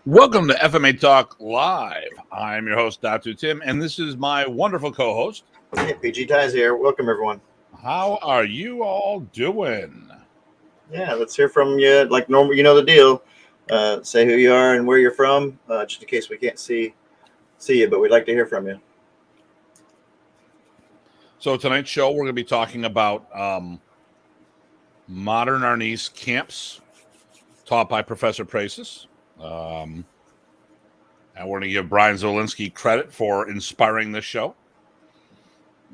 Welcome to FMA Talk Live. I'm your host, Datu Tim, and this is my wonderful co-host. Hey, PG Ties here. Welcome, everyone. How are you all doing? Yeah, let's hear from you. Like normal, you know the deal. Say who you are and where you're from, just in case we can't see you, but we'd like to hear from you. So tonight's show, we're going to be talking about Modern Arnis camps taught by Professor Presas. And we're going to give Brian Zwolinski credit for inspiring this show.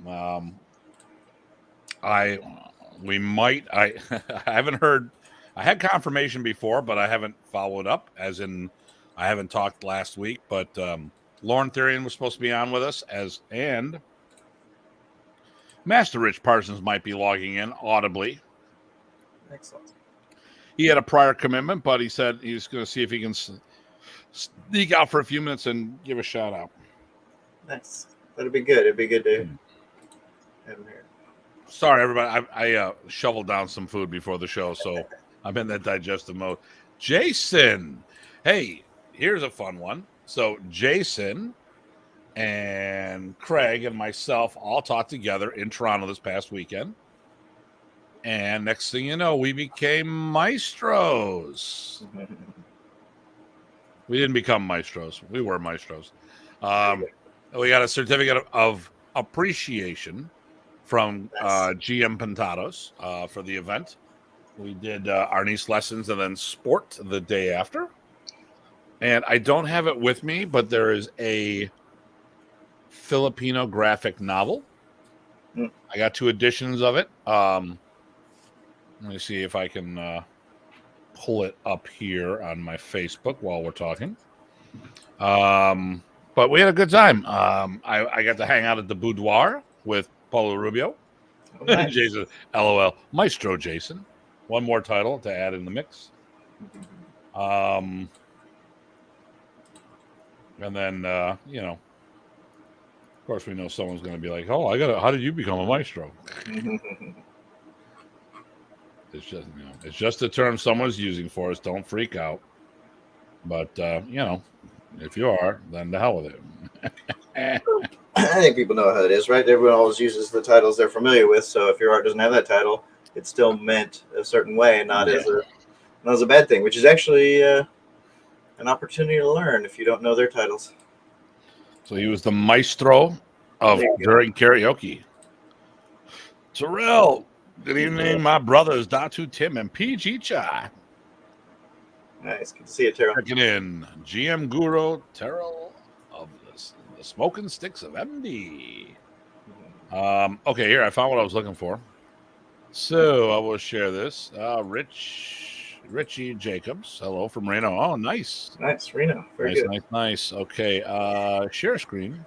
I haven't heard. I had confirmation before, but I haven't followed up. As in, I haven't talked last week. But Lorne Therrien was supposed to be on with us, and Master Rich Parsons might be logging in audibly. Excellent. He had a prior commitment, but he said he's going to see if he can sneak out for a few minutes and give a shout out. Nice. That'd be good. It'd be good to have him here. Sorry, everybody. I shoveled down some food before the show, so I'm in that digestive mode. Jason. Hey, here's a fun one. So Jason and Craig and myself all taught together in Toronto this past weekend. And next thing you know, we became maestros. We didn't become maestros. We were maestros. We got a certificate of appreciation from GM Pintados for the event. We did Arnis lessons and then sport the day after. And I don't have it with me, but there is a Filipino graphic novel. I got 2 editions of it. Let me see if I can pull it up here on my Facebook while we're talking. But we had a good time. I got to hang out at the boudoir with Paulo Rubio. Oh, nice. Jason, LOL. Maestro Jason. One more title to add in the mix. And then, of course, we know someone's going to be like, "Oh, how did you become a maestro?" It's just a term someone's using for us. Don't freak out. But if you are, then the hell with it. I think people know how it is, right? Everyone always uses the titles they're familiar with. So if your art doesn't have that title, it's still meant a certain way, and not as a bad thing, which is actually an opportunity to learn if you don't know their titles. So he was the maestro during karaoke. Terrell. Good evening, my brothers, Datu Tim and PG Chai. Nice. Good to see you, Terrell. Checking in. GM Guro Tye of the Smoking Sticks of MD. Okay, here, I found what I was looking for. So I will share this. Richie Jacobs. Hello from Reno. Oh, nice. Nice, Reno. Very good. Nice. Okay, share screen.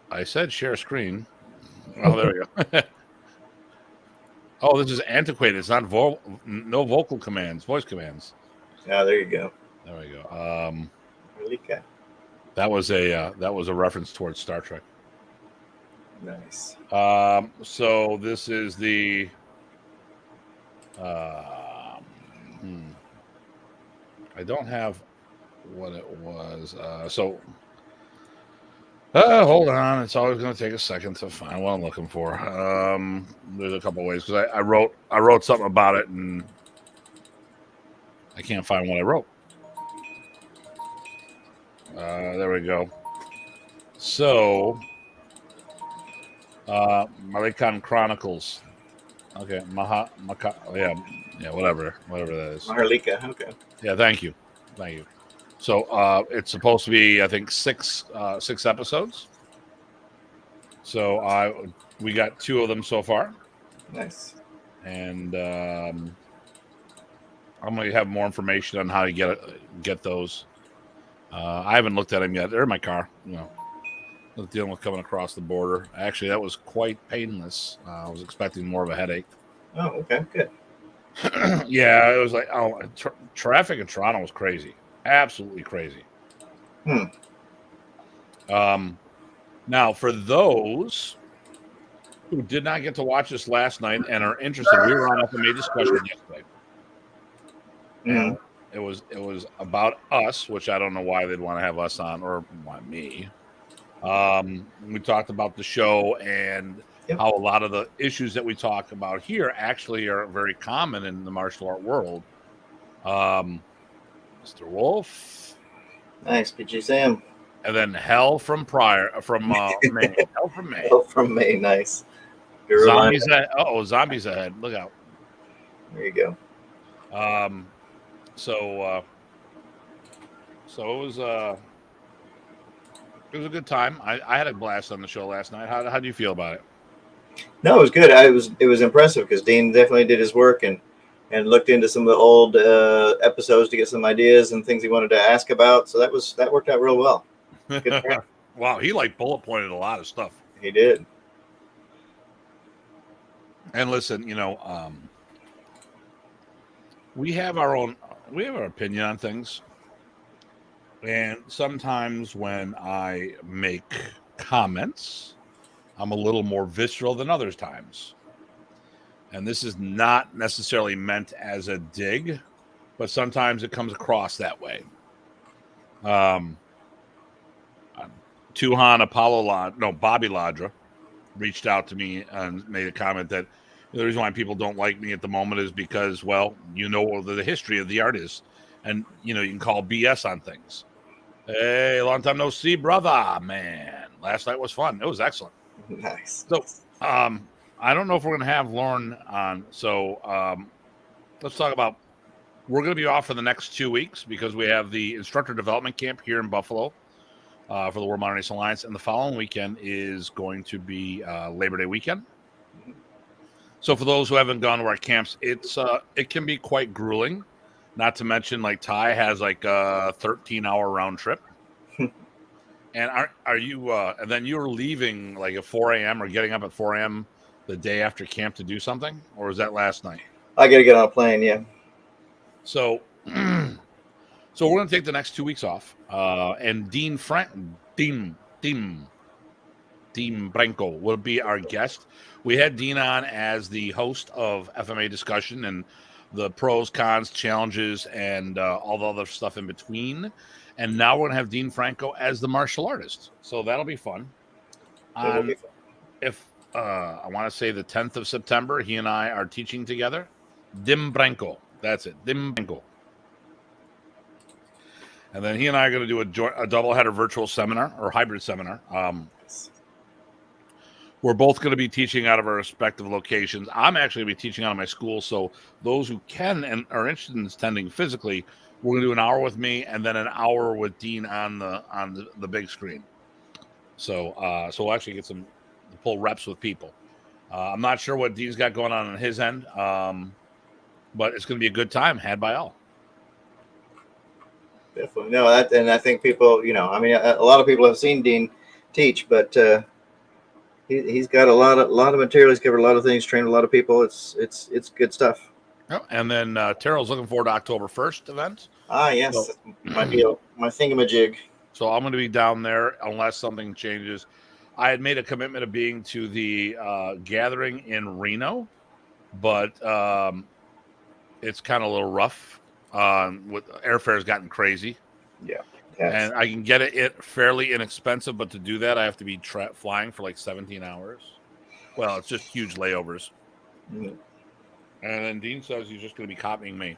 I said share screen. Oh, there we go. Oh, this is antiquated. It's not no vocal commands, voice commands. Yeah, there you go. There we go. Malika. That was a reference towards Star Trek. Nice. So this is the I don't have what it was. Hold on. It's always going to take a second to find what I'm looking for. There's a couple ways because I wrote something about it and I can't find what I wrote. There we go. So, Marikan Chronicles. Okay, whatever that is. Maharlika. Okay. Yeah, thank you. So it's supposed to be, I think, six episodes. So we got 2 of them so far. Nice. And I'm going to have more information on how to get those. I haven't looked at them yet. They're in my car. I was dealing with coming across the border. Actually, that was quite painless. I was expecting more of a headache. Oh, okay, good. Yeah, it was like traffic in Toronto was crazy. Absolutely crazy. Now, for those who did not get to watch this last night and are interested, we were on FMA discussion yesterday. it was about us, which I don't know why they'd want to have us on or want me. We talked about the show and how a lot of the issues that we talk about here actually are very common in the martial art world. Mr. Wolf. Nice, PG Sam. And then Hell from May. Hell from May. Hell from May, nice. Zombies ahead. Zombies ahead. Look out. There you go. So it was a good time. I had a blast on the show last night. How do you feel about it? No, it was good. It was impressive because Dean definitely did his work and looked into some of the old episodes to get some ideas and things he wanted to ask about. So that worked out real well. Wow, he bullet pointed a lot of stuff. He did. And listen, we have our opinion on things. And sometimes when I make comments, I'm a little more visceral than other times. And this is not necessarily meant as a dig, but sometimes it comes across that way. Bobby Ladra reached out to me and made a comment that the reason why people don't like me at the moment is because, well, the history of the artist, and you can call BS on things. Hey, long time no see, brother. Man, last night was fun. It was excellent. Nice. So, I don't know if we're going to have Lorne on. So, let's talk about. We're going to be off for the next 2 weeks because we have the instructor development camp here in Buffalo for the World Modern Arnis Alliance, and the following weekend is going to be Labor Day weekend. So, for those who haven't gone to our camps, it can be quite grueling. Not to mention, Ty has a 13-hour round trip. And are you? And then you're leaving at 4 a.m. or getting up at 4 a.m. the day after camp to do something, or was that last night? I got to get on a plane. Yeah. So we're going to take the next 2 weeks off. And Dean Branco will be our guest. We had Dean on as the host of FMA discussion and the pros, cons, challenges, and all the other stuff in between. And now we're going to have Dean Franco as the martial artist. So that'll be fun. If I want to say the 10th of September, he and I are teaching together. Dim Branco. That's it. Dim Branco. And then he and I are going to do a double-header virtual seminar or hybrid seminar. We're both going to be teaching out of our respective locations. I'm actually going to be teaching out of my school, so those who can and are interested in attending physically, we're going to do an hour with me and then an hour with Dean on the big screen. So we'll actually get to pull reps with people. I'm not sure what Dean's got going on his end, but it's going to be a good time had by all. Definitely. No, and I think people, a lot of people have seen Dean teach, but he's got a lot of material. He's covered a lot of things, trained a lot of people. It's good stuff. Oh, and then Terrell's looking forward to October 1st event. Yes, so, my deal, my thingamajig. So I'm going to be down there unless something changes. I had made a commitment of being to the gathering in Reno, but it's kind of a little rough. With airfare has gotten crazy. Yeah. And I can get it fairly inexpensive, but to do that, I have to be flying for 17 hours. Well, it's just huge layovers. Mm-hmm. And then Dean says he's just going to be copying me.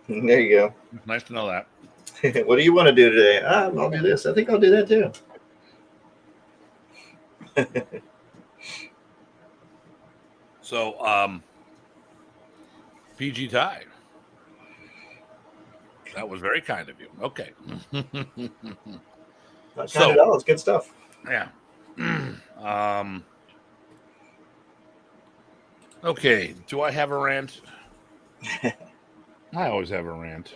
There you go. Nice to know that. What do you want to do today? I'll do this. I think I'll do that too. So, PG Tye. That was very kind of you. Okay. Not kind at all. It's good stuff. Yeah. Okay. Do I have a rant? I always have a rant.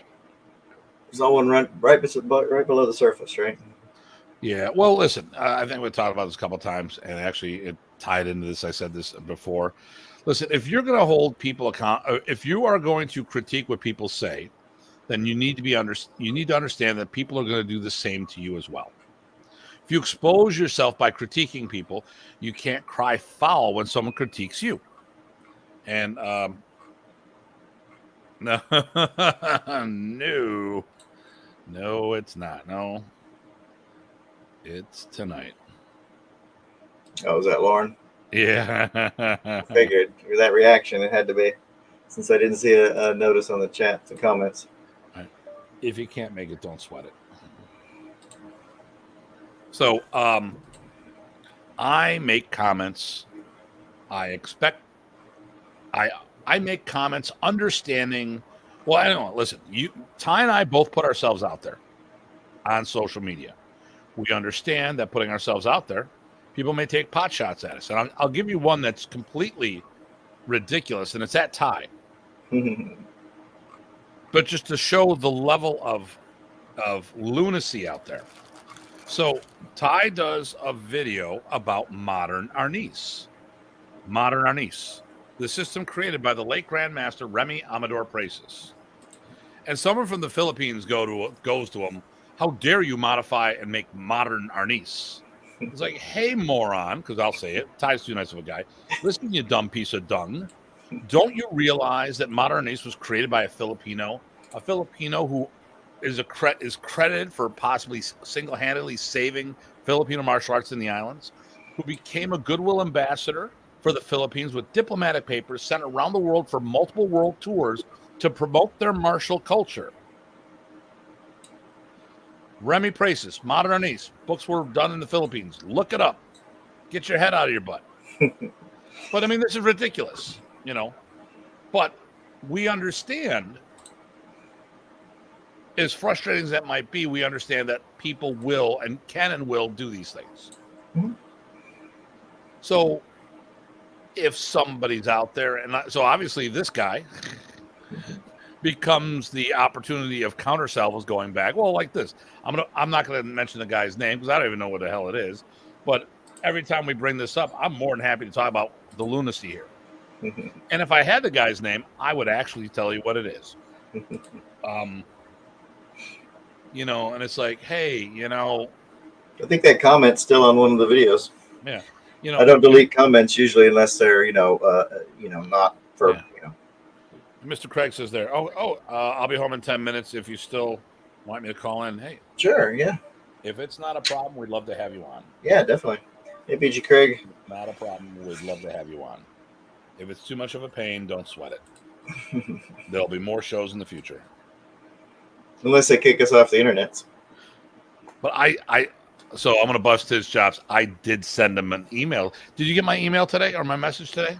There's all one run right below the surface, right? Yeah. Well, listen, I think we talked about this a couple of times, and actually it tied into this. I said this before. Listen, if you're going to hold people accountable, if you are going to critique what people say, then you need to understand that people are going to do the same to you as well. If you expose yourself by critiquing people, you can't cry foul when someone critiques you. And No, no, it's not. No, it's tonight. Oh, was that Lorne? Yeah. I figured with that reaction, it had to be, since I didn't see a notice on the chat, the comments. If you can't make it, don't sweat it. So, I make comments. I make comments understanding. Well, I don't know. Listen, Ty and I both put ourselves out there on social media. We understand that putting ourselves out there, people may take pot shots at us. And I'll give you one that's completely ridiculous, and it's at Ty. But just to show the level of lunacy out there. So Ty does a video about Modern Arnis. Modern Arnis, the system created by the late Grandmaster Remy Presas. And someone from the Philippines goes to him, how dare you modify and make Modern Arnis? It's like, hey, moron, because I'll say it. Ty's too nice of a guy. Listen, you dumb piece of dung. Don't you realize that Modern Arnis was created by a Filipino who is credited for possibly single-handedly saving Filipino martial arts in the islands, who became a goodwill ambassador for the Philippines with diplomatic papers sent around the world for multiple world tours to promote their martial culture. Remy Presas, Modern Arnis, books were done in the Philippines. Look it up. Get your head out of your butt. But I mean, this is ridiculous, you know. But we understand, as frustrating as that might be, we understand that people will and can and will do these things. Mm-hmm. So if somebody's out there, and so obviously this guy becomes the opportunity of counter salvos going back. Well, like this, I'm not going to mention the guy's name because I don't even know what the hell it is. But every time we bring this up, I'm more than happy to talk about the lunacy here. And if I had the guy's name, I would actually tell you what it is. You know, and it's like, hey, you know, I think that comment's still on one of the videos. Yeah, you know, I don't delete comments usually unless they're not for Mr. Craig says there. I'll be home in 10 minutes. If you still want me to call in, hey, sure, yeah. If it's not a problem, we'd love to have you on. Yeah, definitely. Hey, BG Craig. Not a problem. We'd love to have you on. If it's too much of a pain, don't sweat it. There'll be more shows in the future. Unless they kick us off the internet. But so I'm going to bust his chops. I did send him an email. Did you get my email today or my message today?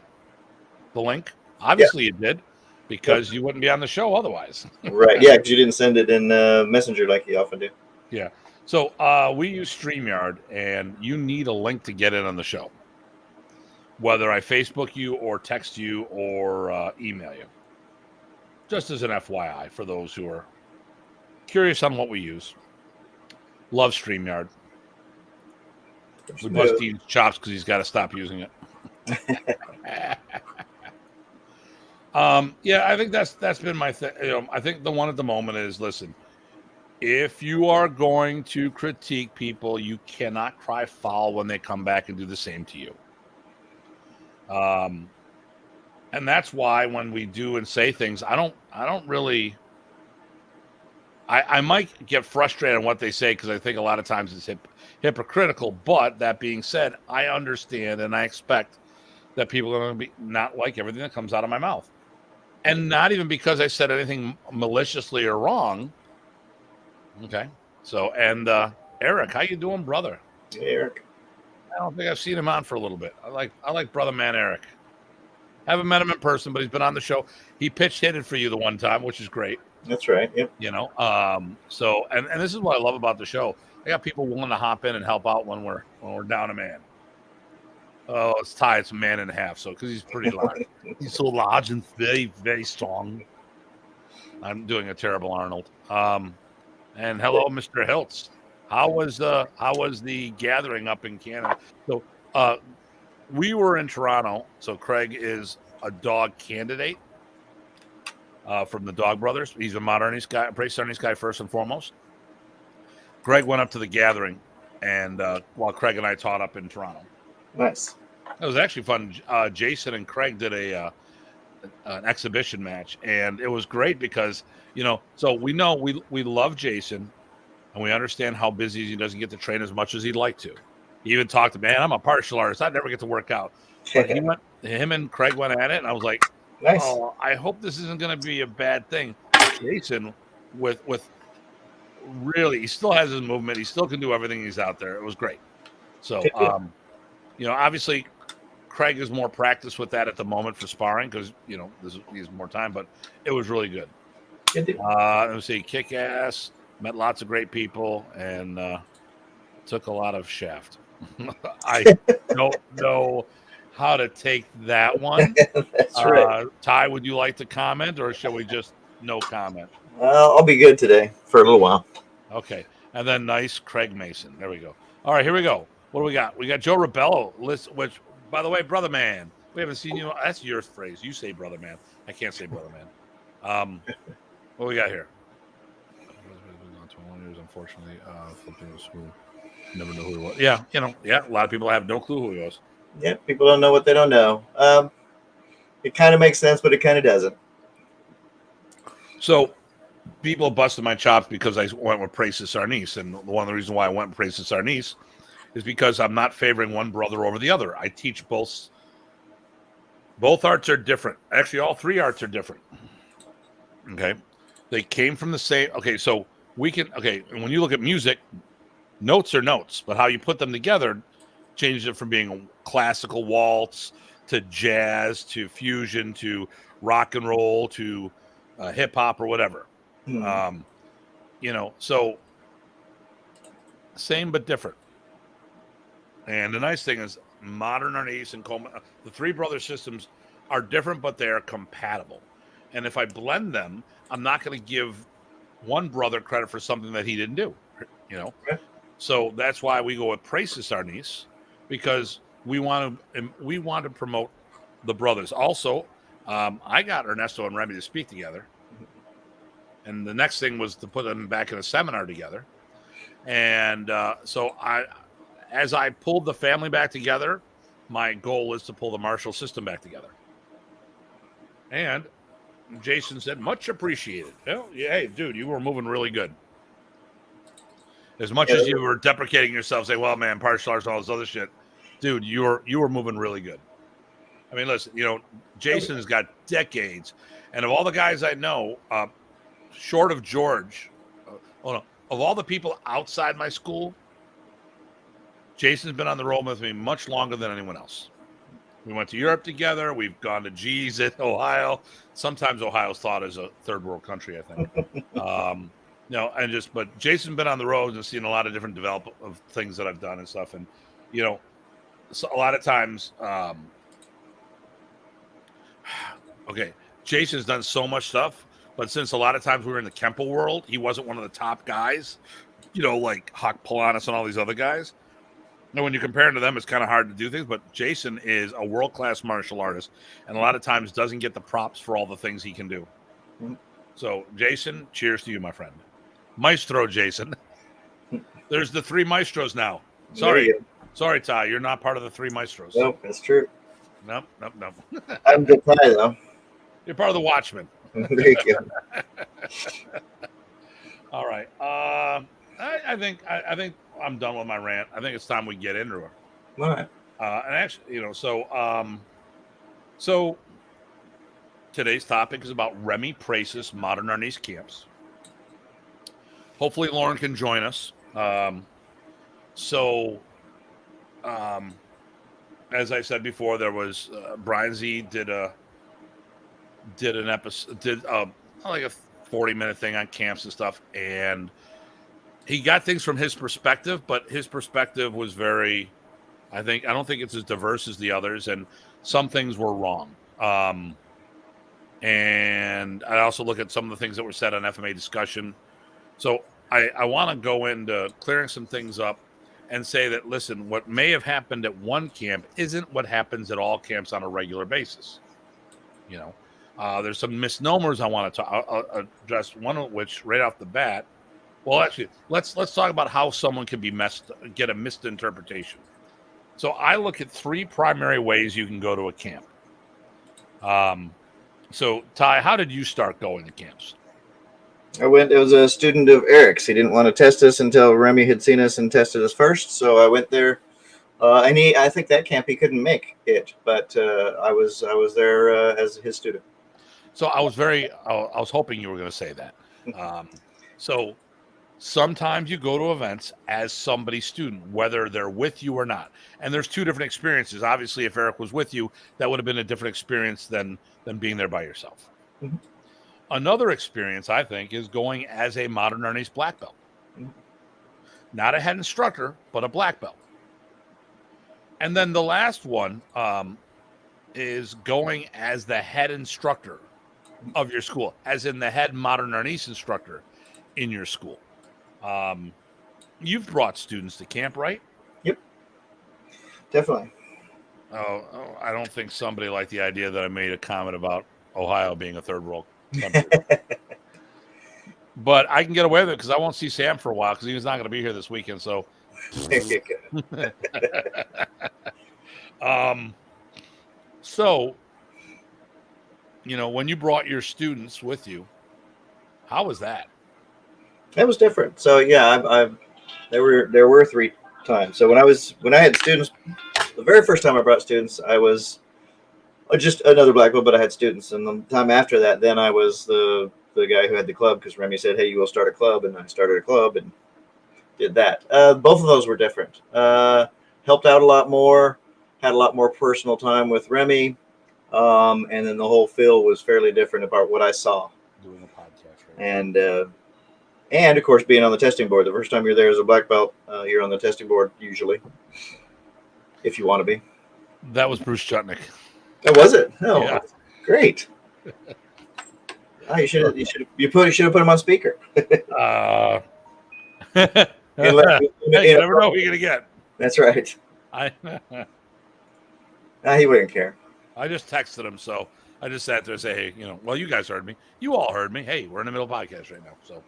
The link? Obviously you did, because you wouldn't be on the show otherwise. Right. Yeah, because you didn't send it in Messenger like you often do. Yeah. So we use StreamYard, and you need a link to get in on the show, whether I Facebook you or text you or email you. Just as an FYI for those who are curious on what we use. Love StreamYard. We bust Dean's chops because he's got to stop using it. Yeah, I think that's been my thing. You know, I think the one at the moment is, listen, if you are going to critique people, you cannot cry foul when they come back and do the same to you. And that's why when we do and say things, I don't really. I might get frustrated on what they say because I think a lot of times it's hypocritical. But that being said, I understand and I expect that people are going to be not like everything that comes out of my mouth. And not even because I said anything maliciously or wrong. Okay. So, and Eric, how you doing, brother? Hey, Eric. I don't think I've seen him on for a little bit. I like brother man Eric. Haven't met him in person, but he's been on the show. He pitch hitted for you the one time, which is great. That's right. Yep. You know, so and this is what I love about the show. I got people willing to hop in and help out when we're down a man. Oh, it's Ty. It's a man and a half. So because he's pretty large, he's so large and very, very strong. I'm doing a terrible Arnold. And hello, Mr. Hiltz. How was the gathering up in Canada? So we were in Toronto. So Craig is a dog candidate from the Dog Brothers. He's a Modern Arnis guy, Modern Arnis guy first and foremost. Greg went up to the gathering, and while Craig and I taught up in Toronto. Nice. It was actually fun. Jason and Craig did an exhibition match, and it was great because so we love Jason, and we understand how busy he doesn't get to train as much as he'd like to. He even talked to, man, I'm a partial artist, I never get to work out. But him and Craig went at it, and I was like, nice. Oh, I hope this isn't going to be a bad thing. Jason, with really, he still has his movement. He still can do everything. He's out there. It was great. So, obviously, Craig is more practiced with that at the moment for sparring because he has more time. But it was really good. Let me see, kick ass. Met lots of great people and took a lot of shaft. I don't know how to take that one. That's right. Ty, would you like to comment, or shall we just no comment? I'll be good today for a little while. Okay. And then nice Craig Mason. There we go. All right, here we go. What do we got? We got Joe Rebello, which, by the way, brother man, we haven't seen you. That's your phrase. You say brother man. I can't say brother man. What we got here? 21 years, unfortunately. Filipinos who never knew who he was. Yeah, a lot of people have no clue who he was. Yeah, people don't know what they don't know. It kind of makes sense, but it kind of doesn't. So people busted my chops because I went with Presas Arnis, and one of the reasons why I went with Presas Arnis is because I'm not favoring one brother over the other. I teach both. Both arts are different. Actually, all three arts are different. Okay, they came from the same. Okay, so we can. Okay, and when you look at music, notes are notes, but how you put them together changes it from being a classical waltz to jazz to fusion to rock and roll to hip hop or whatever. So same but different. And the nice thing is Modern Arnis and the three brother systems are different, but they are compatible. And if I blend them, I'm not going to give one brother credit for something that he didn't do, Okay. So that's why we go with Presas Arnis, because we want to promote the brothers. Also, I got Ernesto and Remy to speak together, and the next thing was to put them back in a seminar together. And so as I pulled the family back together, my goal is to pull the martial system back together. And Jason said, much appreciated. Well, yeah, hey, dude, you were moving really good. As much as you were deprecating yourself, saying, well, man, partial arts and all this other shit, dude, you were moving really good. I mean, listen, Jason's got decades. And of all the guys I know, short of George, of all the people outside my school, Jason's been on the road with me much longer than anyone else. We went to Europe together. We've gone to G's at Ohio. Sometimes Ohio's thought is a third world country, I think. But Jason's been on the road and seen a lot of different development of things that I've done and stuff. And, so a lot of times, Jason's done so much stuff, but since a lot of times we were in the Kempo world, he wasn't one of the top guys, like Hawk Polanis and all these other guys. And when you compare him to them, it's kind of hard to do things, but Jason is a world-class martial artist and a lot of times doesn't get the props for all the things he can do. Mm-hmm. So, Jason, cheers to you, my friend. Maestro Jason. There's the three maestros now. Sorry, Ty, you're not part of the three maestros. Nope, that's true. Nope. I'm good Ty, though. You're part of the Watchmen. There you go. All right. I think I'm done with my rant. I think it's time we get into it. All right. And actually, so today's topic is about Remy Presas Modern Arnis camps. Hopefully, Lauren can join us. As I said before, there was Brian Z did an episode, like a 40-minute thing on camps and stuff, and he got things from his perspective, but his perspective was very, I don't think it's as diverse as the others, and some things were wrong. And I also look at some of the things that were said on FMA discussion. So I want to go into clearing some things up and say that, listen, what may have happened at one camp isn't what happens at all camps on a regular basis. There's some misnomers I want to address, one of which right off the bat. Well, actually, let's talk about how someone can get a misinterpretation. So I look at three primary ways you can go to a camp. So, Ty, how did you start going to camps? I went. It was a student of Eric's. He didn't want to test us until Remy had seen us and tested us first. So I went there. And I think that camp he couldn't make it, but I was there as his student. So I was hoping you were going to say that. So sometimes you go to events as somebody's student, whether they're with you or not. And there's two different experiences. Obviously, if Eric was with you, that would have been a different experience than being there by yourself. Mm-hmm. Another experience, I think, is going as a Modern Arnis black belt. Mm-hmm. Not a head instructor, but a black belt. And then the last one is going as the head instructor of your school, as in the head Modern Arnis instructor in your school. You've brought students to camp, right? Yep, definitely. Oh, I don't think somebody liked the idea that I made a comment about Ohio being a third world country. But I can get away with it because I won't see Sam for a while because he's not going to be here this weekend. So, so, when you brought your students with you, how was that? That was different. So yeah, there were 3 times. So when I had students, the very first time I brought students, I was just another black belt, but I had students. And the time after that, then I was the guy who had the club because Remy said, "Hey, you will start a club," and I started a club and did that. Both of those were different. Helped out a lot more, had a lot more personal time with Remy, and then the whole feel was fairly different about what I saw. Doing a podcast, right? And of course, being on the testing board. The first time you're there as a black belt, you're on the testing board usually, if you want to be. That was Bruce Chutnick. Oh, was it? Oh, yeah. Great. You should have put him on speaker. You never know what you're gonna get. That's right. He wouldn't care. I just texted him, so I just sat there and say, "Hey, well, you guys heard me. You all heard me. Hey, we're in the middle of a podcast right now." So,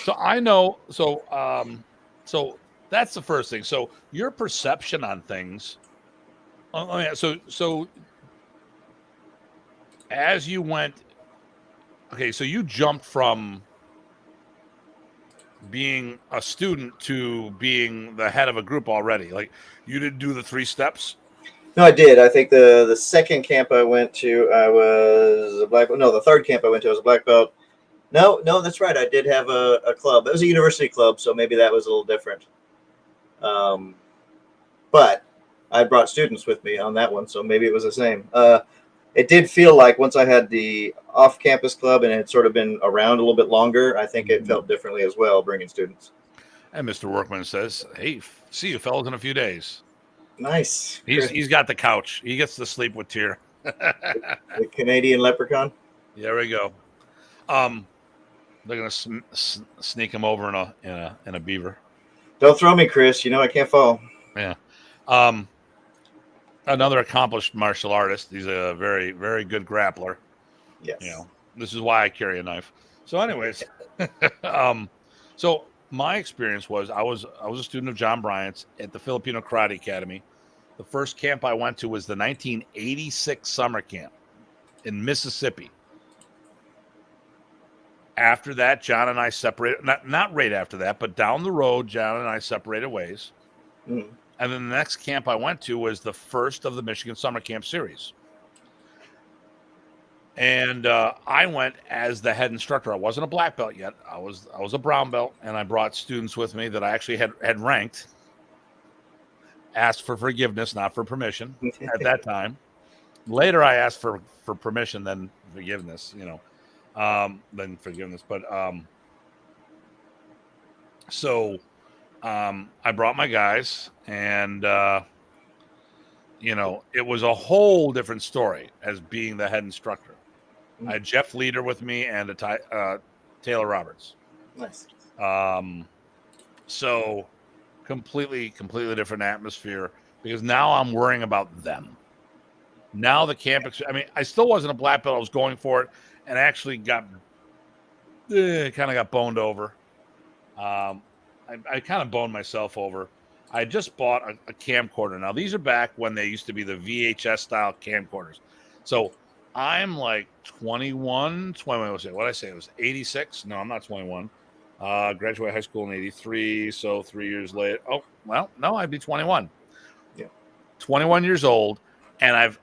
so I know. So that's the first thing. So your perception on things. So as you went, okay, so you jumped from being a student to being the head of a group already. Like you didn't do the 3 steps. No, I did. I think the second camp I went to, I was a black belt. No, the third camp I went to, I was a black belt. No, that's right. I did have a club. It was a university club, so maybe that was a little different. But I brought students with me on that one, so maybe it was the same. It did feel like once I had the off-campus club and it had sort of been around a little bit longer, I think it felt differently as well, bringing students. And Mr. Workman says, "Hey, see you fellas in a few days." Nice. He's got the couch. He gets to sleep with Tyr. The Canadian leprechaun. There we go. They're gonna sneak him over in a beaver. Don't throw me, Chris. I can't fall. Yeah. Another accomplished martial artist. He's a very, very good grappler. Yes. This is why I carry a knife. So, anyways, so my experience was I was a student of John Bryant's at the Filipino Karate Academy. The first camp I went to was the 1986 summer camp in Mississippi. After that, John and I separated. Not right after that, but down the road, John and I separated ways. Mm. And then the next camp I went to was the first of the Michigan Summer Camp Series. And I went as the head instructor. I wasn't a black belt yet. I was a brown belt, and I brought students with me that I actually had ranked. Asked for forgiveness, not for permission at that time. Later, I asked for permission, then forgiveness, then forgiveness. But I brought my guys, and it was a whole different story as being the head instructor. I had Jeff Leader with me and Taylor Roberts. Nice. So completely different atmosphere because now I'm worrying about them. Now the camp, I still wasn't a black belt. I was going for it and actually got boned over. I kind of boned myself over. I just bought a camcorder. Now, these are back when they used to be the VHS style camcorders. So I'm like 21. What did I say? It was 86. No, I'm not 21. Graduated high school in 83. So 3 years later. Oh, well, no, I'd be 21. Yeah. 21 years old. And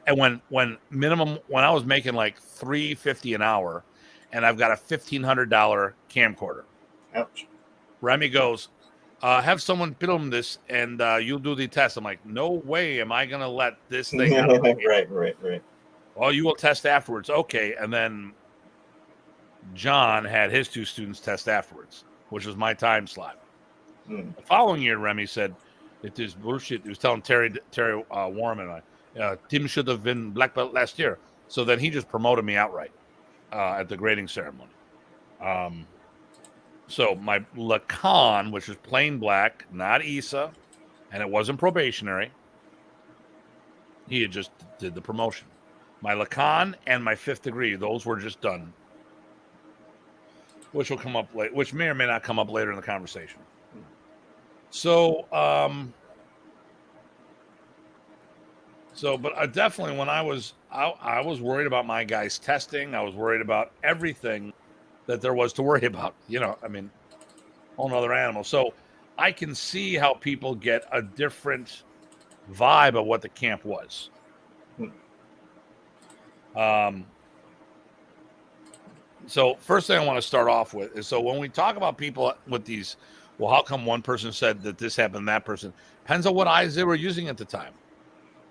when I was making like $350 an hour, and I've got a $1,500 camcorder. Ouch. Remy goes, have someone film this and you'll do the test. I'm like, no way am I going to let this thing out. Right. Well, you will test afterwards. Okay. And then John had his 2 students test afterwards, which was my time slot. The following year, Remy said, it is bullshit. He was telling Terry Warman, Tim should have been black belt last year. So then he just promoted me outright at the grading ceremony. So my Lacan, which is plain black, not ISA, and it wasn't probationary. He had just did the promotion. My Lacan and my 5th degree, those were just done, which will come up late, which may or may not come up later in the conversation. So, but I definitely, when I was worried about my guys testing. I was worried about everything that there was to worry about. I mean, whole nother animal. So I can see how people get a different vibe of what the camp was. So first thing I want to start off with is, so when we talk about people with these, well, how come one person said that this happened, that person? Depends on what eyes they were using at the time.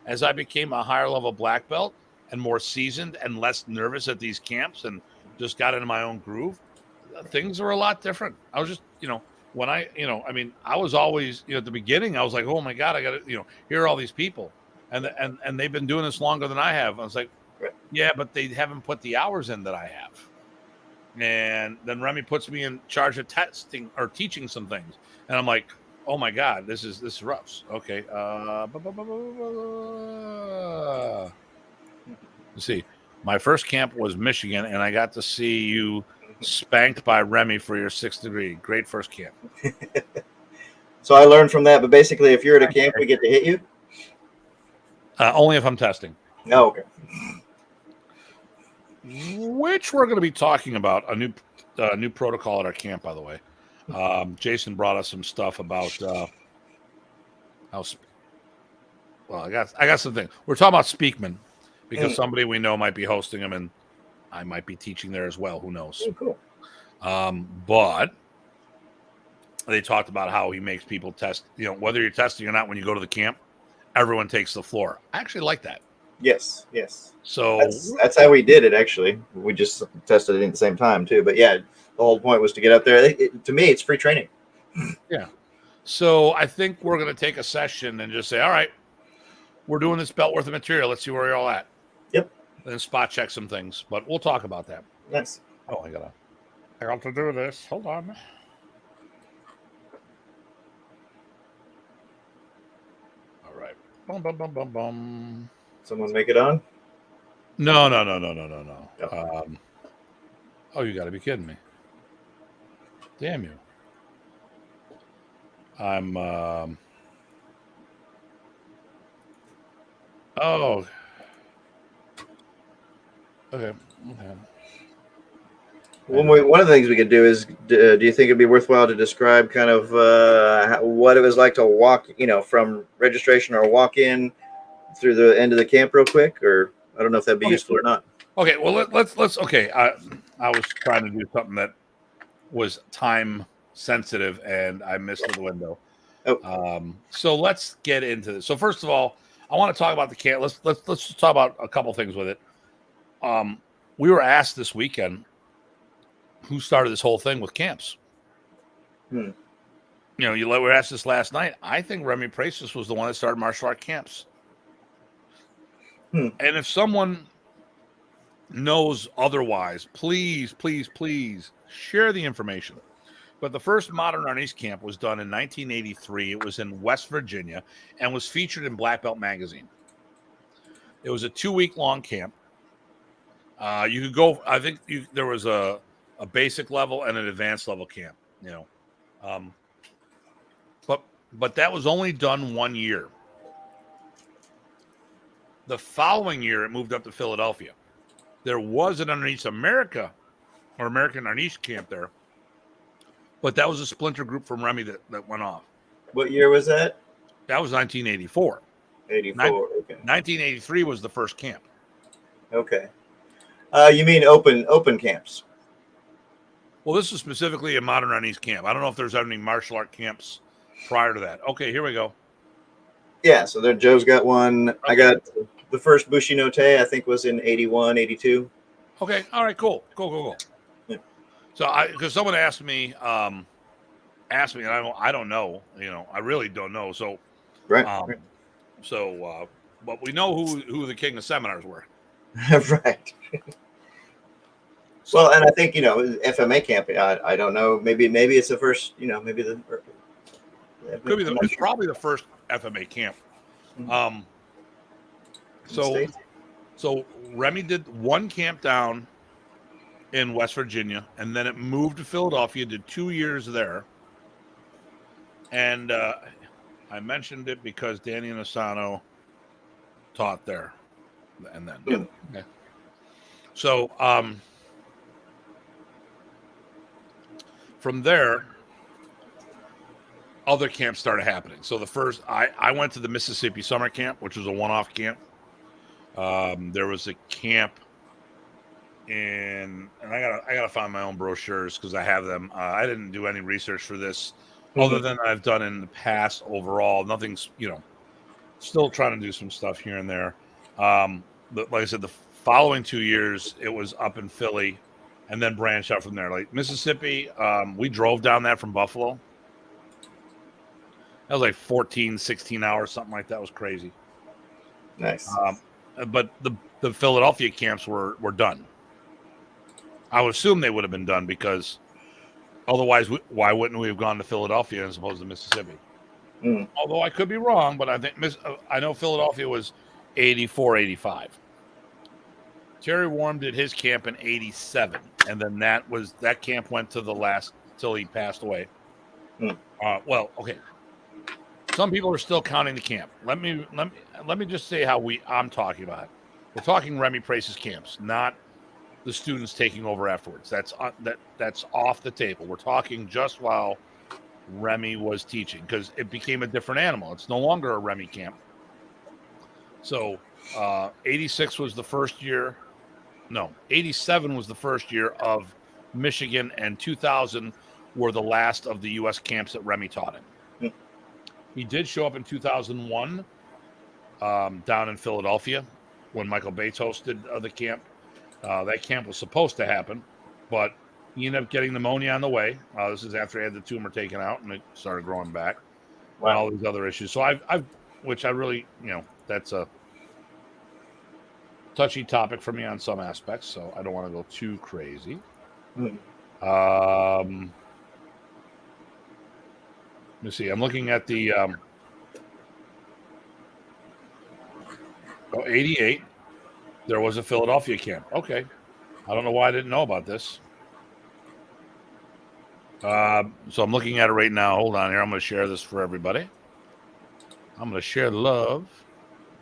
As I became a higher level black belt and more seasoned and less nervous at these camps and just got into my own groove, things are a lot different. I was just, when I was always, at the beginning, I was like, oh my God, I got to, here are all these people. And they've been doing this longer than I have. I was like, yeah, but they haven't put the hours in that I have. And then Remy puts me in charge of testing or teaching some things. And I'm like, oh my God, this is rough. Okay. Let's see. My first camp was Michigan, and I got to see you spanked by Remy for your 6th degree. Great first camp. So I learned from that, but basically if you're at a camp, we get to hit you? Only if I'm testing. Oh, okay. Which we're going to be talking about, a new protocol at our camp, by the way. Jason brought us some stuff about I got something. We're talking about Speakman because somebody we know might be hosting them, and I might be teaching there as well. Who knows? Oh, cool. But they talked about how he makes people test, whether you're testing or not, when you go to the camp, everyone takes the floor. I actually like that. Yes. So that's how we did it, actually. We just tested it at the same time, too. But yeah, the whole point was to get out there. To me, it's free training. Yeah. So I think we're going to take a session and just say, all right, we're doing this belt worth of material. Let's see where you're all at. Yep. And spot check some things. But we'll talk about that. Nice. Oh, I got to do this. Hold on. All right. Bum, bum, bum, bum, bum. Someone make it on? No. Oh. You got to be kidding me. Damn you. I'm oh, okay. One of the things we could do is, do you think it'd be worthwhile to describe kind of what it was like to walk, from registration or walk in through the end of the camp real quick? Or I don't know if that'd be useful or not. Okay, well, let's okay. I was trying to do something that was time sensitive and I missed the window. So let's get into this. So first of all, I want to talk about the camp. Let's just talk about a couple things with it. We were asked this weekend who started this whole thing with camps. We were asked this last night. I think Remy Presas was the one that started martial art camps. And if someone knows otherwise, please share the information. But the first Modern Arnis camp was done in 1983. It was in West Virginia and was featured in Black Belt magazine. It was a 2-week-long camp. You could go. I think there was a basic level and an advanced level camp. But that was only done 1 year. The following year, it moved up to Philadelphia. There was an Arnis America or American Arnis camp there, but that was a splinter group from Remy that went off. What year was that? That was 1984. 84. Okay. 1983 was the first camp. Okay. You mean open camps? Well, this is specifically a Modern Arnis camp. I don't know if there's any martial art camps prior to that. Okay, here we go. Yeah, so there Joe's got one. Okay. I got the first Bushi no Te, I think, was in 81, 82. Okay, all right, cool. Yeah. So because someone asked me, and I don't know, I really don't know. So, right. But we know who the king of seminars were. Right. Well, and I think FMA camp. I don't know. Maybe it's the first. Maybe the. Could be it's probably the first FMA camp. So Remy did one camp down in West Virginia, and then it moved to Philadelphia. Did 2 years there, and I mentioned it because Danny Nasano taught there, and then okay. So from there, other camps started happening. So the first, I went to the Mississippi summer camp, which was a one-off camp. There was a camp and I gotta find my own brochures because I have them. I didn't do any research for this, other than I've done in the past. Overall, nothing's still trying to do some stuff here and there. But like I said, the following 2 years it was up in Philly, and then branched out from there. Like Mississippi, we drove down that from Buffalo. That was like 14, 16 hours, something like that. It was crazy. Nice. But the Philadelphia camps were done. I would assume they would have been done because otherwise, why wouldn't we have gone to Philadelphia as opposed to Mississippi? Although I could be wrong, but I know Philadelphia was 84, 85. Terry Warm did his camp in 87, and then that camp went to the last till he passed away. Well, okay. Some people are still counting the camp. Let me just say how I'm talking about it. We're talking Remy Presas camps, not the students taking over afterwards. That's off the table. We're talking just while Remy was teaching, because it became a different animal. It's no longer a Remy camp. So 86 was the first year. No, 87 was the first year of Michigan, and 2000 were the last of the U.S. camps that Remy taught in. He did show up in 2001 down in Philadelphia when Michael Bates hosted the camp. That camp was supposed to happen, but he ended up getting pneumonia on the way. This is after he had the tumor taken out and it started growing back. Wow. And all these other issues. So which I really, that's a touchy topic for me on some aspects, so I don't want to go too crazy. Let me see. I'm looking at the 88. There was a Philadelphia camp. Okay. I don't know why I didn't know about this. So I'm looking at it right now. Hold on here. I'm going to share this for everybody. I'm going to share the love.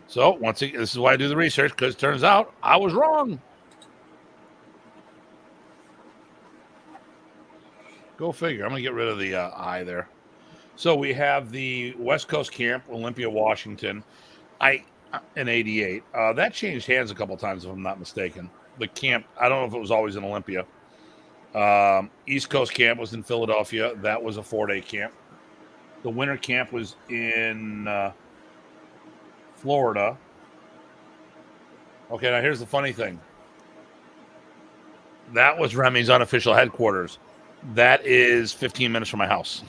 So once again, this is why I do the research, because it turns out I was wrong. Go figure. I'm going to get rid of the I there. So we have the West Coast camp, Olympia, Washington. In 88. That changed hands a couple times, if I'm not mistaken. The camp, I don't know if it was always in Olympia. East Coast camp was in Philadelphia. That was a 4-day camp. The winter camp was in Florida. Okay, now here's the funny thing. That was Remy's unofficial headquarters. That is 15 minutes from my house.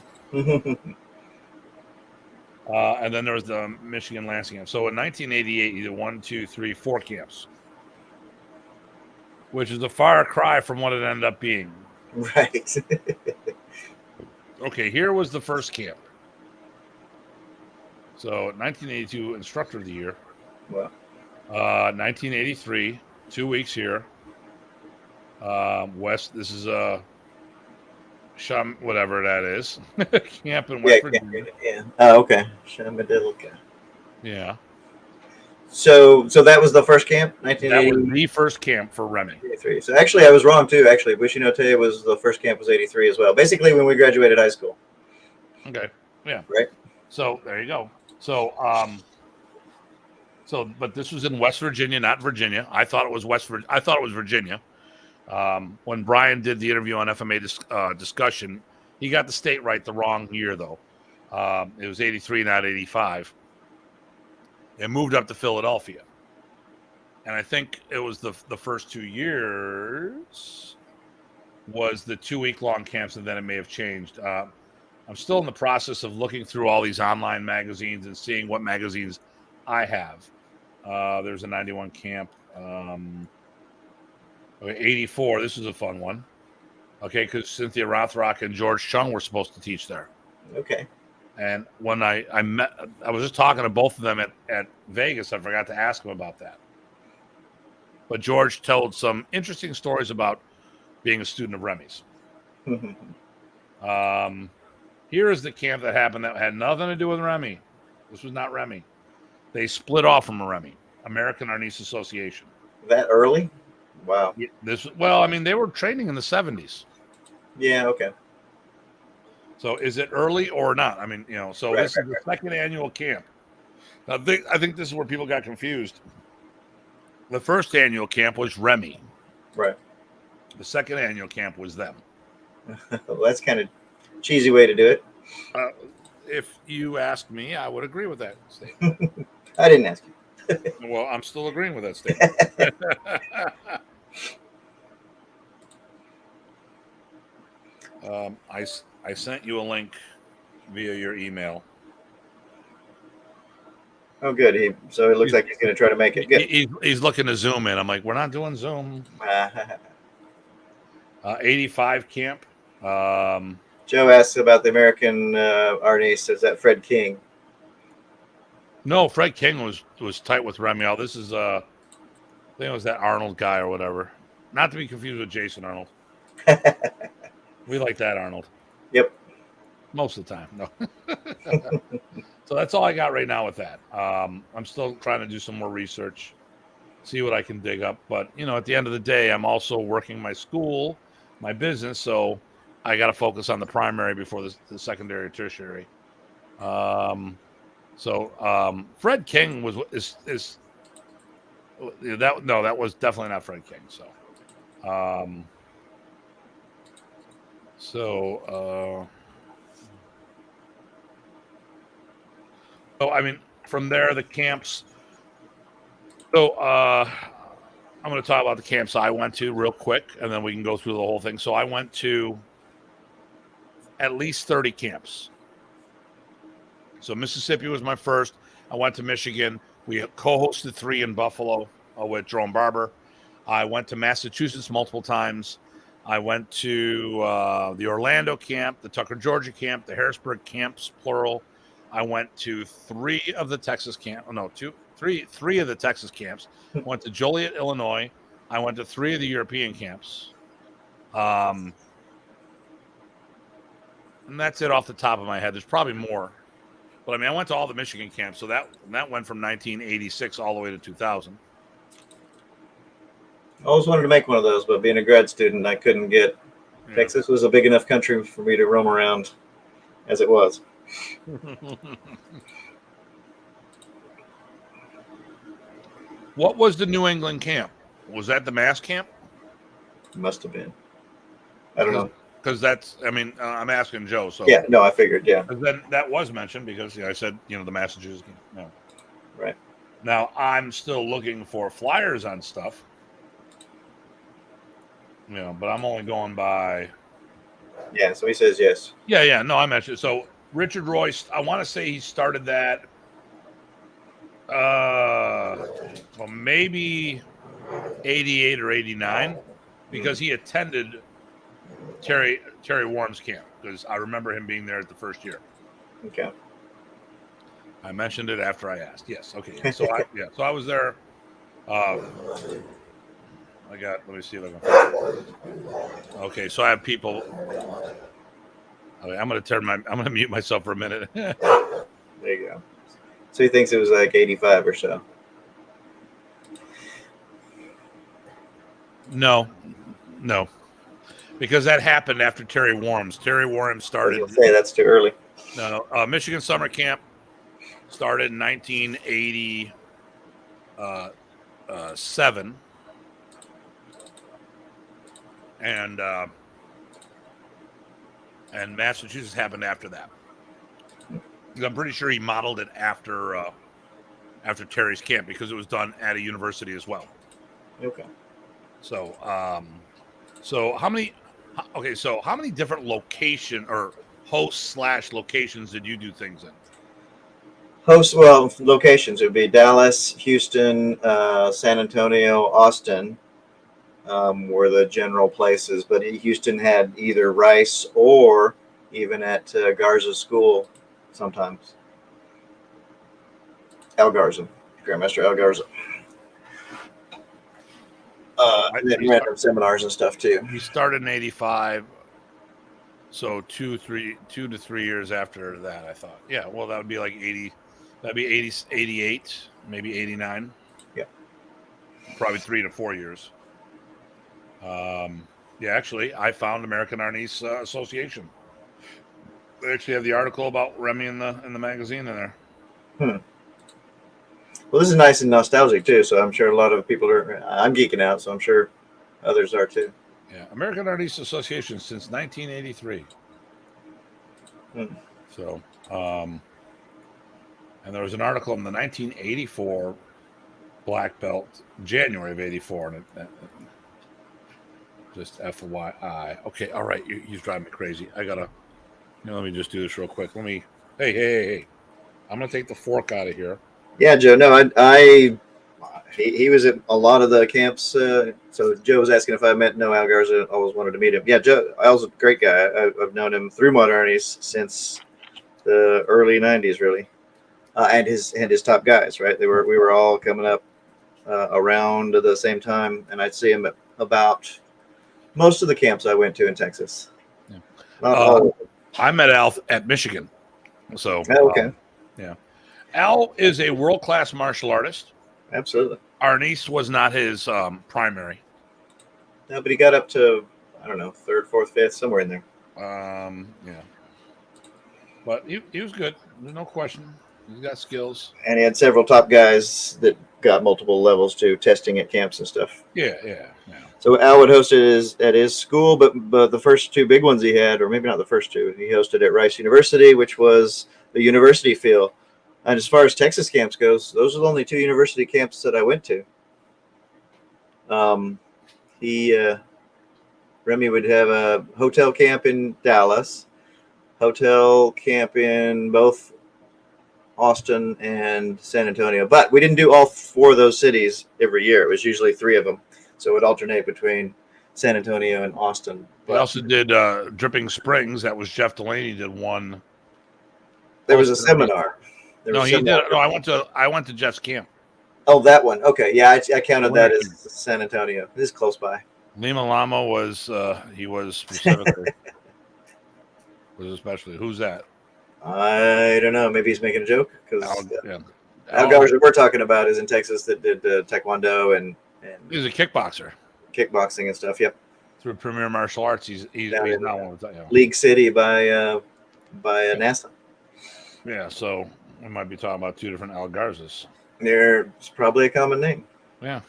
And then there was the Michigan Lansing camp. So in 1988, either 1, 2, 3, 4 camps, which is a far cry from what it ended up being. Right. Okay, here was the first camp. So 1982, instructor of the year. Wow. 1983, 2 weeks here. West. This is whatever that is. Camp in West Virginia. Yeah. Oh, okay. Shamadilka. Yeah. So that was the first camp, That 1983. was the first camp for Remy. So actually, I was wrong too. Actually, Bushinotei was the first camp was 83 as well. Basically, when we graduated high school. Okay. Yeah. Right. So there you go. So but this was in West Virginia, not Virginia. I thought it was Virginia. When Brian did the interview on FMA discussion, he got the state right the wrong year though. It was 83, not 85. It moved up to Philadelphia. And I think it was the first 2 years was the 2-week-long camps, and then it may have changed. I'm still in the process of looking through all these online magazines and seeing what magazines I have. There's a 91 camp. 84. This is a fun one. Okay, because Cynthia Rothrock and George Chung were supposed to teach there. Okay. And when I was just talking to both of them at Vegas. I forgot to ask them about that. But George told some interesting stories about being a student of Remy's. Here is the camp that happened that had nothing to do with Remy. This was not Remy. They split off from Remy, American Arnis Association. That early? Wow. They were training in the 70s. Yeah, okay. So is it early or not? This is the second annual camp. Now, I think this is where people got confused. The first annual camp was Remy. Right. The second annual camp was them. Well, that's kind of cheesy way to do it. If you ask me, I would agree with that statement. I didn't ask you. Well, I'm still agreeing with that statement. I sent you a link via your email. Oh, good. So it looks like he's going to try to make it. Good. He's looking to zoom in. I'm like, we're not doing Zoom. 85 camp. Joe asks about the American Arnis. Is that Fred King? No, Fred King was tight with Remy. This is I think it was that Arnold guy or whatever. Not to be confused with Jason Arnold. We like that Arnold. Yep. Most of the time, no. So that's all I got right now with that. I'm still trying to do some more research, see what I can dig up. But, at the end of the day, I'm also working my school, my business, so I got to focus on the primary before the secondary or tertiary. Fred King that was definitely not Fred King. From there, the camps. So I'm going to talk about the camps I went to real quick, and then we can go through the whole thing. So I went to at least 30 camps. So Mississippi was my first. I went to Michigan. We co-hosted 3 in Buffalo with Jerome Barber. I went to Massachusetts multiple times. I went to the Orlando camp, the Tucker, Georgia camp, the Harrisburg camps, plural. I went to 3 of the Texas camp. Three of the Texas camps. Went to Joliet, Illinois. I went to 3 of the European camps. And that's it off the top of my head. There's probably more. But I went to all the Michigan camps, so that went from 1986 all the way to 2000. I always wanted to make one of those, but being a grad student, I couldn't get. Yeah. Texas was a big enough country for me to roam around as it was. What was the New England camp? Was that the mass camp? Must have been. I don't know. Because that's, I'm asking Joe. So yeah, no, I figured, yeah. Then that was mentioned because I said, the Massachusetts camp. No. Right. Now I'm still looking for flyers on stuff. But I'm only going by. Yeah, so he says yes. Yeah. No, I mentioned. So Richard Royce, I want to say he started that. Maybe 88 or 89, because he attended Terry Warren's camp, because I remember him being there at the first year. Okay. I mentioned it after I asked. Yes. Okay. So I was there. Let me see if I can. Okay, so I have people. Okay, I'm going to mute myself for a minute. There you go. So he thinks it was like 85 or so. No, no, because that happened after Terry Warms. Terry Warms I was started. gonna say that's too early. No, Michigan Summer Camp started in 1987, and Massachusetts happened after that. I'm pretty sure he modeled it after Terry's camp because it was done at a university as well. Okay. So, so how many? Okay, so how many different location or hosts / locations did you do things in? Locations would be Dallas, Houston, San Antonio, Austin were the general places. But Houston had either Rice or even at Garza's school sometimes. Al Garza, Grandmaster Al Garza. And then random seminars and stuff too. He started in '85, so 2 to 3 years after that. I thought, yeah, well, that would be like 80. That'd be 80, 88, maybe 89. Yeah, probably 3 to 4 years. Yeah, actually, I found American Arnis Association. They actually have the article about Remy in the magazine in there. Well, this is nice and nostalgic too, so I'm sure a lot of people are. I'm geeking out, so I'm sure others are too. Yeah, American Arnis Association since 1983. So, and there was an article in the 1984 Black Belt, January of '84, and just FYI. Okay, all right, he's driving me crazy. I gotta. Let me just do this real quick. Hey! I'm gonna take the fork out of here. Yeah, Joe. No, he was at a lot of the camps. So Joe was asking if I met Al Garza. I always wanted to meet him. Yeah, Joe. Al's a great guy. I've known him through Modern Arnis since the early '90s, really, and his top guys. Right, we were all coming up around the same time, and I'd see him at about most of the camps I went to in Texas. Yeah. Not all. I met Al at Michigan. So okay. Yeah. Al is a world-class martial artist. Absolutely. Arnis was not his primary. No, but he got up to, I don't know, 3rd, 4th, 5th, somewhere in there. Yeah. But he was good. There's no question. He's got skills. And he had several top guys that got multiple levels to testing at camps and stuff. Yeah. So Al would host it at his school, but the first 2 big ones he had, or maybe not the first 2, he hosted at Rice University, which was the university feel. And as far as Texas camps goes, those are the only 2 university camps that I went to. Remy would have a hotel camp in Dallas, hotel camp in both Austin and San Antonio. But we didn't do all 4 of those cities every year. It was usually 3 of them. So it would alternate between San Antonio and Austin. We also did Dripping Springs. That was Jeff Delaney did one. There was a seminar. He did. No, I went to Jeff's camp. Oh, that one. Okay, yeah, I counted that as San Antonio. This is close by. Lima Lama was he was specifically was especially. Who's that? I don't know. Maybe he's making a joke because Al Garza we're talking about is in Texas that did taekwondo and he's a kickboxer, kickboxing and stuff. Yep. Through Premier Martial Arts, he's not one of them. League City by NASA. Yeah, so we might be talking about 2 different Al Garzas. There's probably a common name. Yeah.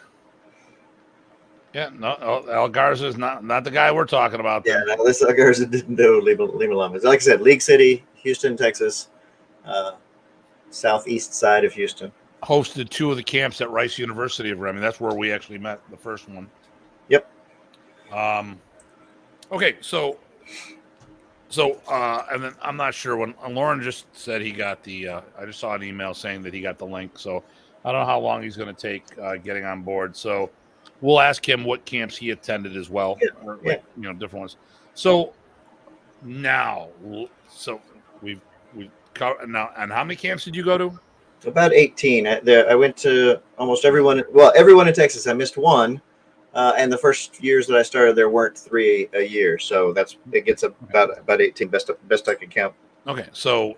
Yeah, no, Al Garza is not the guy we're talking about. Yeah, no, this Al Garza didn't know Lima Lama. Like I said, League City, Houston, Texas, southeast side of Houston. Hosted 2 of the camps at Rice University of Remy. That's where we actually met the first one. Yep. Okay, so and then I'm not sure when Lauren just said he got the. I just saw an email saying that he got the link. So I don't know how long he's going to take getting on board. So we'll ask him what camps he attended as well, or different ones. So now, we've covered now. And how many camps did you go to? About 18. I went to almost everyone. Well, everyone in Texas. I missed 1. And the first years that I started, there weren't 3 a year, so it gets about 18. Best I can count. Okay, so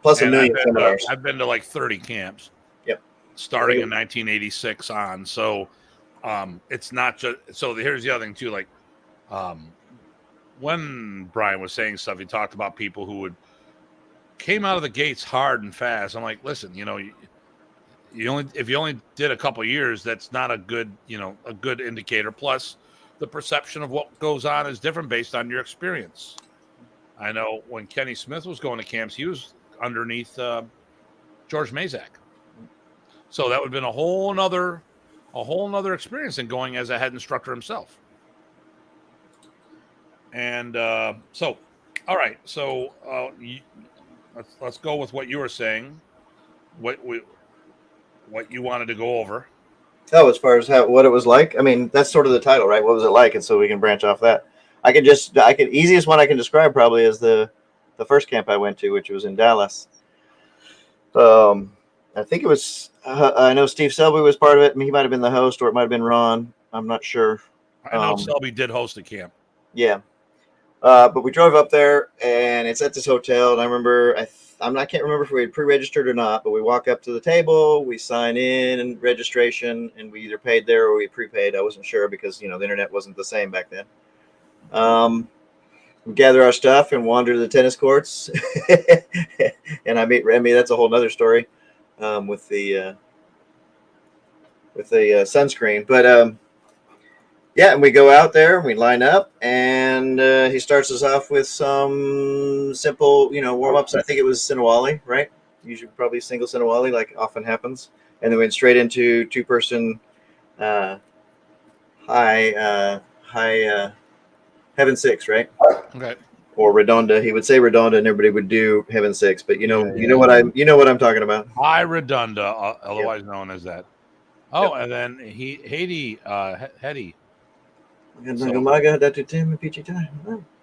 plus a million seminars. I've been to like 30 camps. Yep. Starting in 1986 on. So it's not just. So here's the other thing too. Like, when Brian was saying stuff, he talked about people who came out of the gates hard and fast. I'm like, listen, if you only did a couple years, that's not a good indicator. Plus, the perception of what goes on is different based on your experience. I know when Kenny Smith was going to camps, he was underneath George Mazak, so that would have been a whole nother experience than going as a head instructor himself. And so, all right, so let's go with what you were saying. What you wanted to go over. Oh, as far as what it was like, I mean, that's sort of the title, right? What was it like? And so we can branch off that. Easiest one I can describe probably is the first camp I went to, which was in Dallas. I think it was, I know Steve Selby was part of it. He might have been the host, or it might have been Ron. I'm not sure. I know Selby did host a camp. Yeah. But we drove up there, and it's at this hotel. And I remember, I can't remember if we had pre-registered or not, but we walk up to the table, we sign in and registration, and we either paid there or we prepaid. I wasn't sure because, the internet wasn't the same back then. We gather our stuff and wander to the tennis courts, and I meet Remy. That's a whole nother story with the sunscreen. But yeah, and we go out there and we line up, and he starts us off with some simple, warm-ups. I think it was Sinawali, right? Usually probably single Sinawali, like often happens. And then we went straight into two-person high Heaven 6, right? Okay. Or Redonda. He would say Redonda, and everybody would do Heaven 6. But you know what I'm talking about. High Redonda, otherwise known as that. Oh, yep. And then Haiti, Hetty. Nagamaga Datu Tim Pichita.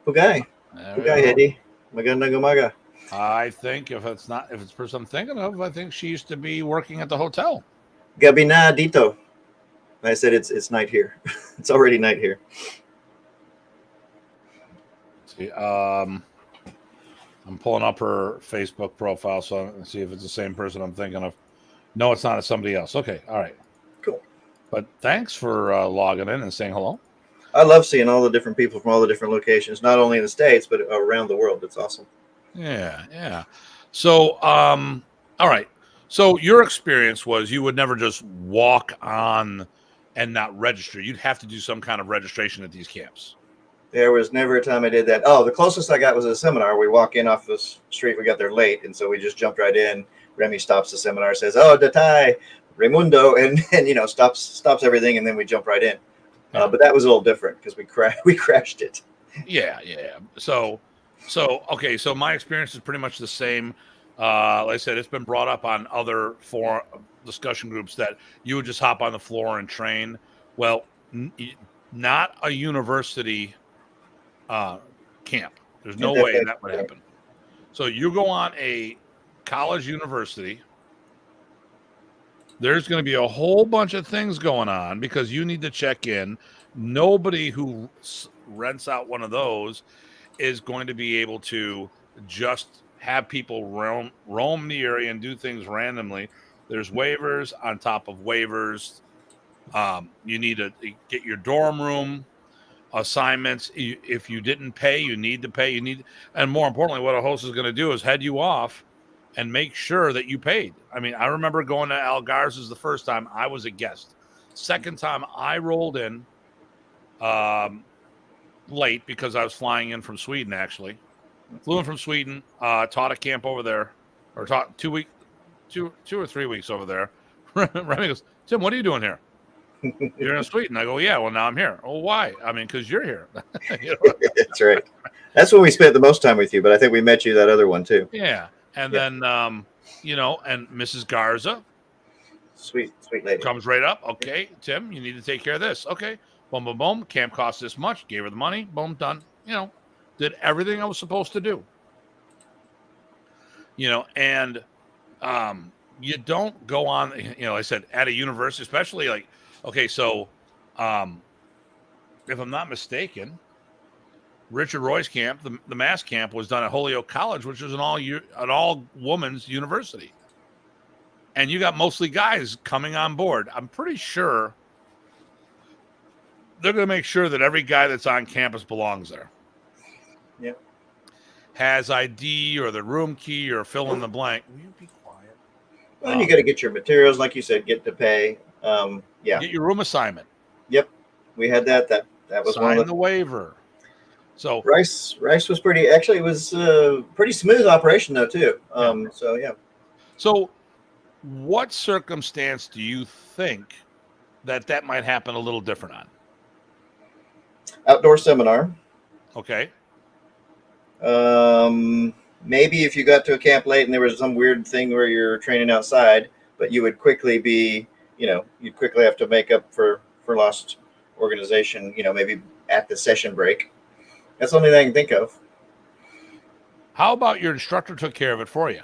Pugay. Pugay Hetty. Magandang. I think if it's the person I'm thinking of, I think she used to be working at the hotel. Gabi na dito. I said it's night here. It's already night here. See, I'm pulling up her Facebook profile so I can see if it's the same person I'm thinking of. No, it's not. It's somebody else. Okay, all right. Cool. But thanks for logging in and saying hello. I love seeing all the different people from all the different locations, not only in the States, but around the world. It's awesome. Yeah. So, all right. So your experience was you would never just walk on and not register. You'd have to do some kind of registration at these camps. There was never a time I did that. Oh, the closest I got was a seminar. We walk in off the street. We got there late, and so we just jumped right in. Remy stops the seminar, says, "Oh, Datai, Raimundo," and stops everything, and then we jump right in. Yeah. But that was a little different because we crashed it. Yeah. So okay. So my experience is pretty much the same. Like I said, it's been brought up on other forum discussion groups that you would just hop on the floor and train. Well, not a university camp. There's no way that would happen. So you go on a college university. There's going to be a whole bunch of things going on because you need to check in. Nobody who rents out one of those is going to be able to just have people roam the area and do things randomly. There's waivers on top of waivers. You need to get your dorm room assignments. If you didn't pay, you need to pay. And more importantly, what a host is going to do is head you off and make sure that you paid. I mean, I remember going to Al Garza's the first time I was a guest. Second time I rolled in late because I was flying in from Sweden, actually. Flew in from Sweden, taught a camp over there, or taught 2 or 3 weeks over there. Remy goes, "Tim, what are you doing here?" "You're in Sweden." I go, "Yeah, well, now I'm here." "Oh, why?" "I mean, because you're here." That's right. That's when we spent the most time with you, but I think we met you that other one too. Yeah. And then, and Mrs. Garza. Sweet lady. Comes right up. "Okay, Tim, you need to take care of this." "Okay. Boom, boom, boom. Camp costs this much." Gave her the money. Boom, done. Did everything I was supposed to do. And you don't go on, I said, at a university, especially like, okay, so if I'm not mistaken, Richard Roy's camp, the mass camp, was done at Holyoke College, which is an all women's university. And you got mostly guys coming on board. I'm pretty sure they're going to make sure that every guy that's on campus belongs there. Yeah. Has ID or the room key or fill in the blank. Will you be quiet? Well, and you got to get your materials, like you said, get to pay. Yeah. Get your room assignment. Yep. We had that. That was Sign one of the waiver. So Rice was pretty. Actually, it was pretty smooth operation though too. So yeah. So, what circumstance do you think that might happen a little different on? Outdoor seminar. Okay. Maybe if you got to a camp late and there was some weird thing where you're training outside, but you would quickly be, you'd quickly have to make up for lost organization. Maybe at the session break. That's the only thing I can think of. How about your instructor took care of it for you?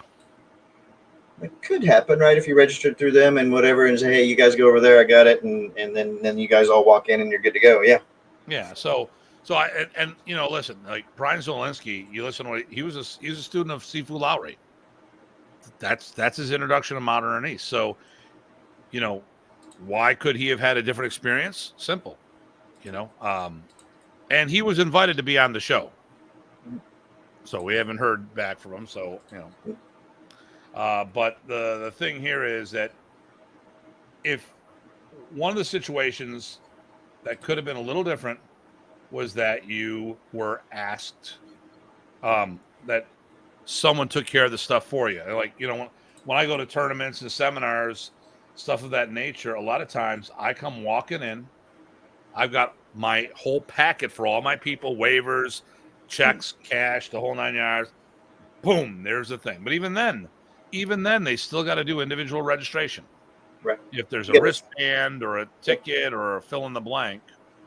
It could happen, right? If you registered through them and whatever, and say, "Hey, you guys go over there, I got it," and then you guys all walk in and you're good to go. Yeah. Yeah. So I listen, like Brian Zwolinski, you listen to what he was a student of Sifu Lowry. That's his introduction to Modern Arnis. So, why could he have had a different experience? Simple, and he was invited to be on the show. So we haven't heard back from him. So, but the thing here is that if one of the situations that could have been a little different was that you were asked that someone took care of the stuff for you. Like, when I go to tournaments and seminars, stuff of that nature, a lot of times I come walking in, I've got my whole packet for all my people, waivers, checks, cash, the whole 9 yards. Boom, there's the thing. But even then, they still got to do individual registration. Right. If there's a wristband or a ticket or a fill in the blank.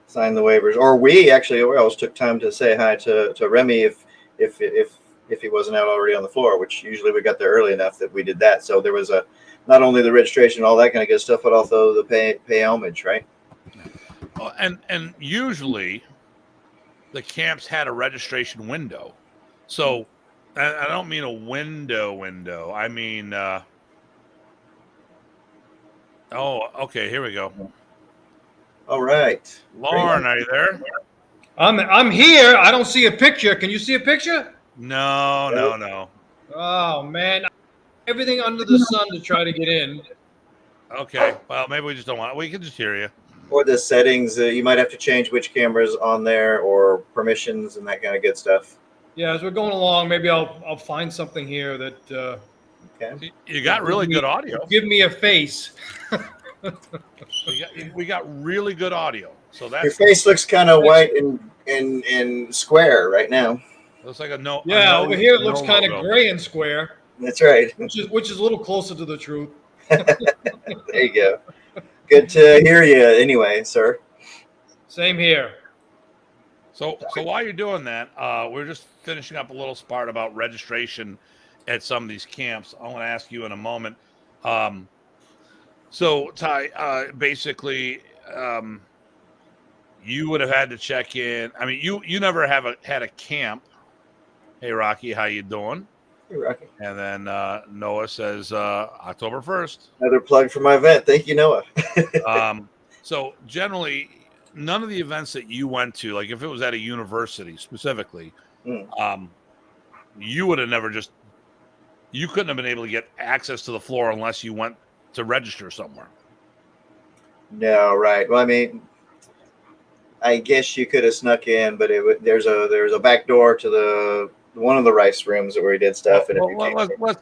Sign the waivers. Or we always took time to say hi to Remy if he wasn't out already on the floor, which usually we got there early enough that we did that. So there was not only the registration, all that kind of good stuff, but also the pay homage, right? And usually the camps had a registration window. So I don't mean a window. I mean, okay, here we go. All right. Lorne, are you there? I'm here. I don't see a picture. Can you see a picture? No. Oh, man. Everything under the sun to try to get in. Okay. Well, maybe we just don't want it. We can just hear you. Or the settings, you might have to change which camera's on there or permissions and that kind of good stuff. Yeah, as we're going along, maybe I'll find something here that Okay. You got really good audio. Give me a face. We got really good audio. So that's your face looks kind of white and square right now. looks like a no. Yeah, over here it looks kind of gray and square. That's right. Which is a little closer to the truth. There you go. Good to hear you anyway, sir. Same here. So while you're doing that, we're just finishing up a little part about registration at some of these camps. I want to ask you in a moment. So Ty, basically, you would have had to check in. I mean, you never had a camp. Hey, Rocky, how you doing? Hey, Rocky. And then Noah says October 1st. Another plug for my event. Thank you, Noah. So generally, none of the events that you went to, like if it was at a university specifically, you would have you couldn't have been able to get access to the floor unless you went to register somewhere. No, right. Well, I mean, I guess you could have snuck in, but there's a back door to one of the rice rooms where we did stuff.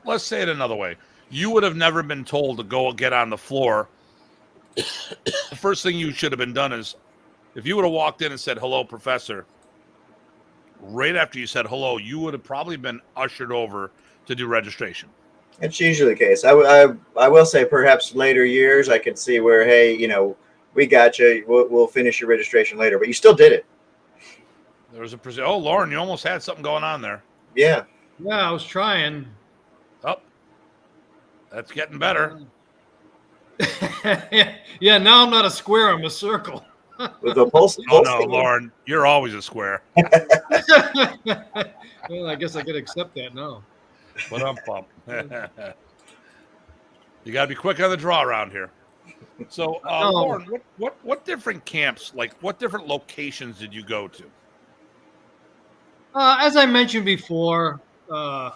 Let's say it another way. You would have never been told to go get on the floor. The first thing you should have been done is, if you would have walked in and said, "Hello, professor," right after you said hello, you would have probably been ushered over to do registration. It's usually the case. I will say perhaps later years I could see where, hey, we got you. We'll finish your registration later, but you still did it. There was Lorne, you almost had something going on there. Yeah. Yeah, I was trying. Oh, that's getting better. Yeah, now I'm not a square, I'm a circle. With the pulse. Oh no, Lorne, you're always a square. Well, I guess I could accept that now. But I'm pumped. You got to be quick on the draw around here. So, No. Lorne, what different camps, like what different locations did you go to? As I mentioned before, the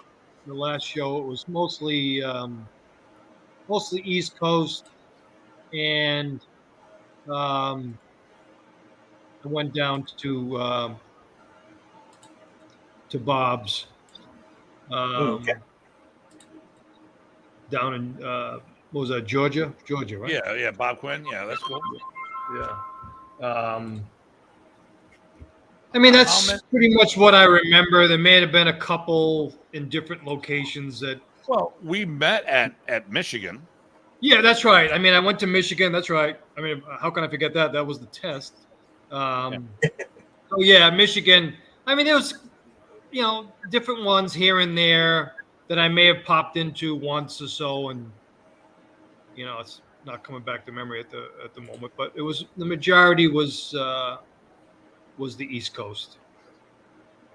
last show, it was mostly East Coast, and I went down to Bob's Okay. down in what was that, Georgia, right? Yeah, Bob Quinn. Yeah, that's cool. Yeah. I mean, How that's many? pretty much what I remember. There may have been a couple in different locations that. Well, we met at Michigan. Yeah, that's right. I mean, I went to Michigan. That's right. I mean, how can I forget that? That was the test. Oh yeah, Michigan. I mean, there was, different ones here and there that I may have popped into once or so, and it's not coming back to memory at the moment. But it was the majority was the East Coast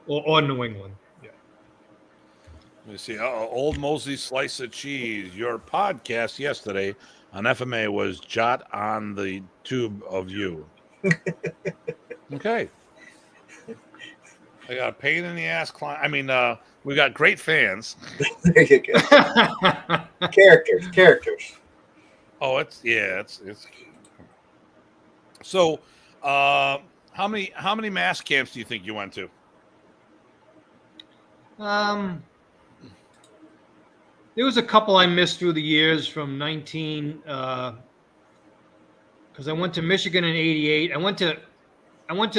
or New England. Yeah. Let me see. Old Mosey Slice of Cheese. Your podcast yesterday on FMA was Jot on the Tube of You. Okay. I got a pain in the ass client. I mean, we got great fans. There you go. Characters. Oh, it's. So, how many mass camps do you think you went to? There was a couple I missed through the years from 19, because I went to Michigan in '88. I went to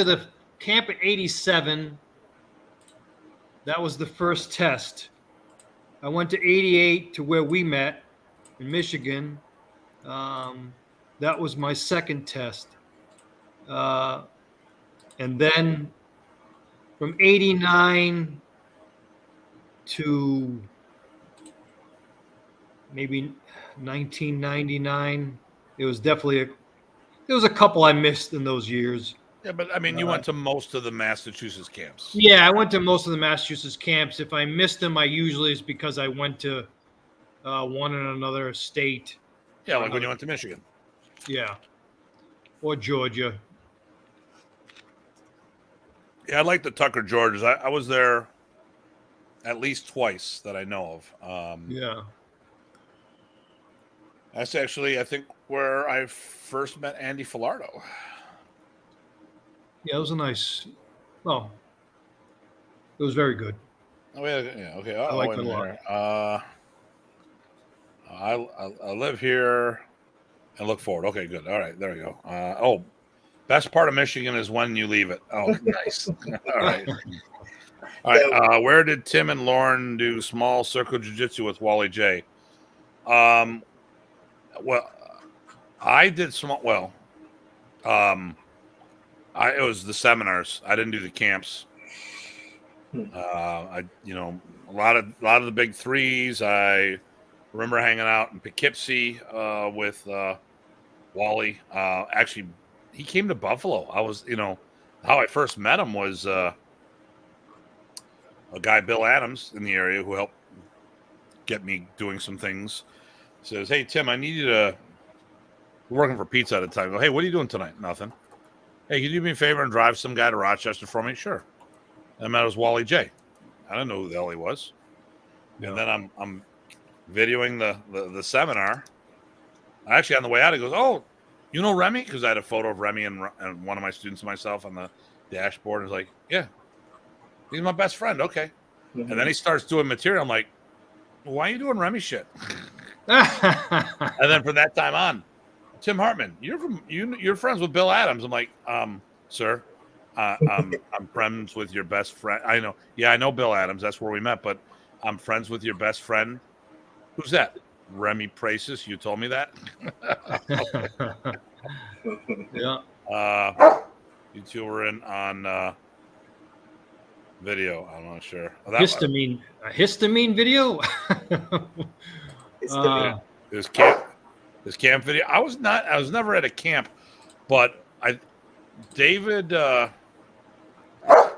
the camp in '87. That was the first test. I went to '88 to where we met in Michigan. That was my second test. And then from '89 to maybe 1999, there was a couple I missed in those years. Yeah, but I mean, you went to most of the Massachusetts camps. Yeah, I went to most of the Massachusetts camps. If I missed them, I usually is because I went to one in another state. Yeah, like when you went to Michigan. Yeah, or Georgia. Yeah, I like the Tucker Georges. I was there at least twice that I know of. Yeah. That's actually, I think, where I first met Andy Filardo. Yeah, it was it was very good. Oh yeah, okay. I liked it a lot. I live here and look forward. Okay, good. All right, there we go. Best part of Michigan is when you leave it. Oh, nice. All right. All right. Where did Tim and Lorne do small circle jiu-jitsu with Wally J? Well, I did small. Well, it was the seminars. I didn't do the camps. A lot of the big threes. I remember hanging out in Poughkeepsie with Wally. Actually, he came to Buffalo. I was, how I first met him was a guy, Bill Adams, in the area who helped get me doing some things. Says, "Hey Tim, I need you to." We're working for pizza at the time. I go, "Hey, what are you doing tonight?" "Nothing." "Hey, can you do me a favor and drive some guy to Rochester for me?" "Sure." And I met was Wally J. I didn't know who the hell he was. Yeah. And then I'm videoing the seminar. Actually, on the way out, he goes, "Oh, you know Remy?" Because I had a photo of Remy and one of my students and myself on the dashboard. And I was like, "Yeah, he's my best friend." "Okay." Mm-hmm. And then he starts doing material. I'm like, "Why are you doing Remy shit?" And then from that time on, "Tim Hartman, you're friends with Bill Adams." I'm like, "Sir, I'm friends with your best friend." "I know. Yeah, I know Bill Adams. That's where we met. But I'm friends with your best friend." "Who's that?" "Remy Presas. You told me that." Yeah. You two were in on video. I'm not sure. A histamine video. This camp video. I was never at a camp, but David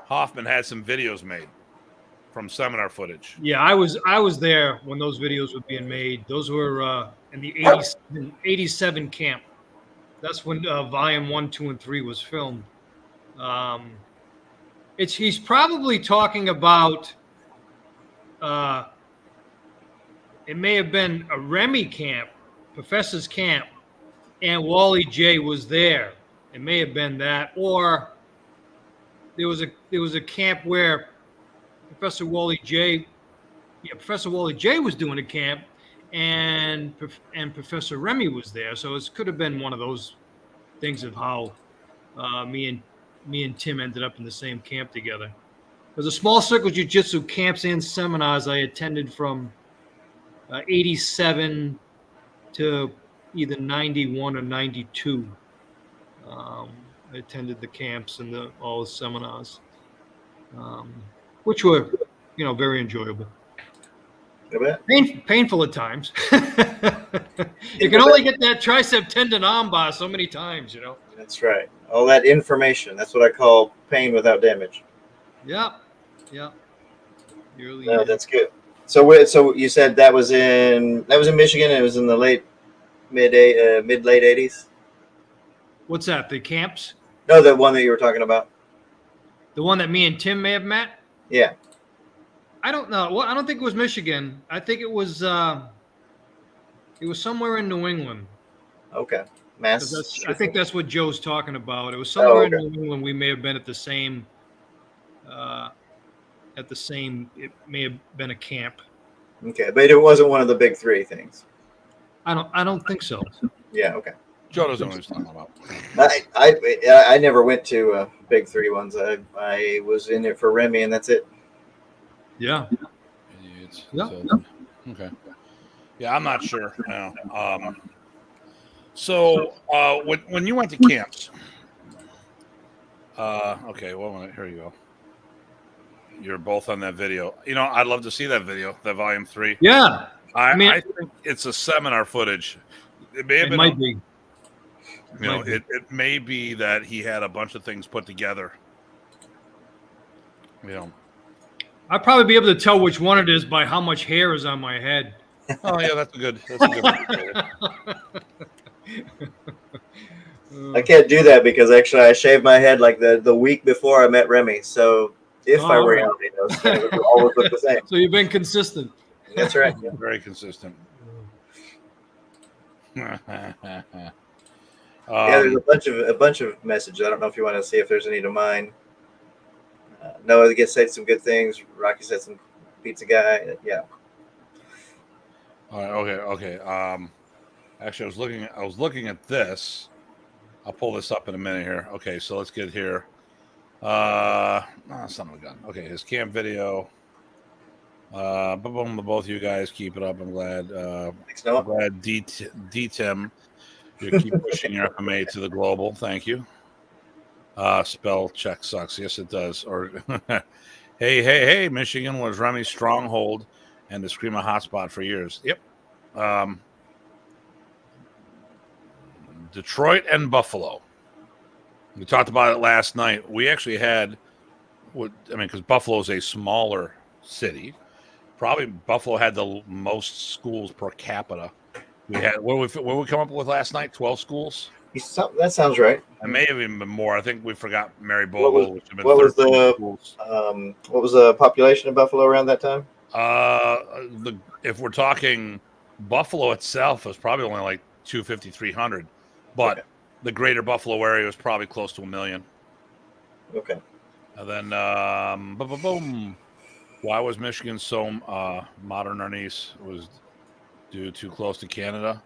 Hoffman had some videos made from seminar footage. Yeah, I was there when those videos were being made. Those were in the 87 camp. That's when volume 1, 2, and 3 was filmed. He's probably talking about. It may have been a Remy camp, professor's camp, and Wally J was there. It may have been that, or there was a camp where Professor Wally J was doing a camp, and Professor Remy was there. So it could have been one of those things of how me and Tim ended up in the same camp together. There's a small circle jiu-jitsu camps and seminars I attended from 87 to either 91 or 92. I attended the camps and all the seminars, which were, very enjoyable. Painful at times. You can only get that tricep tendon armbar so many times, That's right. All that information. That's what I call pain without damage. Yeah. Really No, that's good. So you said that was in Michigan. It was in the mid late 80s. What's that? The camps? No, the one that you were talking about. The one that me and Tim may have met? Yeah. I don't know. Well, I don't think it was Michigan. I think it was somewhere in New England. Okay. I think that's what Joe's talking about. It was somewhere in New England. We may have been at the same. It may have been a camp. Okay, but it wasn't one of the big three things. I don't think so. Yeah. Okay. Joe doesn't know what he's talking about. I never went to big three ones. I was in it for Remy, and that's it. Yeah. Okay. Yeah, I'm not sure. So when you went to camps, okay, well, here you go. You're both on that video. I'd love to see that video, that volume 3. Yeah. I think it's a seminar footage. It may have been. Might be. It may be that he had a bunch of things put together. I'd probably be able to tell which one it is by how much hair is on my head. Oh yeah, that's a good one. I can't do that because actually I shaved my head like the week before I met Remy. So if I were young, it would always look the same. So you've been consistent. That's right. Very consistent. There's a bunch of messages. I don't know if you want to see if there's any to mine. Noah gets said some good things. Rocky said some pizza guy. Yeah. All right. Okay. Actually, I was looking at this. I'll pull this up in a minute here. Okay, so let's get here. Son of a gun. Okay, his camp video. Both of you guys keep it up. I'm glad. Thanks, Noah. I'm glad D Tim, you keep pushing your FMA to the global. Thank you. Spell check sucks. Yes, it does. Or hey, Michigan was Remy's stronghold and the Screamer hotspot for years. Yep. Detroit and Buffalo. We talked about it last night. We actually had, because Buffalo is a smaller city. Probably Buffalo had the most schools per capita. We had what we come up with last night? 12 schools. That sounds right. It may have even been more. I think we forgot Mary Bogle, which had been what was 13 schools. What was the population of Buffalo around that time? If we're talking Buffalo itself, was probably only like 250, 300, but the greater Buffalo area was probably close to 1 million. Okay. And then, boom. Why was Michigan so Modern Arnis? Was due too close to Canada,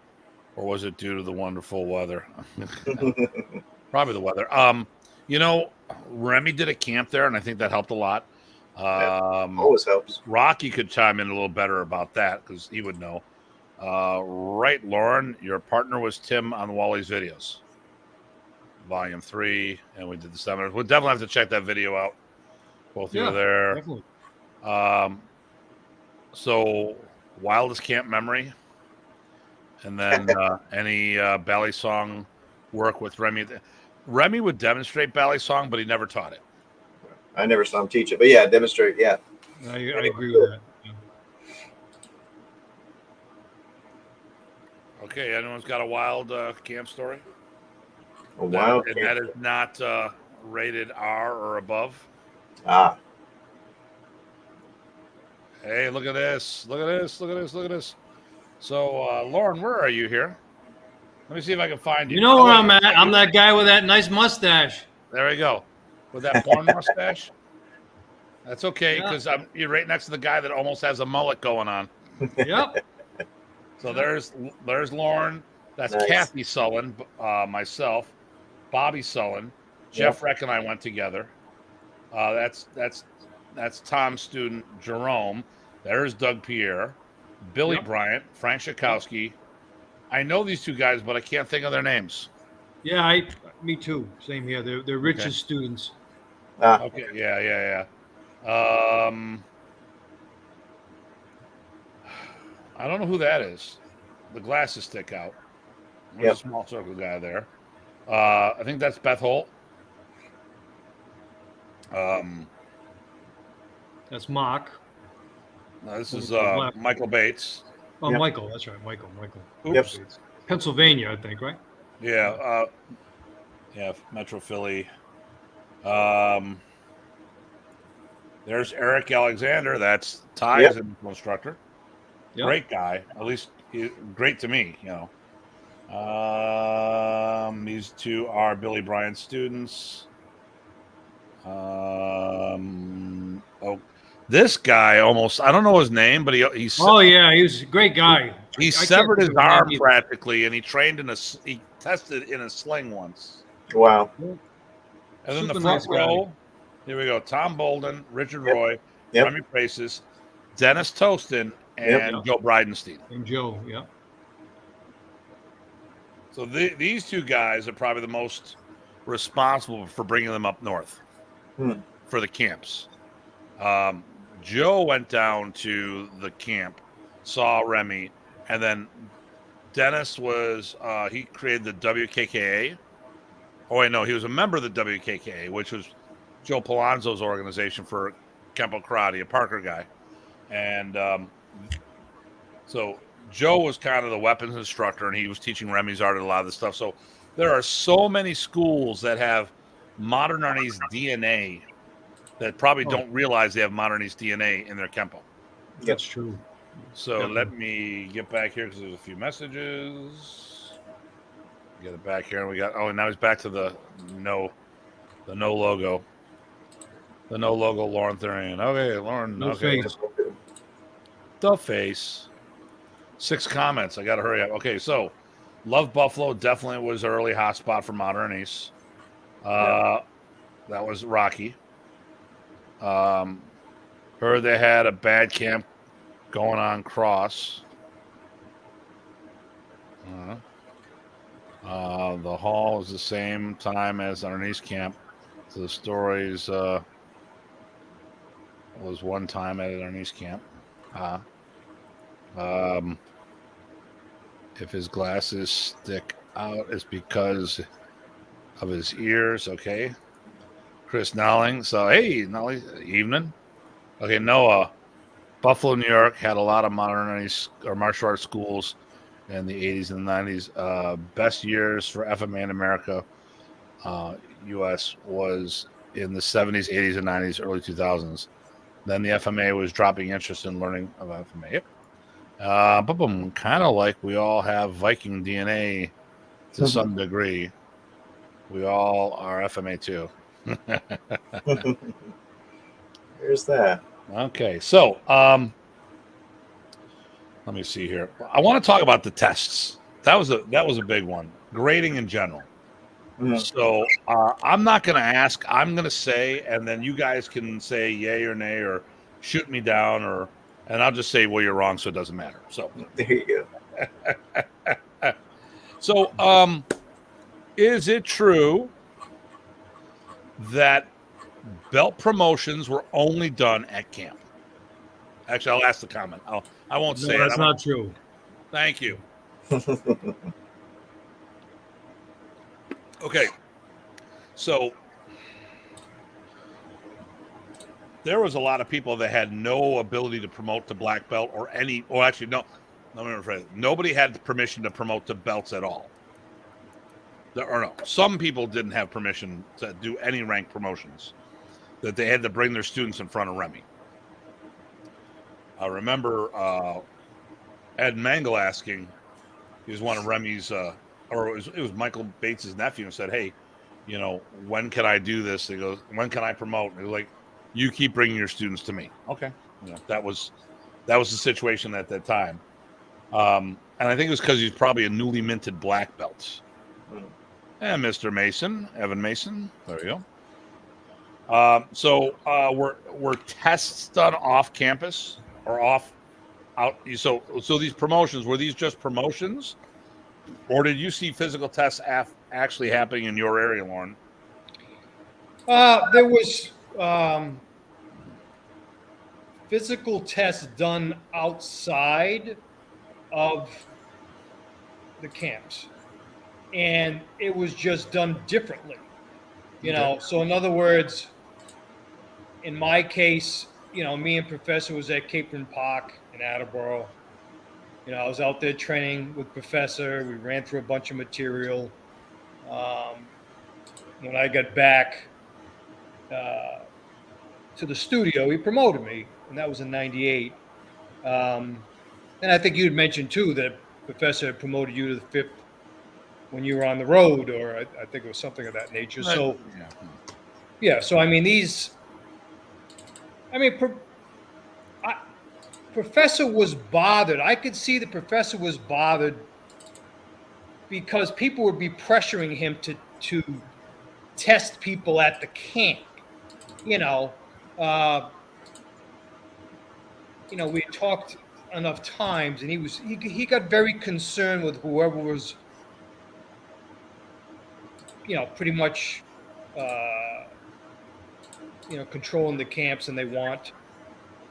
or was it due to the wonderful weather? Probably the weather. Remy did a camp there, and I think that helped a lot. Always helps. Rocky could chime in a little better about that because he would know. Right, Lauren, your partner was Tim on Wally's videos. Volume 3, and we did the seminars. We'll definitely have to check that video out. Both of you are there. Definitely. So, wildest camp memory, and then any ballet song work with Remy. Remy would demonstrate ballet song, but he never taught it. I never saw him teach it, but yeah, demonstrate. Yeah, I agree with that. Yeah. Okay, anyone's got a wild camp story? A wild and that is not rated R or above. Ah. Hey, look at this. Look at this. Look at this. Look at this. So, Lauren, where are you here? Let me see if I can find you. You know where I'm at. I'm that guy with that nice mustache. There we go. With that porn mustache. That's okay, because you're right next to the guy that almost has a mullet going on. Yep. So there's Lauren. That's Nice. Kathy Sullen, myself, Bobby Sullen, Jeff Reck and I went together. That's Tom's student Jerome. There's Doug Pierre, Billy Bryant, Frank Schakowsky. I know these two guys, but I can't think of their names. Yeah, me too. Same here. They're richest students. Ah. Okay, yeah. I don't know who that is. The glasses stick out. There's a small circle guy there. I think that's Beth Holt. That's Mark. No, this is Michael Bates. Oh, Michael. That's right. Michael. Oops. Yep. Pennsylvania, I think, right? Yeah. Metro Philly. There's Eric Alexander. That's Ty's instructor. Yep. Great guy. At least great to me, These two are Billy Bryant students. This guy almost, I don't know his name, but he's Oh yeah, he was a great guy. He severed his arm practically, and he tested in a sling once. Wow. And then the front row, here we go. Tom Bolden, Richard Roy, Remy Presas, Dennis Tostin, and Joe Bridenstine. And Joe, So these two guys are probably the most responsible for bringing them up north for the camps. Joe went down to the camp, saw Remy, and then Dennis was, he created the WKKA. Oh, wait, no, he was a member of the WKKA, which was Joe Palazzo's organization for Kempo Karate, a Parker guy. And so Joe was kind of the weapons instructor, and he was teaching Remy's art and a lot of the stuff. So there are so many schools that have Modern Arnis DNA that probably don't realize they have Modern Arnis DNA in their Kempo. That's true. So let me get back here because there's a few messages. Get it back here, and we got. Oh, and now he's back to the no logo. The no logo Lorne Therrien. Okay, Lauren. No face. The face. 6 comments. I got to hurry up. Okay, so Love Buffalo definitely was an early hotspot for Modern Arnis. That was Rocky. Heard they had a bad camp going on Cross. The hall is the same time as Arnis camp. So the stories was one time at Arnis camp. If his glasses stick out, it's because of his ears. Okay. Chris Nowling. So, hey, Nowling, evening. Okay, Noah. Buffalo, New York had a lot of modern Arnis or martial arts schools in the 80s and 90s. Best years for FMA in America, U.S. was in the 70s, 80s, and 90s, early 2000s. Then the FMA was dropping interest in learning of FMA. Yep. Kind of like we all have Viking DNA to some degree. We all are FMA too. Here's that. Okay, so let me see here. I want to talk about the tests. That was a big one. Grading in general. So I'm not going to ask. I'm going to say, and then you guys can say yay or nay or shoot me down, and I'll just say, well, you're wrong, so it doesn't matter. So there you go. So is it true that belt promotions were only done at camp? Actually, I'll ask the comment. I won't say it. That's not true. Thank you. Okay. So there was a lot of people that had no ability to promote to black belt or any, or actually, no, let me rephrase it. Nobody had permission to promote to belts at all. some people didn't have permission to do any rank promotions, that they had to bring their students in front of Remy. I remember Ed Mangle asking, he was one of Remy's, or it was Michael Bates' nephew, and said, hey, when can I do this? He goes, when can I promote? And he was like, you keep bringing your students to me. Okay. That was the situation at that time. And I think it was because he's probably a newly minted black belt. And Mr. Mason, Evan Mason, there you go. So were tests done off campus or out? So these promotions, were these just promotions, or did you see physical tests actually happening in your area, Lorne? There was physical tests done outside of the camps, and it was just done differently. So in other words, in my case, me and Professor was at Capron Park in Attleboro. I was out there training with Professor. We ran through a bunch of material. When I got back to the studio, he promoted me, and that was in '98. And I think you'd mentioned too that Professor had promoted you to the 5th when you were on the road, or I think it was something of that nature. Right. So, yeah. So Professor was bothered. I could see the Professor was bothered because people would be pressuring him to test people at the camp. We had talked enough times, and he got very concerned with whoever was, pretty much, controlling the camps, and they want,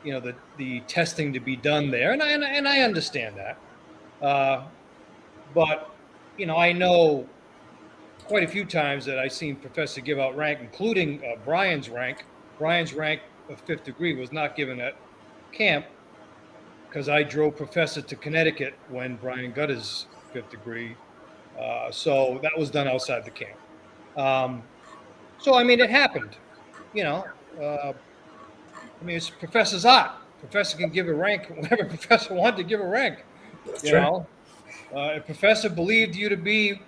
the testing to be done there, and I understand that, but I know quite a few times that I've seen Professor give out rank, including Brian's rank. Brian's rank of 5th degree was not given at camp because I drove Professor to Connecticut when Brian got his 5th degree. So that was done outside the camp. It happened. It's Professor's art. Professor can give a rank whenever Professor wanted to give a rank. If Professor believed you to be,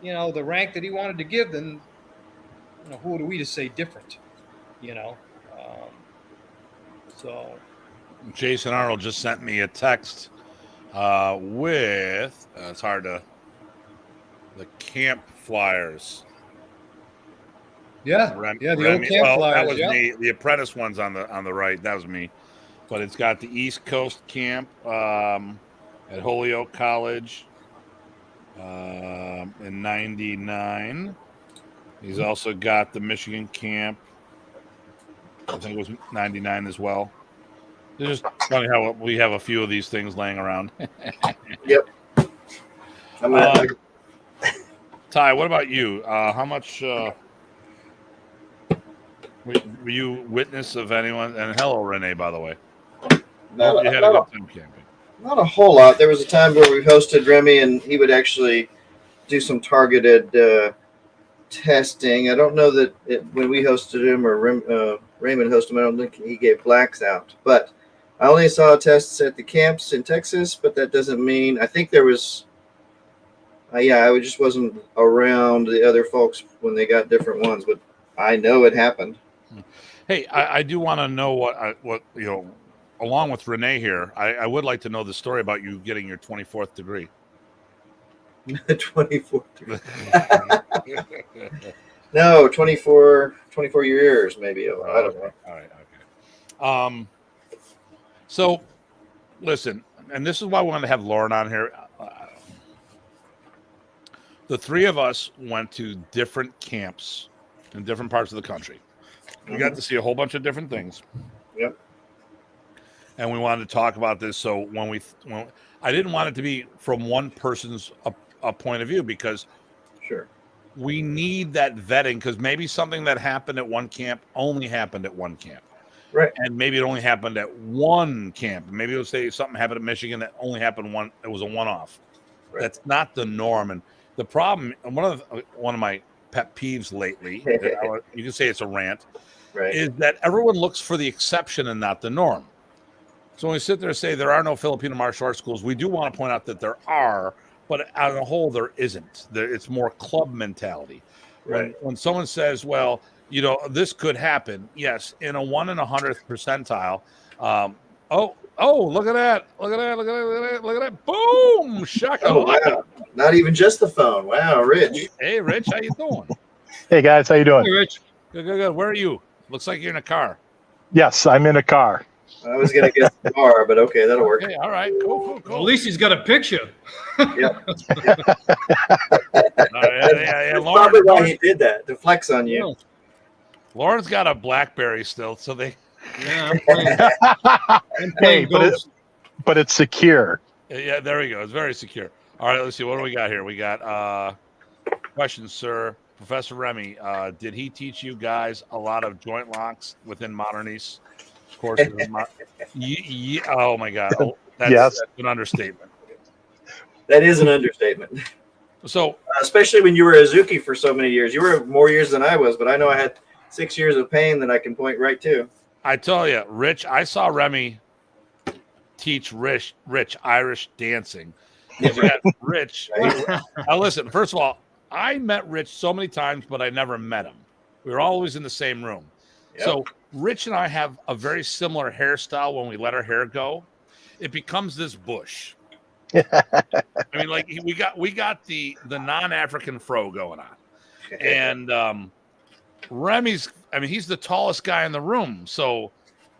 the rank that he wanted to give, then, who are we to say different? So. Jason Arnold just sent me a text with the camp flyers. Yeah, the old camp flyers. That was me. The apprentice ones on the right. That was me. But it's got the East Coast camp at Holyoke College in '99. He's also got the Michigan camp. I think it was '99 as well. It's just funny how we have a few of these things laying around. Yep. Ty, what about you? How much were you witness of anyone? And hello, Renee, by the way. Not you had a good time camping. Not a whole lot. There was a time where we hosted Remy, and he would actually do some targeted testing. I don't know that when we hosted him or Raymond hosted him, I don't think he gave blacks out. But I only saw tests at the camps in Texas, but that doesn't mean, I think there was, I just wasn't around the other folks when they got different ones, but I know it happened. Hey, I do want to know what along with Renee here, I would like to know the story about you getting your 24th degree. 24th degree. No, 24 years maybe. I don't know. All right. Okay. So, listen, and this is why we wanted to have Lorne on here. The three of us went to different camps in different parts of the country. We got to see a whole bunch of different things. Yep. And we wanted to talk about this. So when I didn't want it to be from one person's a point of view, because sure, we need that vetting, because maybe something that happened at one camp only happened at one camp. Right. And maybe it only happened at one camp. Maybe it'll say something happened at Michigan that only happened it was a one-off. Right. That's not the norm. And The problem, one of my pet peeves lately, you can say it's a rant, Right. is that everyone looks for the exception and not the norm. So when we sit there and say there are no Filipino martial arts schools, we do want to point out that there are, but on the whole, there isn't. It's more club mentality. Right. When someone says, well, this could happen, yes, in a 1 in 100th percentile. Look at that! Look at that! Look at that! Look at that! Boom! Shaka! Oh wow! Not even just the phone. Wow, Rich. Hey, Rich, how you doing? Hey guys, how you doing? Hey, Rich. Good. Where are you? Looks like you're in a car. Yes, I'm in a car. I was gonna guess the car, but okay, that'll work. Okay, all right, cool. Well, at least he's got a picture. Yeah. Yeah, That's probably why he did that, to flex on you. Lauren's got a BlackBerry still, so they. Yeah, I'm playing Ghost. But it's secure. Yeah, there we go. It's very secure. All right, let's see. What do we got here? We got question, sir. Professor Remy, did he teach you guys a lot of joint locks within Modern Arnis courses? Oh my God! That's an understatement. That is an understatement. So, especially when you were a Zuki for so many years, you were more years than I was, but I know I had 6 years of pain that I can point right to. I tell you, Rich, I saw Remy teach Rich Irish dancing. Rich, now listen. First of all, I met Rich so many times, but I never met him. We were always in the same room. Yep. So Rich and I have a very similar hairstyle. When we let our hair go, it becomes this bush. I mean, like we got the non-African fro going on, and Remy's. I mean, he's the tallest guy in the room. So,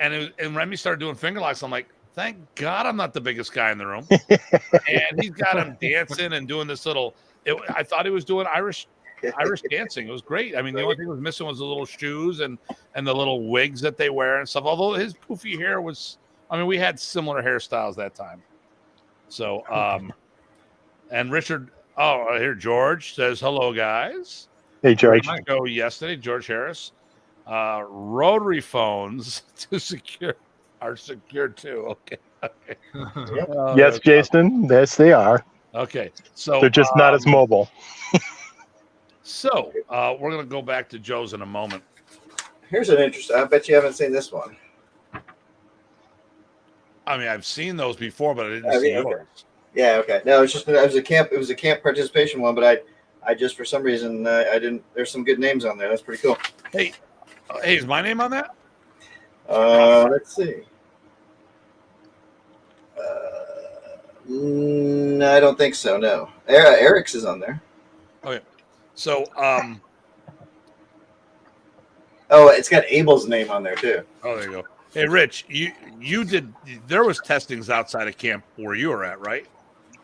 and Remy started doing finger locks. I'm like, thank God I'm not the biggest guy in the room. And he's got him dancing and doing this little. I thought he was doing Irish dancing. It was great. I mean, the only thing that was missing was the little shoes and the little wigs that they wear and stuff. Although his poofy hair was, I mean, we had similar hairstyles that time. So, and Richard, here George says hello, guys. Hey, George. Show yesterday, George Harris. Rotary phones are secure too. Okay. Yes, Jason. Yes, they are. Okay, so they're just not as mobile. So we're going to go back to Joe's in a moment. Here's an interesting. I bet you haven't seen this one. I mean, I've seen those before, but I didn't see yours. Yeah. Okay. No, it was a camp. It was a camp participation one, but I just for some reason I didn't. There's some good names on there. That's pretty cool. Hey, is my name on that? Let's see. No, I don't think so. No, Eric's is on there. Okay, so it's got Abel's name on there too. Oh, there you go. Hey, Rich, you did. There was testings outside of camp where you were at, right?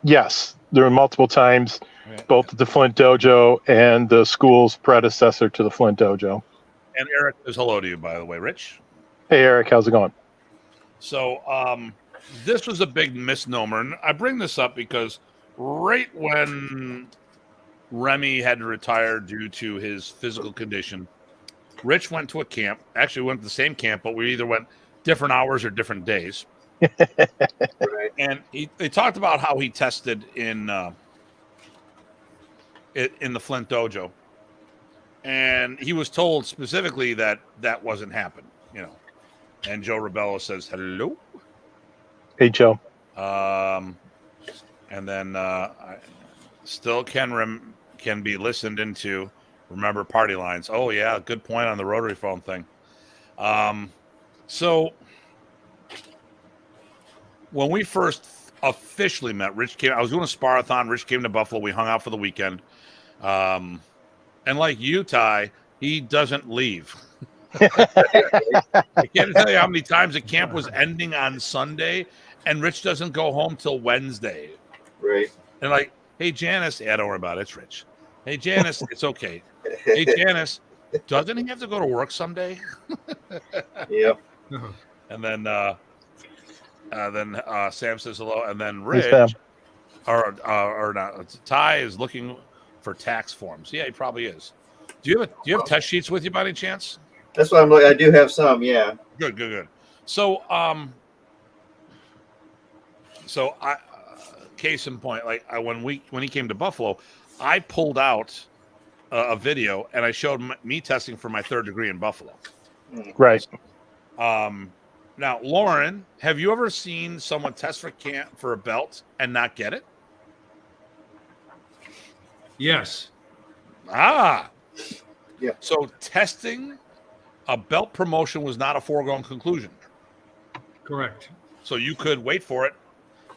Yes, there were multiple times, both at the Flint Dojo and the school's predecessor to the Flint Dojo. And Eric says hello to you, by the way, Rich. Hey, Eric, how's it going? So, this was a big misnomer, and I bring this up because right when Remy had to retire due to his physical condition, Rich went to a camp. Actually, went to the same camp, but we either went different hours or different days. And he talked about how he tested in the Flint Dojo, and he was told specifically that wasn't happening, And Joe Rebello says hello. Hey, Joe. And then still can be listened into. Remember party lines. Oh yeah, good point on the rotary phone thing. So when we first officially met, Rich came. I was doing a sparathon. Rich came to Buffalo. We hung out for the weekend. And like you, Ty, he doesn't leave. I can't tell you how many times the camp was ending on Sunday, and Rich doesn't go home till Wednesday. Right. And like, hey Janice, don't worry about it. It's Rich. Hey Janice, it's okay. Hey Janice, doesn't he have to go to work someday? Yep. And then Sam says hello, and then Rich or not. Ty is looking for tax forms. Yeah, he probably is. Do you have test sheets with you by any chance? That's why I'm looking. I do have some. Yeah. Good. So case in point, like when he came to Buffalo, I pulled out a video and I showed me testing for my 3rd degree in Buffalo. Right. Now, Lauren, have you ever seen someone test for a belt and not get it? Yes. Ah. Yeah. So testing a belt promotion was not a foregone conclusion. Correct. So you could wait for it,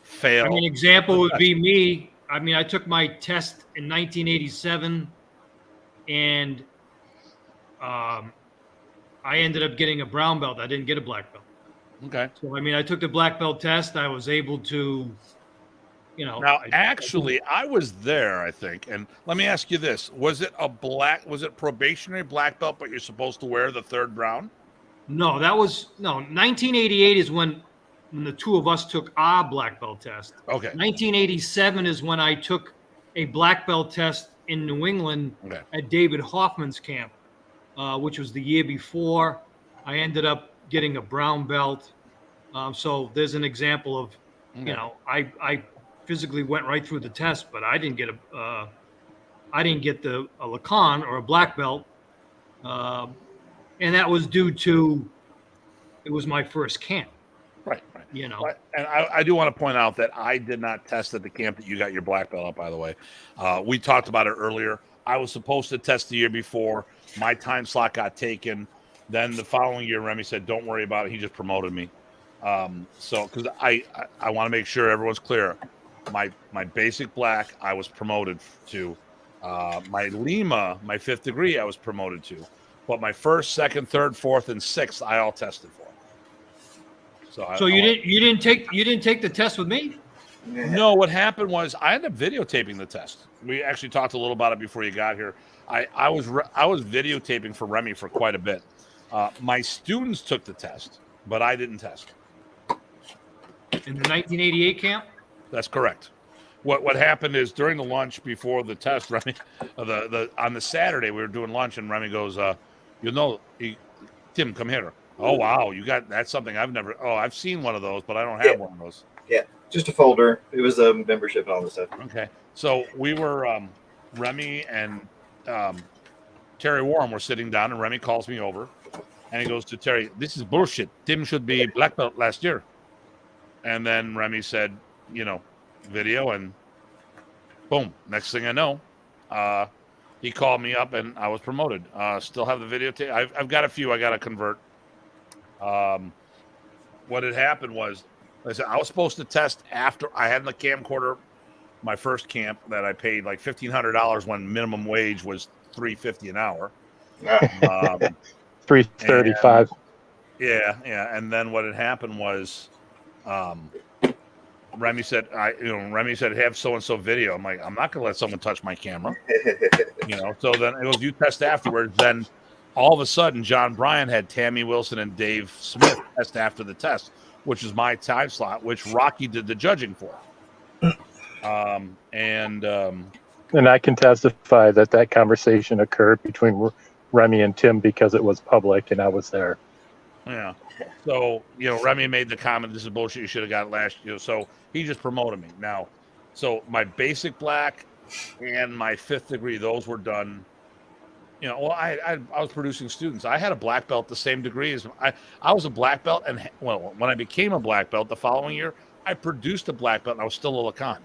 fail. I mean, example would be me. I mean, I took my test in 1987, and I ended up getting a brown belt. I didn't get a black belt. Okay. So, I mean, I took the black belt test. I was able to, Now, I was there, I think. And let me ask you this. Was it probationary black belt, but you're supposed to wear the 3rd brown? No, 1988 is when the two of us took our black belt test. Okay. 1987 is when I took a black belt test in New England at David Hoffman's camp, which was the year before. I ended up getting a brown belt. So there's an example of, I physically went right through the test, but I didn't get a Lacan or a black belt. And that was due to, it was my first camp. Right. And I do want to point out that I did not test at the camp that you got your black belt at, by the way. We talked about it earlier. I was supposed to test the year before. My time slot got taken. Then the following year, Remy said, don't worry about it. He just promoted me. So because I want to make sure everyone's clear. My basic black, I was promoted to. My Lima, my 5th degree, I was promoted to. But my 1st, 2nd, 3rd, 4th, and 6th, I all tested for. So you didn't take the test with me? No, what happened was I ended up videotaping the test. We actually talked a little about it before you got here. I was videotaping for Remy for quite a bit. My students took the test, but I didn't test. In the 1988 camp? That's correct. What happened is during the lunch before the test, Remy, on the Saturday we were doing lunch, and Remy goes, Tim, come here. Oh wow, that's something I've seen one of those, but I don't have one of those. Yeah, just a folder. It was a membership and all this stuff. Okay, so we were Remy and Terry Warren were sitting down, and Remy calls me over, and he goes to Terry, "This is bullshit. Tim should be black belt last year." And then Remy said, video, and boom. Next thing I know, he called me up, and I was promoted. Still have the videotape. I've got a few I got to convert. What had happened was, like I said, I was supposed to test after I had in the camcorder my first camp that I paid like $1,500 when minimum wage was $3.50 an hour. $3.35. Yeah. And then what had happened was, Remy said, have so-and-so video. I'm like, I'm not going to let someone touch my camera. So then it was, you test afterwards. Then all of a sudden, John Bryan had Tammy Wilson and Dave Smith test after the test, which is my time slot, which Rocky did the judging for. And I can testify that conversation occurred between Remy and Tim because it was public and I was there. Yeah. So, Remy made the comment, this is bullshit, you should have got it last year. So he just promoted me. Now, so my basic black and my 5th degree, those were done. I was producing students. I had a black belt the same degree as I was a black belt. And when I became a black belt the following year, I produced a black belt and I was still a Lacan.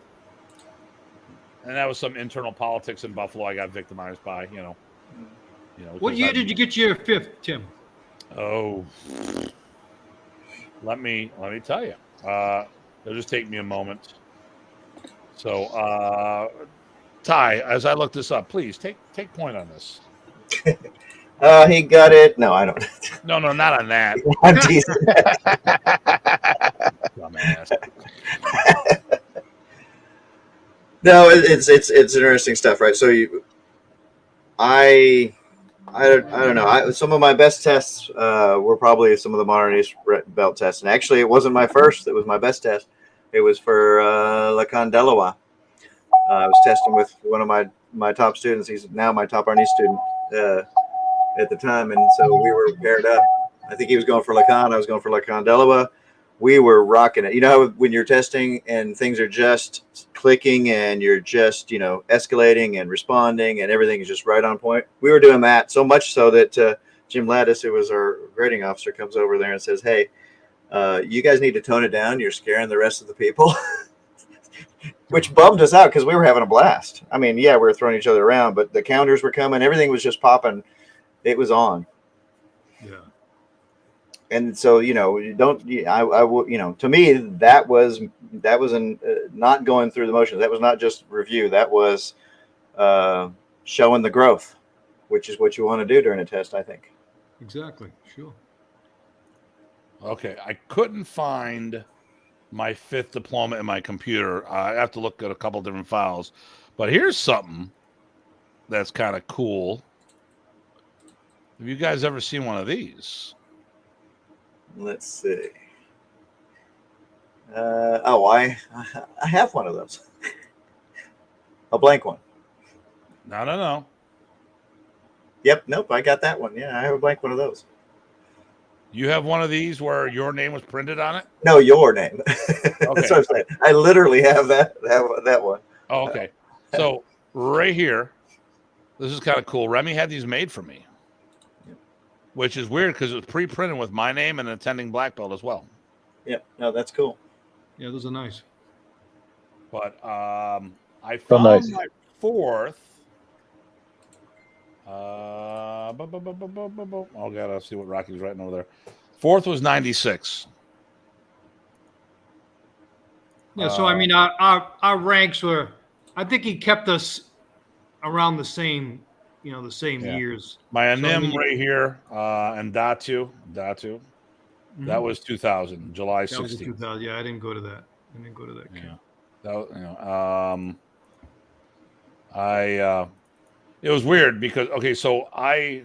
And that was some internal politics in Buffalo I got victimized by, What year did you get your 5th, Tim? Oh, let me tell you. It'll just take me a moment. So, Ty, as I look this up, please take point on this. He got it. No, I don't. No, not on that. I'm teasing. Dumbass. No, it's interesting stuff, right? So I don't know. Some of my best tests were probably some of the Modern Arnis belt tests, and actually, it wasn't my first. It was my best test. It was for Lacan Delois. I was testing with one of my top students. He's now my top Arnis student at the time, and so we were paired up. I think he was going for Lacan. I was going for Lacan Delois. we were rocking it. You know how when you're testing and things are just clicking and you're just, escalating and responding and everything is just right on point. We were doing that so much so that Jim Lattis, who was our grading officer, comes over there and says, "Hey, you guys need to tone it down. You're scaring the rest of the people." Which bummed us out because we were having a blast. I mean, yeah, we were throwing each other around, but the counters were coming. Everything was just popping. It was on. Yeah. And so, to me, that was not going through the motions. That was not just review. That was showing the growth, which is what you want to do during a test, I think. Exactly. Sure. Okay, I couldn't find my 5th diploma in my computer. I have to look at a couple different files, but here's something that's kind of cool. Have you guys ever seen one of these? Let's see. I have one of those. A blank one. No. Yep. Nope. I got that one. Yeah, I have a blank one of those. You have one of these where your name was printed on it? No, your name. Okay. That's what I'm saying. I literally have that one. Oh, okay. So right here, this is kind of cool. Remy had these made for me, which is weird because it was pre-printed with my name and an attending black belt as well. Yep. No, that's cool. Yeah, those are nice. But I found my 4th. Oh God, I'll see what Rocky's writing over there. 4th was 96. Yeah, so I mean, our ranks were. I think he kept us around the same, the same years. My So, Anim right here, and Datu. Mhm. That was 2000, July That was 16th. 2000. Yeah, I didn't go to that. I didn't go to that camp. It was weird because so I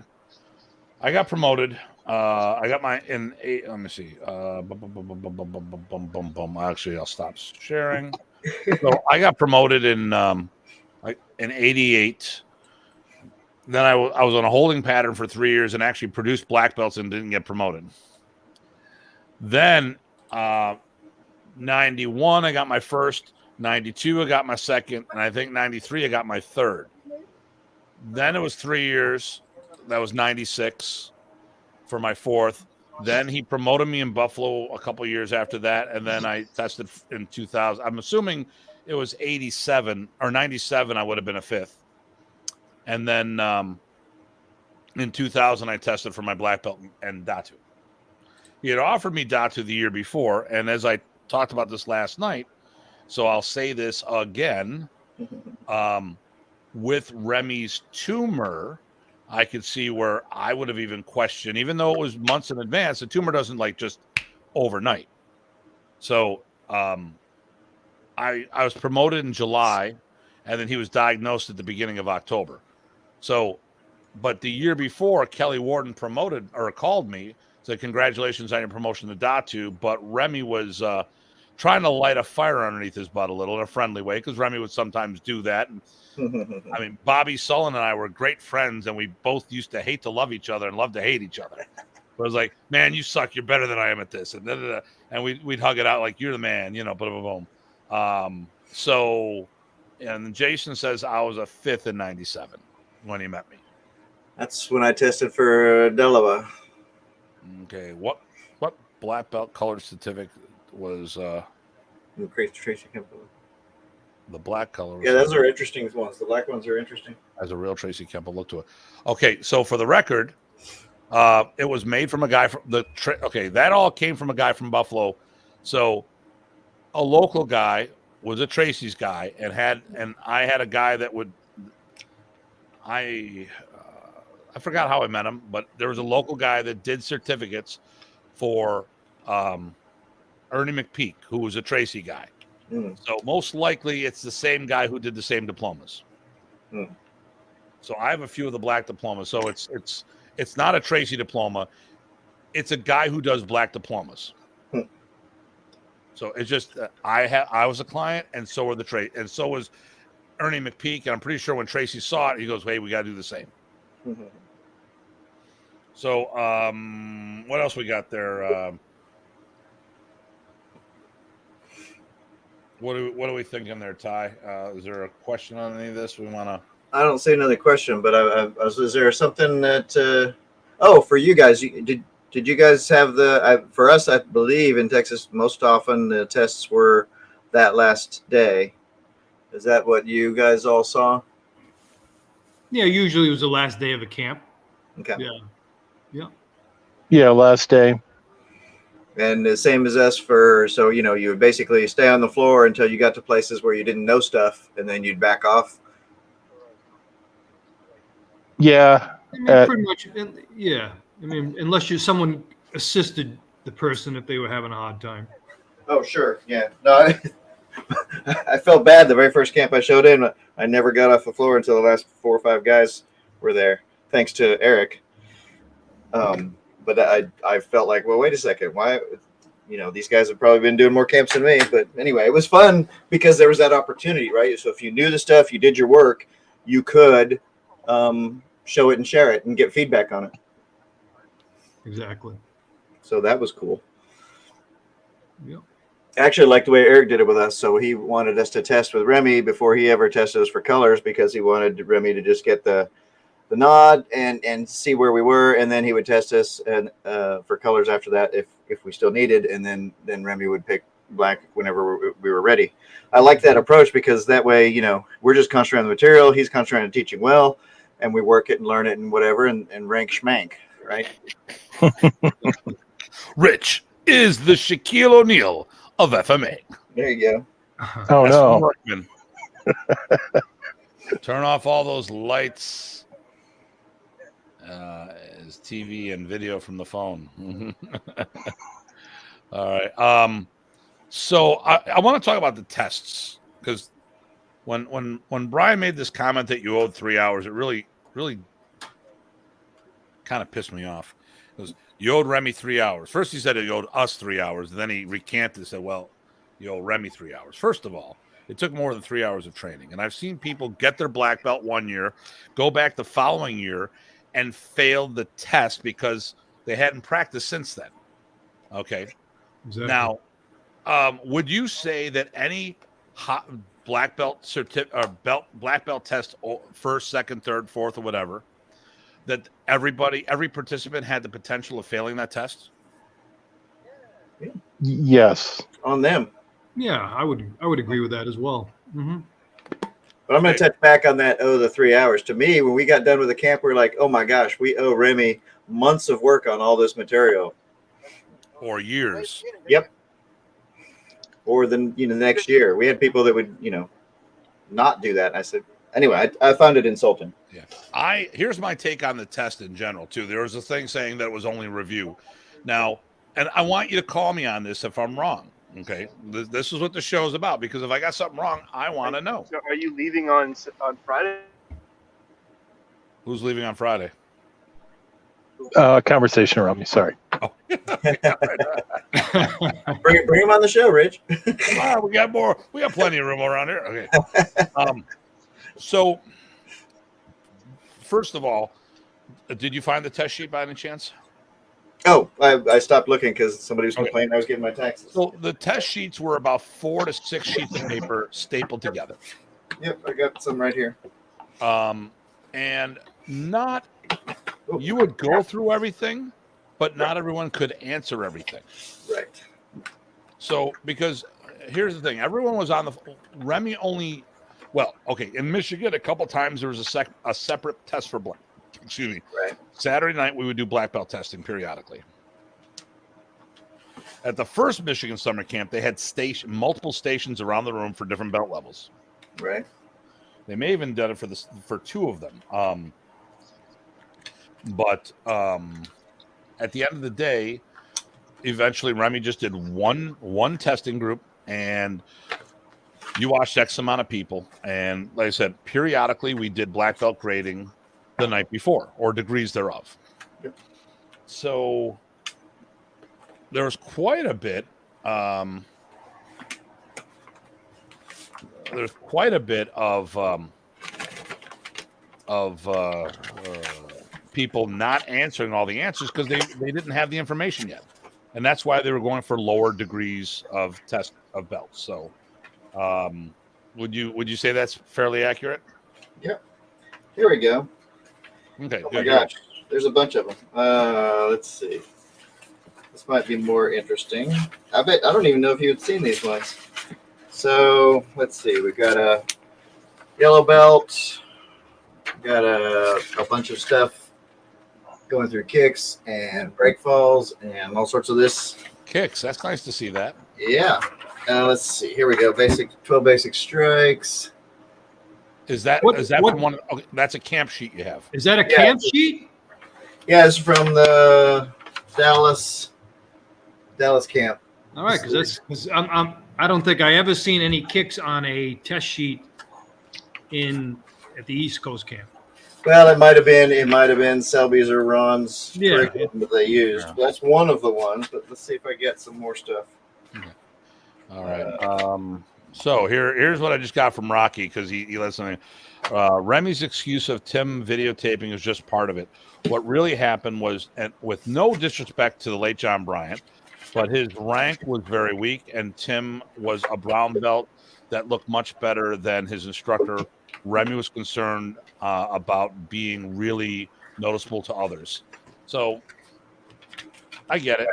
got promoted. I got my in 8. Let me see. Actually, I'll stop sharing. So I got promoted in 88. Then I was on a holding pattern for 3 years and actually produced black belts and didn't get promoted. Then 91, I got my first. 92, I got my second. And I think 93, I got my third. Then it was 3 years. That was 96 for my 4th. Then he promoted me in Buffalo a couple years after that. And then I tested in 2000. I'm assuming it was 87 or 97. I would have been a 5th. And then in 2000, I tested for my black belt and Datu. He had offered me Datu the year before. And as I talked about this last night, so I'll say this again, with Remy's tumor, I could see where I would have even questioned, even though it was months in advance, the tumor doesn't just overnight. So I was promoted in July, and then he was diagnosed at the beginning of October. So, but the year before, Kelly Warden called me, said, "Congratulations on your promotion to Datu," but Remy was trying to light a fire underneath his butt a little in a friendly way, because Remy would sometimes do that. And I mean, Bobby Sullen and I were great friends, and we both used to hate to love each other and love to hate each other. But it was like, "Man, you suck. You're better than I am at this." And and we'd hug it out like, "You're the man," boom. So, and Jason says I was a 5th in 97 when he met me. That's when I tested for Delaware. Okay, what black belt color certificate was Tracy Kemp. The black color? Yeah, those are interesting ones. The black ones are interesting. As a real Tracy Kemp, look to it. Okay, so for the record, it was made from a guy from that all came from a guy from Buffalo. So a local guy was a Tracy's guy, and I had a guy that would I forgot how I met him, but there was a local guy that did certificates for Ernie McPeak, who was a Tracy guy. So most likely it's the same guy who did the same diplomas. So I have a few of the black diplomas. So it's not a Tracy diploma. It's a guy who does black diplomas. So it's just I was a client, and so were and so was Ernie McPeak. And I'm pretty sure when Tracy saw it, he goes, "Hey, we got to do the same." So what else we got there? What are we thinking there, Ty? Is there a question on any of this we want to? I don't see another question, but is there something that? For you guys, did you guys have for us? I believe in Texas, most often the tests were that last day. Is that what you guys all saw? Yeah, usually it was the last day of a camp. Okay. Yeah, last day. And the same as us so you would basically stay on the floor until you got to places where you didn't know stuff, and then you'd back off. Yeah. I mean, pretty much. Yeah. I mean, unless someone assisted the person if they were having a hard time. Oh, sure. Yeah. No, I felt bad the very first camp I showed in. I never got off the floor until the last 4 or 5 guys were there, thanks to Eric. But I felt like, well, wait a second. Why? These guys have probably been doing more camps than me. But anyway, it was fun because there was that opportunity, right? So if you knew the stuff, you did your work, you could show it and share it and get feedback on it. Exactly. So that was cool. Yep. I actually liked the way Eric did it with us. So he wanted us to test with Remy before he ever tested us for colors, because he wanted Remy to just get the nod and see where we were, and then he would test us and for colors after that if we still needed, and then Remy would pick black whenever we were ready. I like that approach because that way, we're just concentrating on the material, he's concentrating on teaching well, and we work it and learn it and whatever and rank schmank, right? Rich is the Shaquille O'Neal of FMA. There you go. Oh, That's no. Workman. Turn off all those lights. Is TV and video from the phone. All right. So I want to talk about the tests, because when Brian made this comment that you owed 3 hours, it really kind of pissed me off. Because you owed Remy 3 hours. First he said he owed us 3 hours. Then he recanted and said, well, you owe Remy 3 hours. First of all, it took more than 3 hours of training. And I've seen people get their black belt 1 year, go back the following year, and failed the test because they hadn't practiced since then. Okay. Exactly. Now, would you say that any black belt black belt test, first, second, third, fourth, or whatever, that every participant had the potential of failing that test? Yes. On them. Yeah, I would agree with that as well. Mm-hmm. But I'm going to touch back on that, the 3 hours. To me, when we got done with the camp, we were like, oh my gosh, we owe Remy months of work on all this material. Or years. Yep. Or the next year. We had people that would, not do that. And I said, anyway, I found it insulting. Yeah. Here's my take on the test in general, too. There was a thing saying that it was only review. Now, and I want you to call me on this if I'm wrong. Okay, this is what the show is about, because if I got something wrong, I want to know. So are you leaving on Friday? Who's leaving on Friday? Conversation around me. Sorry. Oh. Bring him on the show, Rich. We got more. We got plenty of room around here. Okay. So, first of all, did you find the test sheet by any chance? Oh, I stopped looking because somebody was complaining I was getting my taxes. So the test sheets were about 4 to 6 sheets of paper stapled together. Yep, I got some right here. And you would go through everything, but not everyone could answer everything. Right. So, because here's the thing, everyone was on Remy only, in Michigan, a couple times there was a separate test for black. Excuse me. Right. Saturday night, we would do black belt testing periodically. At the first Michigan summer camp, they had multiple stations around the room for different belt levels. Right. They may have even done it for 2 of them. But at the end of the day, eventually Remy just did one testing group, and you watched X amount of people. And like I said, periodically we did black belt grading the night before, or degrees thereof. Yep. So there was quite a bit. There's quite a bit of people not answering all the answers because they didn't have the information yet, and that's why they were going for lower degrees of test of belts. So Would you say that's fairly accurate? Yep. Here we go. Okay. Oh good. my gosh, there's a bunch of them. Let's see. This might be more interesting. I don't even know if you've seen these ones. So let's see. We've got a yellow belt. Got a bunch of stuff going through kicks and break falls and all sorts of this. Kicks. That's nice to see that. Yeah. Let's see. Here we go. 12 basic strikes. Is that What- from one? Okay, that's a camp sheet you have. Is that a Yeah. camp sheet? Yeah, it's from the Dallas camp. All right, because I don't think I ever seen any kicks on a test sheet at the East Coast camp. Well, it might have been Selby's or Ron's Yeah. curriculum that they used. Yeah. That's one of the ones, but let's see if I get some more stuff. All right. So here's what I just got from Rocky because he listened. Remy's excuse of Tim videotaping is just part of it. What really happened was, and with no disrespect to the late John Bryant, but his rank was very weak, and Tim was a brown belt that looked much better than his instructor. Remy was concerned about being really noticeable to others. So I get it.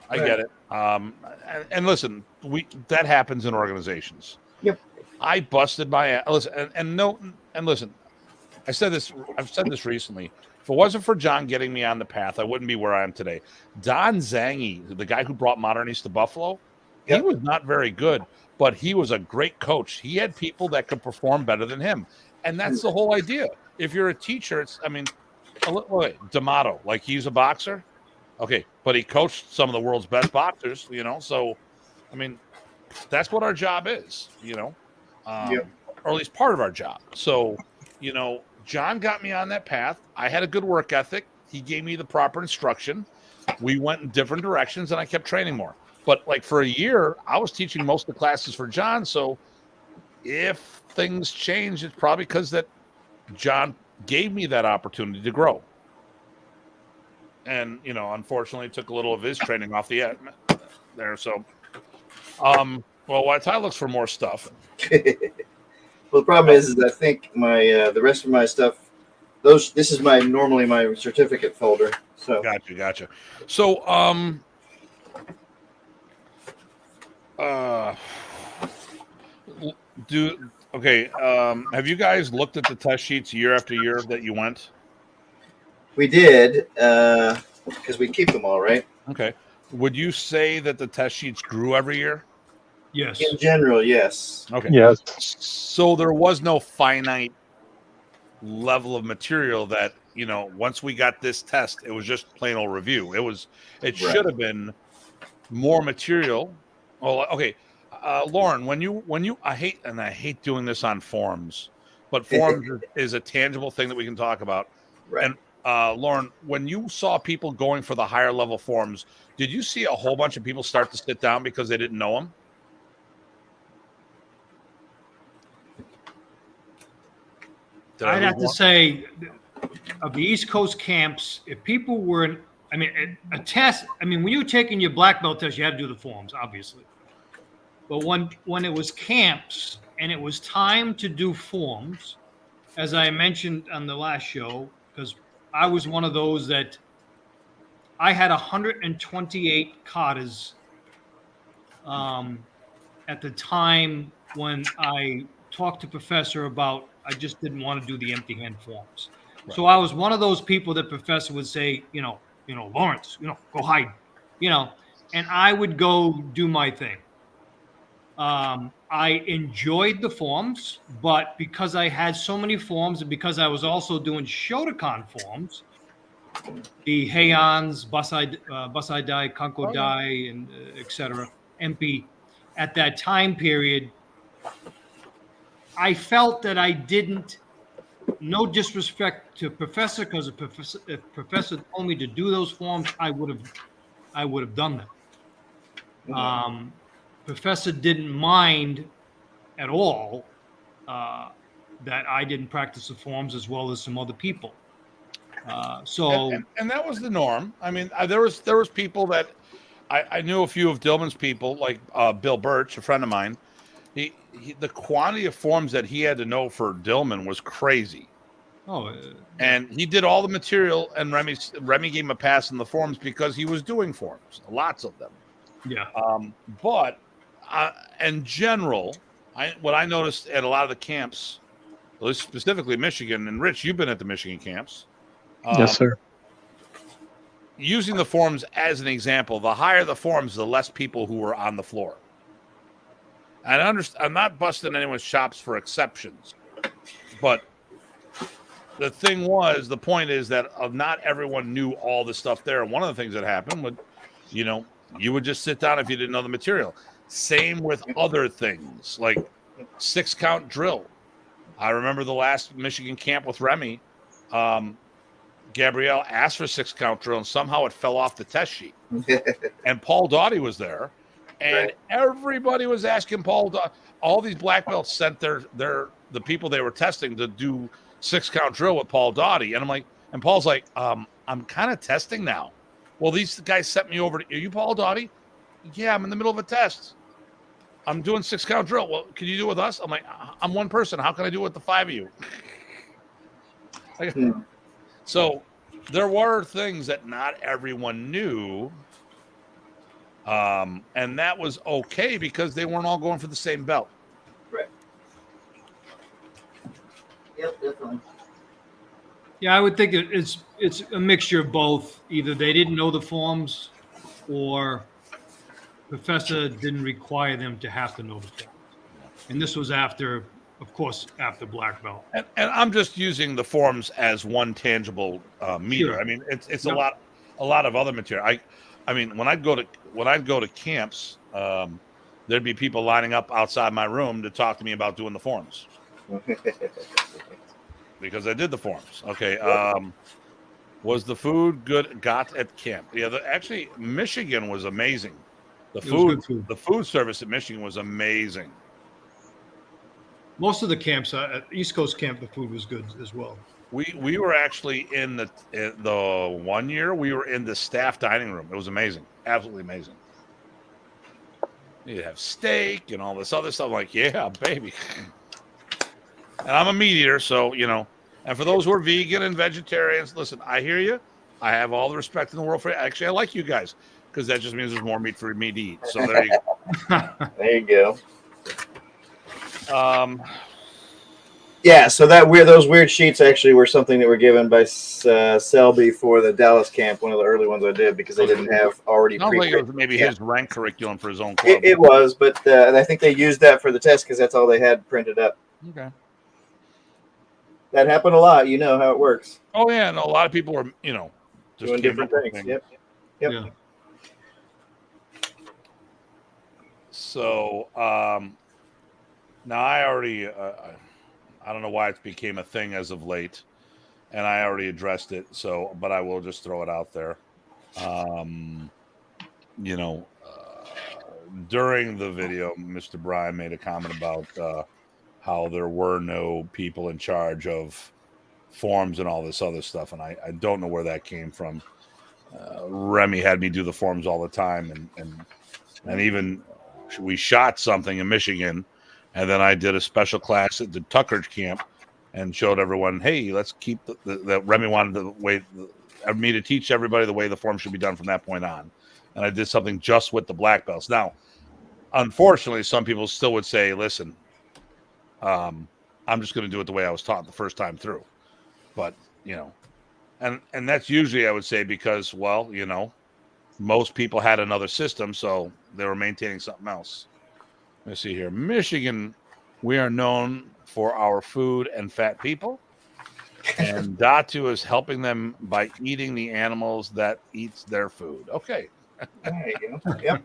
I get it. And listen, that happens in organizations. Yep. I busted my listen and listen. I've said this recently. If it wasn't for John getting me on the path, I wouldn't be where I am today. Don Zangi, the guy who brought Modern Arnis to Buffalo, Yep. he was not very good, but he was a great coach. He had people that could perform better than him. And that's the whole idea. If you're a teacher, D'Amato, like he's a boxer. Okay, but he coached some of the world's best boxers, so, I mean, that's what our job is, or at least part of our job. So, John got me on that path. I had a good work ethic. He gave me the proper instruction. We went in different directions, and I kept training more. But, like, for a year, I was teaching most of the classes for John, so if things change, it's probably because that John gave me that opportunity to grow. And, unfortunately, took a little of his training off the end there. So, while Ty looks for more stuff. Well, the problem is I think my the rest of my stuff, this is normally my certificate folder. So Gotcha. So, have you guys looked at the test sheets year after year that you went? we did because we keep them all, right? Okay. Would you say that the test sheets grew every year? Yes. In general, yes. Okay. Yes. So there was no finite level of material that, once we got this test, it was just plain old review. It should have been more material. Oh, okay. Lauren, when you I hate doing this on forums, but forums is a tangible thing that we can talk about. Right. And Lauren, when you saw people going for the higher level forms, did you see a whole bunch of people start to sit down because they didn't know them? I'd have to say, of the East Coast camps, if people were, a test, when you were taking your black belt test, you had to do the forms, obviously. But when it was camps and it was time to do forms, as I mentioned on the last show, because I was one of those that I had 128 katas at the time when I talked to Professor about I just didn't want to do the empty hand forms. Right. So I was one of those people that Professor would say, Lawrence, go hide, and I would go do my thing. I enjoyed the forms, but because I had so many forms and because I was also doing Shotokan forms, the Heians, Basai Dai, Kanko Dai, and etc., MP, at that time period, I felt that I didn't, no disrespect to Professor, because if Professor told me to do those forms, I would have done them. Mm-hmm. Professor didn't mind at all that I didn't practice the forms as well as some other people. And that was the norm. There was people that I knew a few of Dillman's people, like Bill Birch, a friend of mine. the quantity of forms that he had to know for Dillman was crazy. Oh, And he did all the material, and Remy gave him a pass in the forms because he was doing forms, lots of them. yeah. But in general, what I noticed at a lot of the camps, at least specifically Michigan, and Rich, you've been at the Michigan camps. Yes, sir. Using the forms as an example, the higher the forms, the less people who were on the floor. And I'm not busting anyone's chops for exceptions, but the point is that not everyone knew all the stuff there. And one of the things that happened would, you would just sit down if you didn't know the material. Same with other things like 6-count drill. I remember the last Michigan camp with Remy. Gabrielle asked for 6-count drill, and somehow it fell off the test sheet. And Paul Doughty was there, and everybody was asking Paul. All these black belts sent the people they were testing to do 6-count drill with Paul Doughty, and I'm like, and Paul's like, I'm kind of testing now. Well, these guys sent me over. Are you Paul Doughty? Yeah, I'm in the middle of a test. I'm doing 6-count drill. Well, can you do it with us? I'm like, I'm one person. How can I do it with the 5 of you? So there were things that not everyone knew, and that was okay because they weren't all going for the same belt. Right. Yep, definitely. Yeah, I would think it's a mixture of both. Either they didn't know the forms, or professor didn't require them to have to know the forms. And this was after, of course, after black belt. And I'm just using the forms as one tangible meter. Sure. I mean, it's a lot of other material. I mean, when I'd go to camps, there'd be people lining up outside my room to talk to me about doing the forms. Because I did the forms. Okay. Was the food good got at camp? Yeah, actually Michigan was amazing. The food service at Michigan was amazing. Most of the camps, at East Coast camp, the food was good as well. We were actually in the 1 year we were in the staff dining room. It was amazing, absolutely amazing. You have steak and all this other stuff. I'm like, yeah, baby. And I'm a meat eater, so And for those who are vegan and vegetarians, listen, I hear you. I have all the respect in the world for you. Actually, I like you guys because that just means there's more meat for me to eat. So there you go. There you go. Yeah, so those weird sheets actually were something that were given by Selby for the Dallas camp, one of the early ones I did, because they didn't have already like it was maybe his rank curriculum for his own club. It was, but I think they used that for the test because that's all they had printed up. Okay. That happened a lot. You know how it works. Oh yeah, and a lot of people were, just doing different things. Yep. Yeah. So now I already, I don't know why it became a thing as of late, and I already addressed it. So, but I will just throw it out there. During the video, Mr. Bryan made a comment about how there were no people in charge of forms and all this other stuff, and I don't know where that came from. Remy had me do the forms all the time, and even we shot something in Michigan, and then I did a special class at the Tucker's camp and showed everyone, hey, let's keep the Remy wanted me to teach everybody the way the form should be done from that point on, and I did something just with the black belts. Now, unfortunately, some people still would say, listen, I'm just going to do it the way I was taught the first time through. But, and that's usually, I would say, because, well, most people had another system, so they were maintaining something else. Let's see here. Michigan, we are known for our food and fat people. And Datu is helping them by eating the animals that eats their food. Okay. There you go. Yep.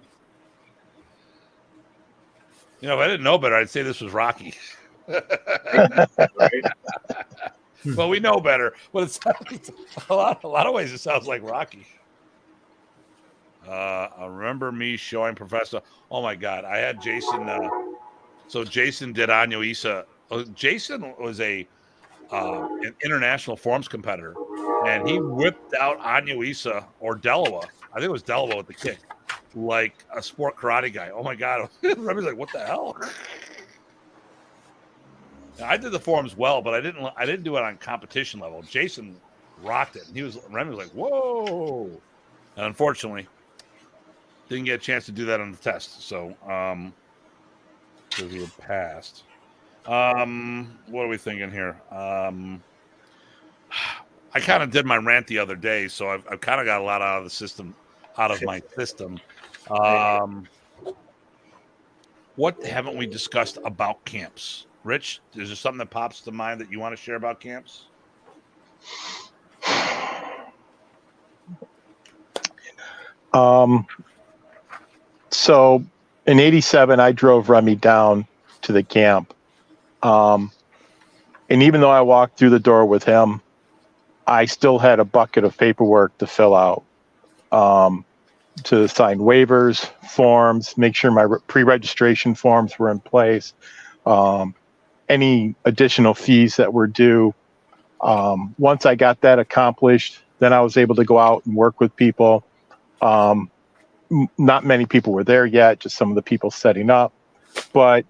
If I didn't know better, I'd say this was Rocky. Right. Well, we know better, but it's a lot of ways it sounds like Rocky. I remember me showing Professor. Oh my God, I had Jason. So Jason did Anyo Issa. Jason was an international forms competitor, and he whipped out Anyo Issa or Delawa. I think it was Delawa with the kick, like a sport karate guy. Oh my God, Remy's like, what the hell? I did the forums well, but I didn't do it on competition level. Jason rocked it, and Remy was like, "Whoa!" And unfortunately, didn't get a chance to do that on the test. So, because he had passed. What are we thinking here? I kind of did my rant the other day, so I've kind of got a lot out of my system. What haven't we discussed about camps? Rich, is there something that pops to mind that you want to share about camps? So in '87, I drove Remy down to the camp. And even though I walked through the door with him, I still had a bucket of paperwork to fill out, to sign waivers, forms, make sure my pre-registration forms were in place, any additional fees that were due. Once I got that accomplished, then I was able to go out and work with people. Not many people were there yet, just some of the people setting up. But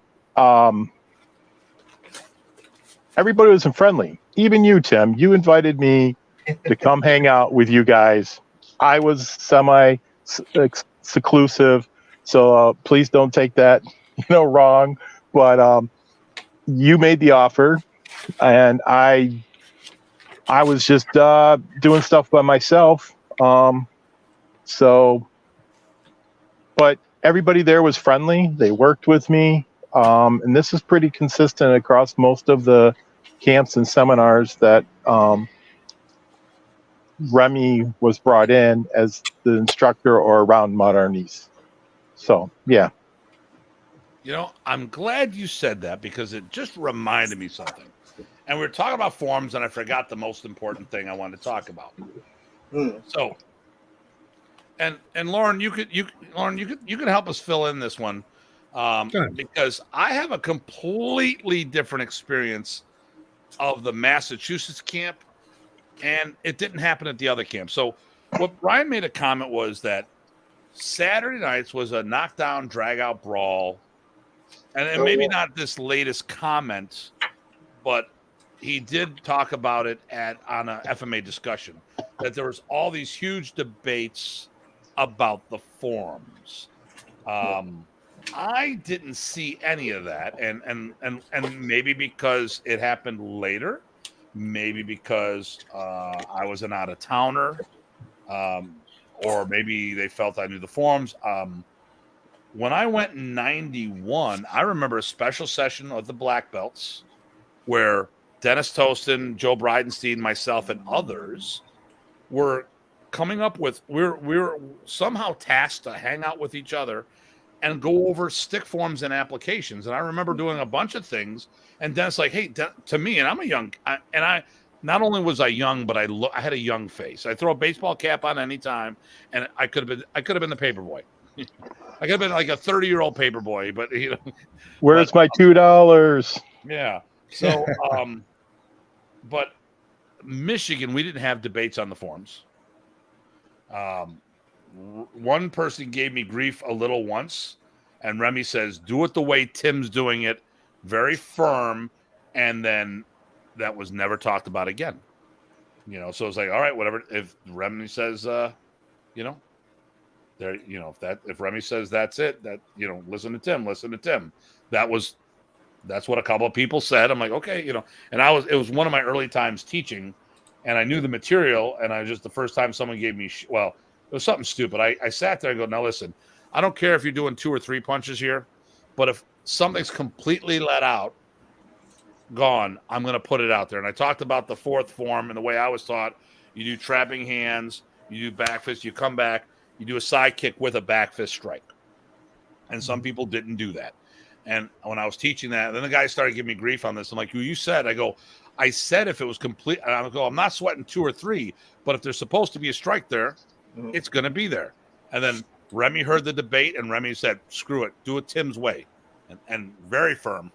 everybody was friendly. Even you, Tim, you invited me to come hang out with you guys. I was semi-seclusive, so please don't take that wrong. But you made the offer, and I was just doing stuff by myself. But everybody there was friendly. They worked with me. And this is pretty consistent across most of the camps and seminars that Remy was brought in as the instructor or around Modern Arnis. So, yeah. I'm glad you said that because it just reminded me something. And we were talking about forms, and I forgot the most important thing I wanted to talk about. So, and Lauren, you could help us fill in this one, because I have a completely different experience of the Massachusetts camp, and it didn't happen at the other camp. So, what Brian made a comment was that Saturday nights was a knockdown, drag-out brawl, and maybe not this latest comment, but he did talk about it on a FMA discussion, that there was all these huge debates about the forms. I didn't see any of that, and maybe because it happened later, maybe because I was an out-of-towner, or maybe they felt I knew the forms. When I went in '91, I remember a special session of the Black Belts where Dennis Tostin, Joe Bridenstine, myself, and others were coming up with, we were somehow tasked to hang out with each other and go over stick forms and applications. And I remember doing a bunch of things, and Dennis like, hey, to me, and I'm not only was I young, but I had a young face. I throw a baseball cap on anytime, and I could have been the paper boy. I could have been like a 30-year-old paper boy, but where's my $2? Yeah. So, but Michigan, we didn't have debates on the forms. One person gave me grief a little once, and Remy says, do it the way Tim's doing it, very firm, and then that was never talked about again. So it's like, all right, whatever. If Remy says, if Remy says that's it, that listen to Tim. That's what a couple of people said. I'm like, okay, and it was one of my early times teaching, and I knew the material, and the first time someone gave me, it was something stupid. I sat there and go, now listen, I don't care if you're doing 2 or 3 punches here, but if something's completely let out, gone, I'm going to put it out there. And I talked about the fourth form, and the way I was taught, you do trapping hands, you do back fist, you come back, you do a side kick with a back fist strike. And some people didn't do that. And when I was teaching that, then the guy started giving me grief on this. I'm like, you said, I said if it was complete, and I'm not sweating 2 or 3, but if there's supposed to be a strike there, it's going to be there. And then Remy heard the debate, and Remy said, screw it, do it Tim's way. And very firm.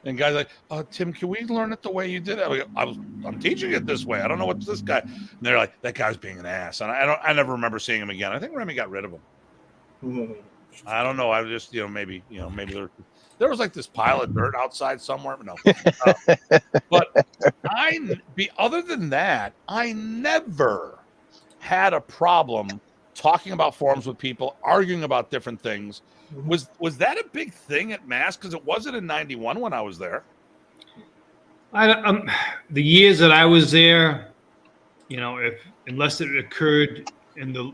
And guys like, Tim, can we learn it the way you did it? I'm teaching it this way. I don't know what's this guy. And they're like, that guy's being an ass. And I never remember seeing him again. I think Remy got rid of him. I don't know. I just, maybe, maybe there was like this pile of dirt outside somewhere. No, but other than that, I never had a problem talking about forms with people, arguing about different things. Was that a big thing at Mass? Because it wasn't in '91 when I was there. The years that I was there, unless it occurred in the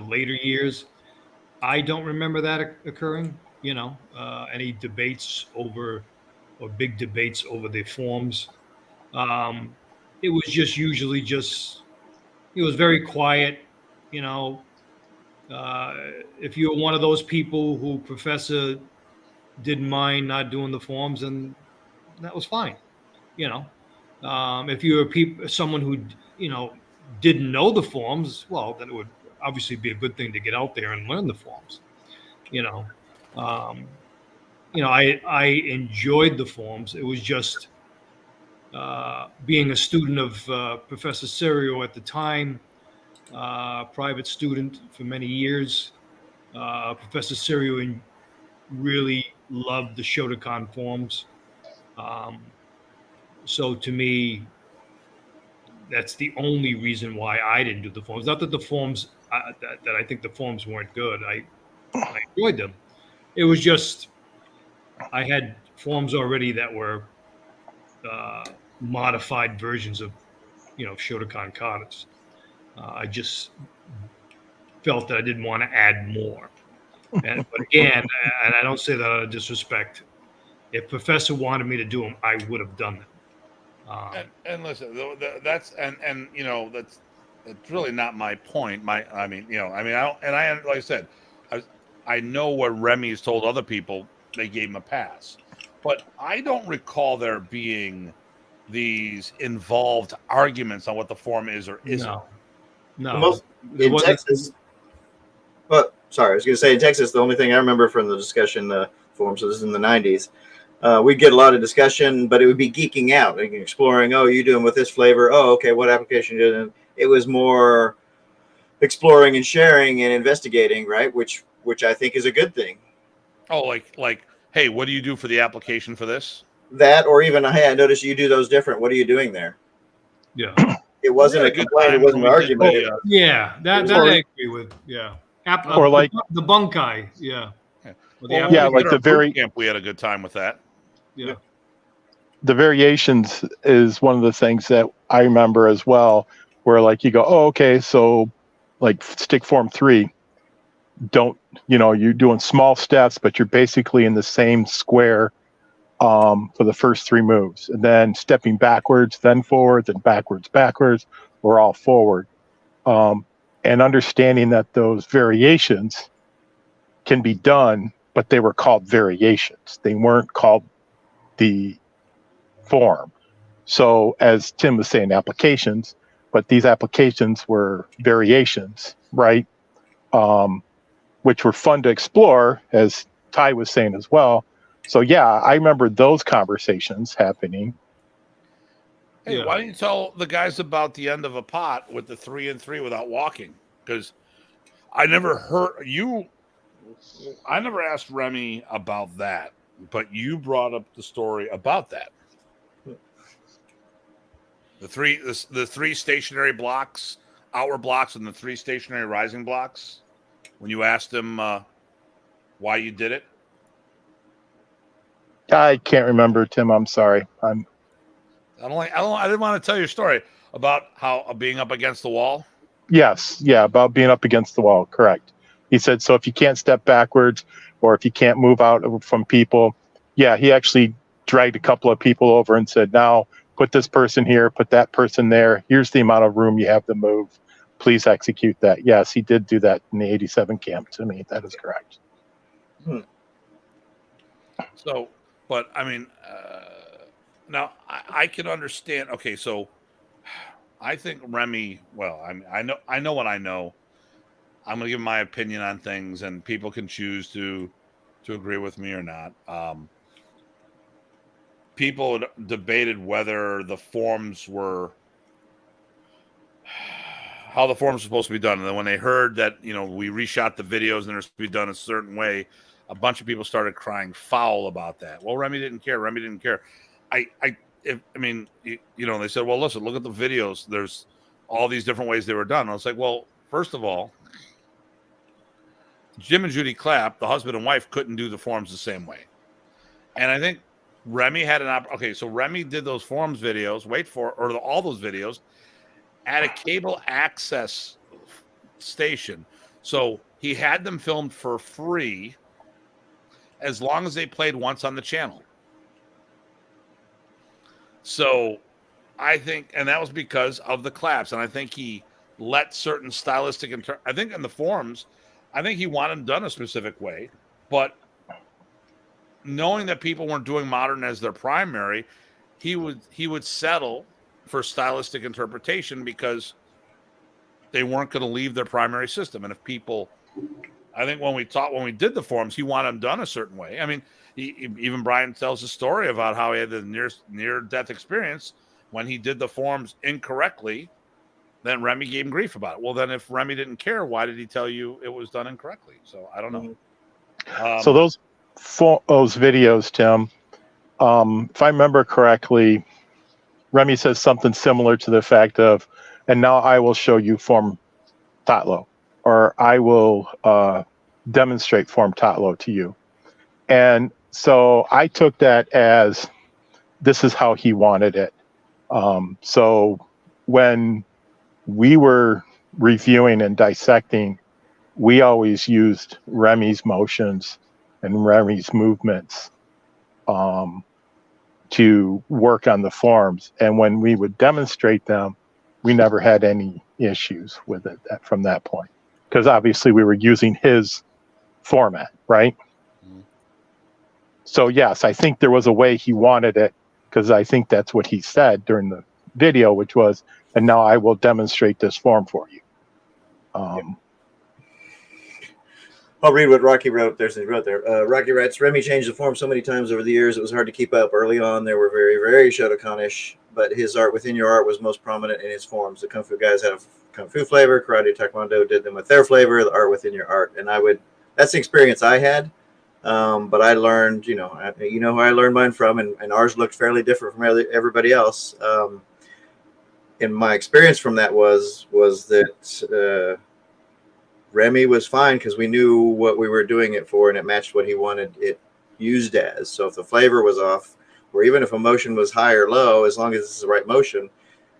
later years, I don't remember that occurring. Any debates over or big debates over the forms. It was just usually it was very quiet. You know, if you were one of those people who professor didn't mind not doing the forms, and that was fine. If you were someone who didn't know the forms, well, then it would obviously be a good thing to get out there and learn the forms. Um, I enjoyed the forms. It was just being a student of Professor Serio at the time, private student for many years. Professor Serio really loved the Shotokan forms. So to me, that's the only reason why I didn't do the forms. Not that the forms that I think the forms weren't good. I enjoyed them. It was just I had forms already that were modified versions of Shotokan katas. I just felt that I didn't want to add more. But again, and I don't say that out of disrespect. If Professor wanted me to do them, I would have done them. And listen, that's that's really not my point. I don't, and I like I said, I know what Remy's told other people they gave him a pass, but I don't recall there being these involved arguments on what the form is or isn't. No. In Texas. Well, sorry, I was going to say in Texas, the only thing I remember from the discussion forums was in the '90s. We'd get a lot of discussion, but it would be geeking out and exploring. Oh, you doing with this flavor? Oh, okay. What application you doing? It was more exploring and sharing and investigating, right? Which I think is a good thing. Oh, like, hey, what do you do for the application for this? That, or even, hey, I noticed you do those different. What are you doing there? Yeah. It wasn't a complaint. It wasn't an argument. That I agree with. Yeah. Or like the bunkai. Yeah. Like the very camp, we had a good time with that. Yeah. The variations is one of the things that I remember as well, where like you go, oh, okay, so like stick form 3, you're doing small steps, but you're basically in the same square for the first 3 moves, and then stepping backwards, then forward, then backwards, or all forward, and understanding that those variations can be done, but they were called variations. They weren't called the form. So as Tim was saying, applications, but these applications were variations, right? Which were fun to explore, as Ty was saying as well. So yeah, I remember those conversations happening. Hey, why don't you tell the guys about the end of a pot with the 3 and 3 without walking? Because I never heard you. I never asked Remy about that, but you brought up the story about that. The three stationary blocks, outward blocks, and the 3 stationary rising blocks. When you asked him why you did it, I can't remember, Tim. I'm sorry. I didn't want to tell your story about how being up against the wall. Yes, yeah, about being up against the wall. Correct. He said, so if you can't step backwards or if you can't move out from people, yeah, he actually dragged a couple of people over and said, now put this person here, put that person there. Here's the amount of room you have to move. Please execute that. Yes, he did do that in the 87 camp to me. That is correct. So, but I mean, now I can understand. Okay, so I think Remy, well, I know what I know. I'm going to give my opinion on things, and people can choose to agree with me or not. People debated whether the forms were how the forms were supposed to be done. And then when they heard that, we reshot the videos and they're supposed to be done a certain way, a bunch of people started crying foul about that. Well, Remy didn't care. Remy didn't care. They said, well, listen, look at the videos. There's all these different ways they were done. And I was like, well, first of all, Jim and Judy Clapp, the husband and wife, couldn't do the forms the same way. And I think Remy had so Remy did those forms videos, all those videos at a cable access station. So he had them filmed for free as long as they played once on the channel. So I think, and that was because of the claps. And I think he let certain stylistic, I think in the forums, I think he wanted them done a specific way, but knowing that people weren't doing modern as their primary, he would settle for stylistic interpretation because they weren't going to leave their primary system. And if people, I think when we did the forums, he wanted them done a certain way. I mean, even Brian tells a story about how he had the near-death experience when he did the forms incorrectly. Then Remy gave him grief about it. Well, then if Remy didn't care, why did he tell you it was done incorrectly? So I don't know. So those videos, Tim, if I remember correctly, Remy says something similar to the fact of, and now I will show you form Tatlo, or I will demonstrate form Tatlo to you. And so I took that as this is how he wanted it. So when we were reviewing and dissecting, we always used Remy's motions and Remy's movements to work on the forms. And when we would demonstrate them, we never had any issues with it from that point. Because obviously we were using his format, right? Mm-hmm. So yes, I think there was a way he wanted it, because I think that's what he said during the video, which was, and now I will demonstrate this form for you. I'll read what Rocky wrote. Rocky writes, Remy changed the form so many times over the years, it was hard to keep up. Early on, they were very, very Shotokan-ish, but his art within your art was most prominent in his forms. The Kung Fu guys had a Kung Fu flavor. Karate Taekwondo did them with their flavor, the art within your art. And that's the experience I had. But I learned, who I learned mine from, and ours looked fairly different from everybody else. And my experience from that was that Remy was fine because we knew what we were doing it for, and it matched what he wanted it used as. So if the flavor was off, or even if a motion was high or low, as long as it's the right motion,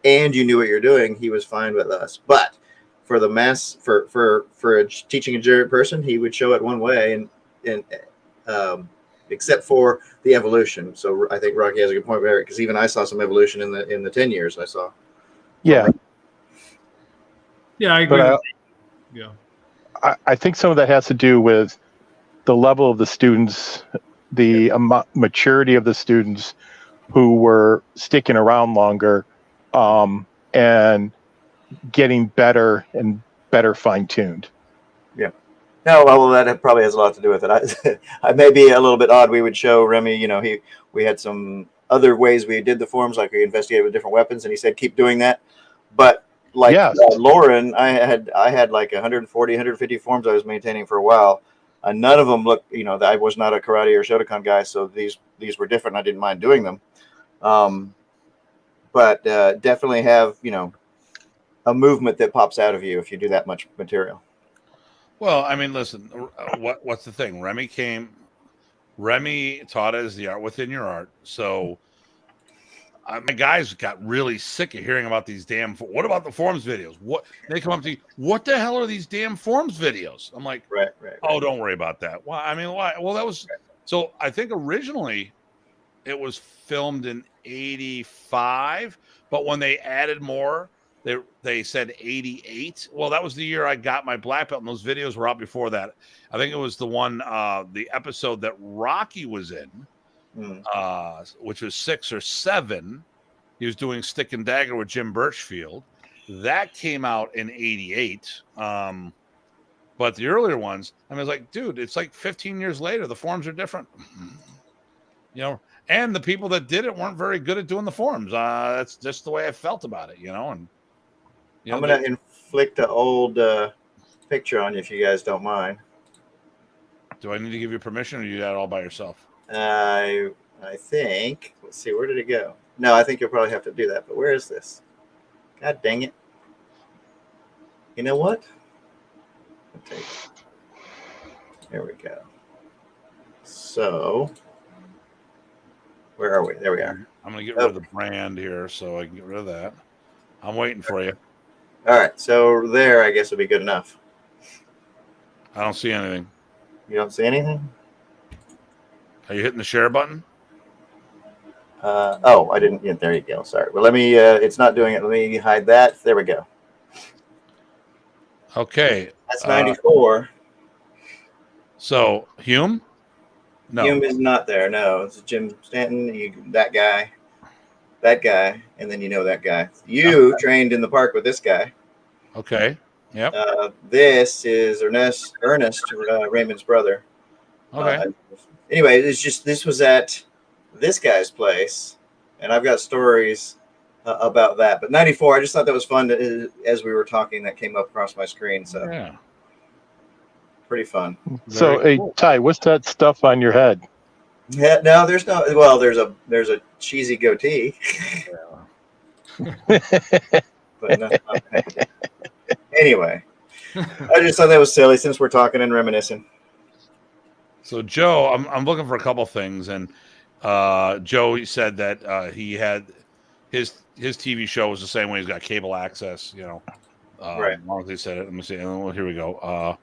and you knew what you're doing, he was fine with us. But for the teaching a junior person, he would show it one way, and except for the evolution. So I think Rocky has a good point there, because even I saw some evolution in the 10 years I saw. Yeah. Yeah, I agree. But yeah. I think some of that has to do with the level of the students, the maturity of the students who were sticking around longer, and getting better and better fine-tuned. Yeah. No, well, that probably has a lot to do with it. I may be a little bit odd. We would show Remy, we had some other ways we did the forms, like we investigated with different weapons, and he said, keep doing that. But like yes. Lauren, I had like 140, 150 forms I was maintaining for a while. None of them looked, I was not a karate or Shotokan guy, so these were different. I didn't mind doing them. But definitely have, a movement that pops out of you if you do that much material. Well, I mean, listen, what's the thing? Remy taught us the art within your art. So my guys got really sick of hearing about these what about the forms videos? What they come up to you, what the hell are these damn forms videos? I'm like, right. Oh, don't worry about that. Well, I mean, why? Well, that was so I think originally it was filmed in 85, but when they added more, they said 88. Well, that was the year I got my black belt, and those videos were out before that. I think it was the one, the episode that Rocky was in, which was 6 or 7. He was doing Stick and Dagger with Jim Birchfield. That came out in 88. But the earlier ones, I was like, dude, it's like 15 years later. The forms are different. And the people that did it weren't very good at doing the forms. That's just the way I felt about it, and. I'm going to flick the old picture on you if you guys don't mind. Do I need to give you permission, or you got it all by yourself? I think. Let's see. Where did it go? No, I think you'll probably have to do that. But where is this? God dang it! You know what? There we go. So, where are we? There we are. I'm going to get rid of the brand here so I can get rid of that. I'm waiting for you. All right. So there, I guess, will be good enough. I don't see anything. You don't see anything? Are you hitting the share button? Oh, I didn't. Yeah, there you go. Sorry. Well, let me. It's not doing it. Let me hide that. There we go. Okay. That's 94. So, Hume? No. Hume is not there. No, it's Jim Stanton. That guy, and then that guy. You trained in the park with this guy. Okay. Yep. This is Ernest Raymond's brother. Okay. Anyway, it's just this was at this guy's place, and I've got stories about that. But 94, I just thought that was fun as we were talking. That came up across my screen. So yeah. Pretty fun. So, hey, Ty, what's that stuff on your head? Yeah, no, there's no. Well, there's a cheesy goatee. But no, anyway, I just thought that was silly since we're talking and reminiscing. So, Joe, I'm looking for a couple things, and Joe said that he had his TV show was the same way. He's got cable access, Right. They said it. Let me see. Oh, here we go.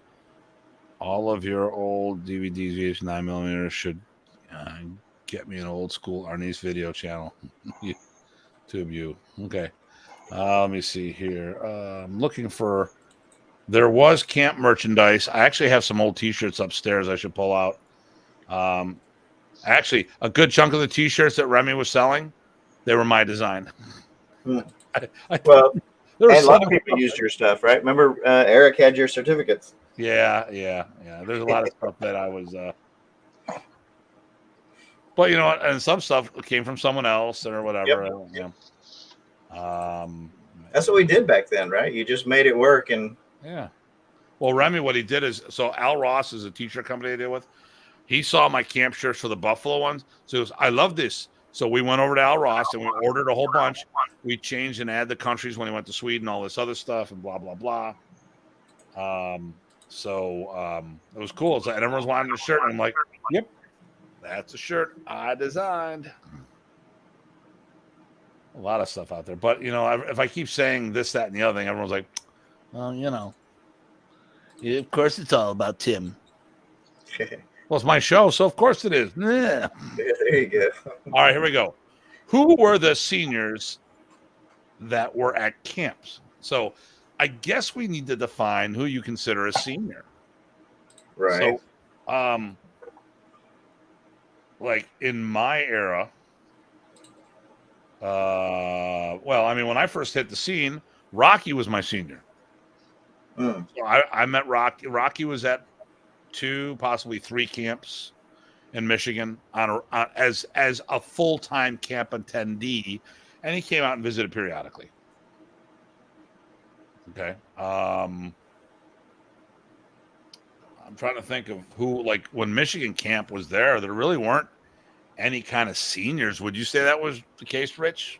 All of your old DVDs, VH 9mm should get me an old school Arnis video channel. YouTube you. Okay. Let me see here. I'm looking for. There was camp merchandise. I actually have some old T-shirts upstairs I should pull out. Actually, a good chunk of the T-shirts that Remy was selling, they were my design. Well, and a lot of people used your stuff, right? Remember, Eric had your certificates. Yeah. There's a lot of stuff that I was. But and some stuff came from someone else or whatever. Yep. That's what we did back then, right? You just made it work, and yeah. Well, Remy, what he did is, so Al Ross is a t-shirt company I deal with. He saw my camp shirts for the Buffalo ones, so he goes, "I love this." So we went over to Al Ross and we ordered a whole bunch. We changed and added the countries when he went to Sweden, all this other stuff, and blah blah blah. So it was cool. So, and everyone's wanting a shirt, and I'm like, "Yep, that's a shirt I designed." A lot of stuff out there, but if I keep saying this, that, and the other thing, everyone's like, "Well, yeah, of course it's all about Tim." Well, it's my show, so of course it is. Yeah. There you go. All right, here we go. Who were the seniors that were at camps? So I guess we need to define who you consider a senior. Right. So, like in my era, when I first hit the scene, Rocky was my senior. So I met Rocky. Rocky was at 2, possibly 3 camps in Michigan as a full-time camp attendee, and he came out and visited periodically. Okay. I'm trying to think of who, like when Michigan camp was there really weren't any kind of seniors. Would you say that was the case, Rich?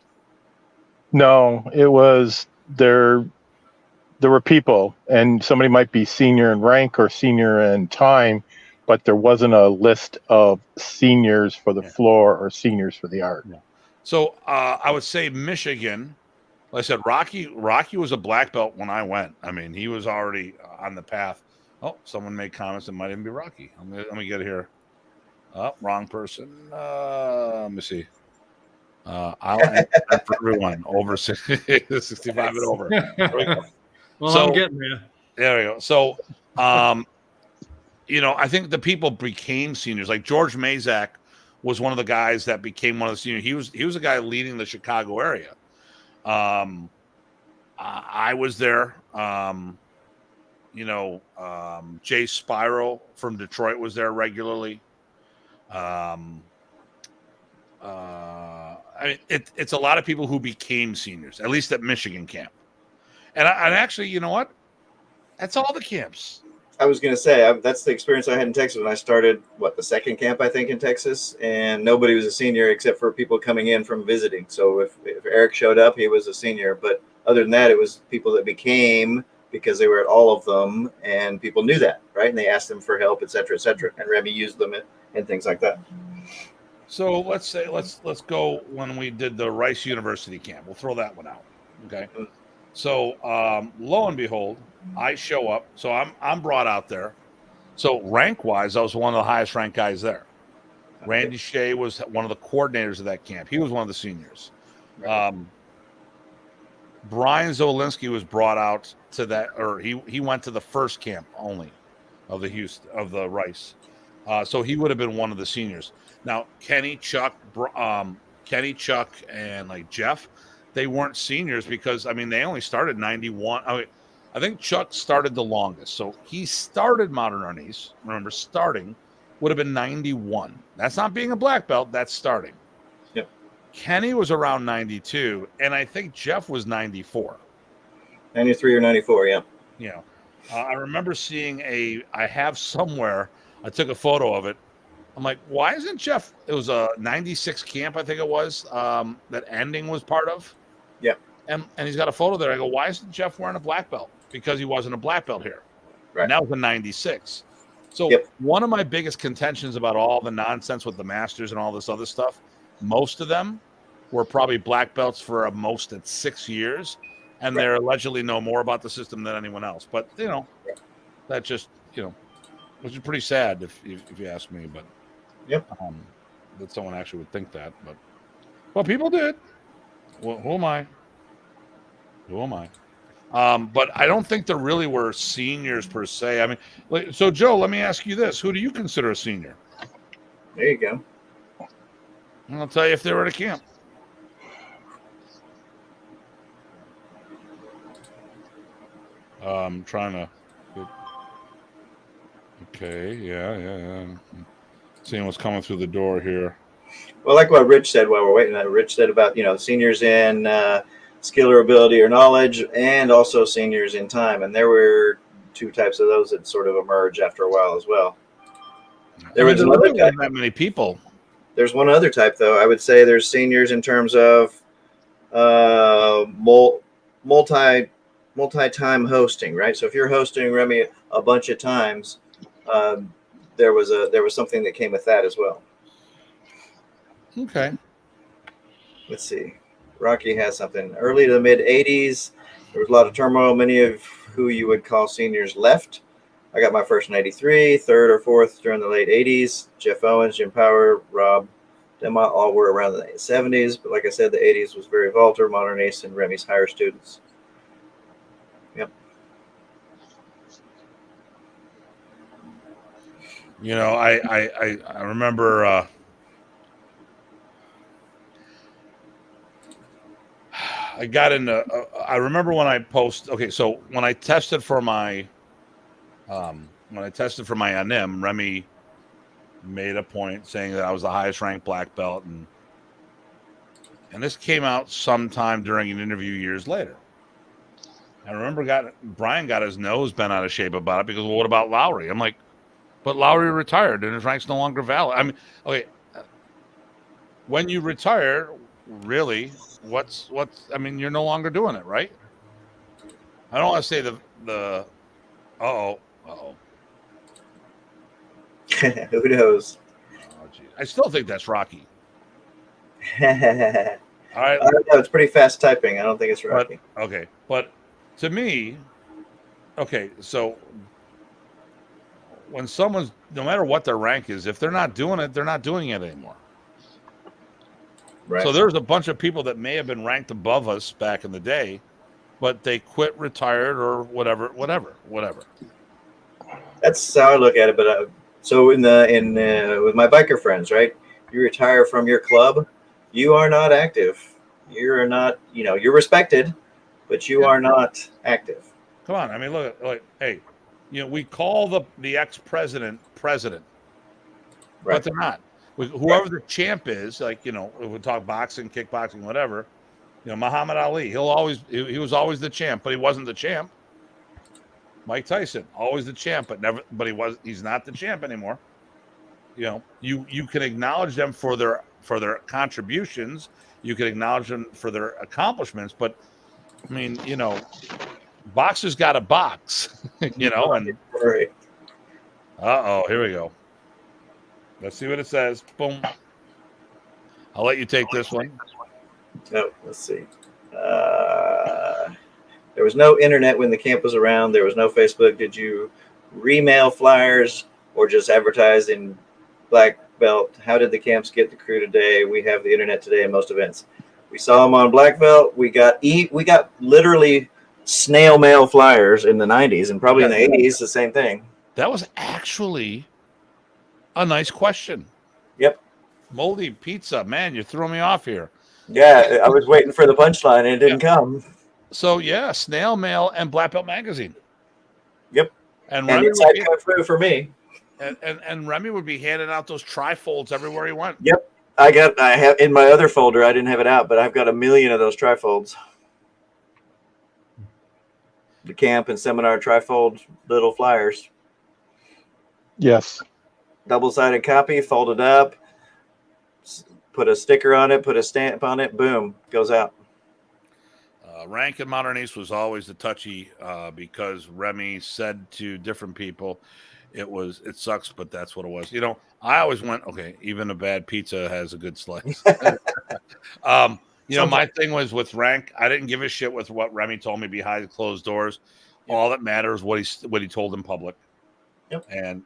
No, it was there were people, and somebody might be senior in rank or senior in time, but there wasn't a list of seniors for the floor or seniors for the art. Yeah. So I would say Michigan, like I said, Rocky was a black belt when I went. I mean, he was already on the path. Oh, someone made comments that might even be Rocky. Let me get here. Oh, wrong person. Let me see. I'll enter for everyone over 65 and over. There we go. Well, I'm getting there. There we go. So, I think the people became seniors. Like George Mazak was one of the guys that became one of the seniors. He was a guy leading the Chicago area. I was there. Jay Spiro from Detroit was there regularly. It's a lot of people who became seniors, at least at Michigan camp. And actually, you know what? That's all the camps. I was going to say, that's the experience I had in Texas when I started, the second camp, I think, in Texas. And nobody was a senior except for people coming in from visiting. So if Eric showed up, he was a senior. But other than that, it was people that became because they were at all of them. And people knew that, right? And they asked them for help, et cetera, et cetera. And Remy used them and things like that. So let's go when we did the Rice University camp. We'll throw that one out. Okay. So lo and behold, I show up. So I'm brought out there. So rank wise, I was one of the highest ranked guys there. Randy Shea was one of the coordinators of that camp. He was one of the seniors. Brian Zolinsky was brought out to that, or he went to the first camp only of the Rice. So he would have been one of the seniors. Now Kenny, Chuck, and like Jeff, they weren't seniors because they only started 91. I think Chuck started the longest. So he started Modern Arnis. Remember, starting would have been 91. That's not being a black belt. That's starting. Yep. Kenny was around 92, and I think Jeff was 94. 93 or 94, yeah. Yeah. I remember seeing I took a photo of it. I'm like, why isn't Jeff? It was a 96 camp, I think it was, that Ending was part of. Yeah. And he's got a photo there. I go, why isn't Jeff wearing a black belt? Because he wasn't a black belt here. Right. And that was a 96. So One of my biggest contentions about all the nonsense with the Masters and all this other stuff, most of them were probably black belts for a most at 6 years. And they're allegedly know more about the system than anyone else. But, that just, which is pretty sad if you ask me. But that someone actually would think that. But people did. Well, who am I? But I don't think there really were seniors per se. So Joe, let me ask you this: who do you consider a senior? There you go. And I'll tell you if they were at a camp. I'm trying to. Okay, yeah. Seeing what's coming through the door here. Well, like what Rich said while we're waiting, Rich said about seniors in skill or ability or knowledge, and also seniors in time, and there were two types of those that sort of emerged after a while as well. There was another type. That many people. There's one other type, though. I would say there's seniors in terms of multi-time hosting, right? So if you're hosting Remy a bunch of times, there was something that came with that as well. Okay. Let's see. Rocky has something. Early to the mid 80s, there was a lot of turmoil. Many of who you would call seniors left. I got my first in 83, third or fourth during the late 80s. Jeff Owens, Jim Power, Rob Demott, all were around the 70s. But like I said, the 80s was very volatile. Modern Arnis and Remy's higher students. Yep. I remember I got into I remember when I so when I tested for my NM, Remy made a point saying that I was the highest ranked black belt, and this came out sometime during an interview years later. I remember Brian got his nose bent out of shape about it because, well, what about Lowry? I'm like, but Lowry retired and his rank's no longer valid. When you retire, really, you're no longer doing it, right? I don't want to say the Who knows? Oh, geez. I still think that's Rocky. All right. I don't know. It's pretty fast typing. I don't think it's Rocky. But to me, so when someone's, no matter what their rank is, if they're not doing it, they're not doing it anymore. Right. So there's a bunch of people that may have been ranked above us back in the day, but they quit, retired, or whatever. That's how I look at it. But so with my biker friends, right? You retire from your club, you are not active. You're not, you're respected, but you are not active. Come on, look, hey, we call the ex-president president, right? But they're not. Whoever the champ is, we talk boxing, kickboxing, whatever, Muhammad Ali, he was always the champ, but he wasn't the champ. Mike Tyson, always the champ, but he's not the champ anymore. You can acknowledge them for their contributions. You can acknowledge them for their accomplishments, but I mean, boxers got a box, and Right. here we go. Let's see what it says. Boom. I'll let you take this one. Oh, let's see. There was no internet when the camp was around. There was no Facebook. Did you remail flyers or just advertise in black belt? How did the camps get the crew today? We have the internet today in most events. We saw them on black belt. We got literally snail mail flyers in the 90s, and probably in the 80s the same thing. That was actually a nice question. Yep. Moldy pizza, man, you're throwing me off here. Yeah, I was waiting for the punchline and it didn't come. So yeah, snail mail and Black Belt magazine. Yep. And Remy inside kung fu for me. And Remy would be handing out those trifolds everywhere he went. Yep. I have in my other folder. I didn't have it out, but I've got 1 million of those trifolds. The camp and seminar trifold little flyers. Yes. Double-sided copy, folded up, put a sticker on it, put a stamp on it, boom, goes out. Rank in Modern Arnis was always the touchy because Remy said to different people, it sucks, but that's what it was. I always went, okay, even a bad pizza has a good slice. My thing was with Rank, I didn't give a shit with what Remy told me behind closed doors. Yep. All that matters what he told in public. Yep. And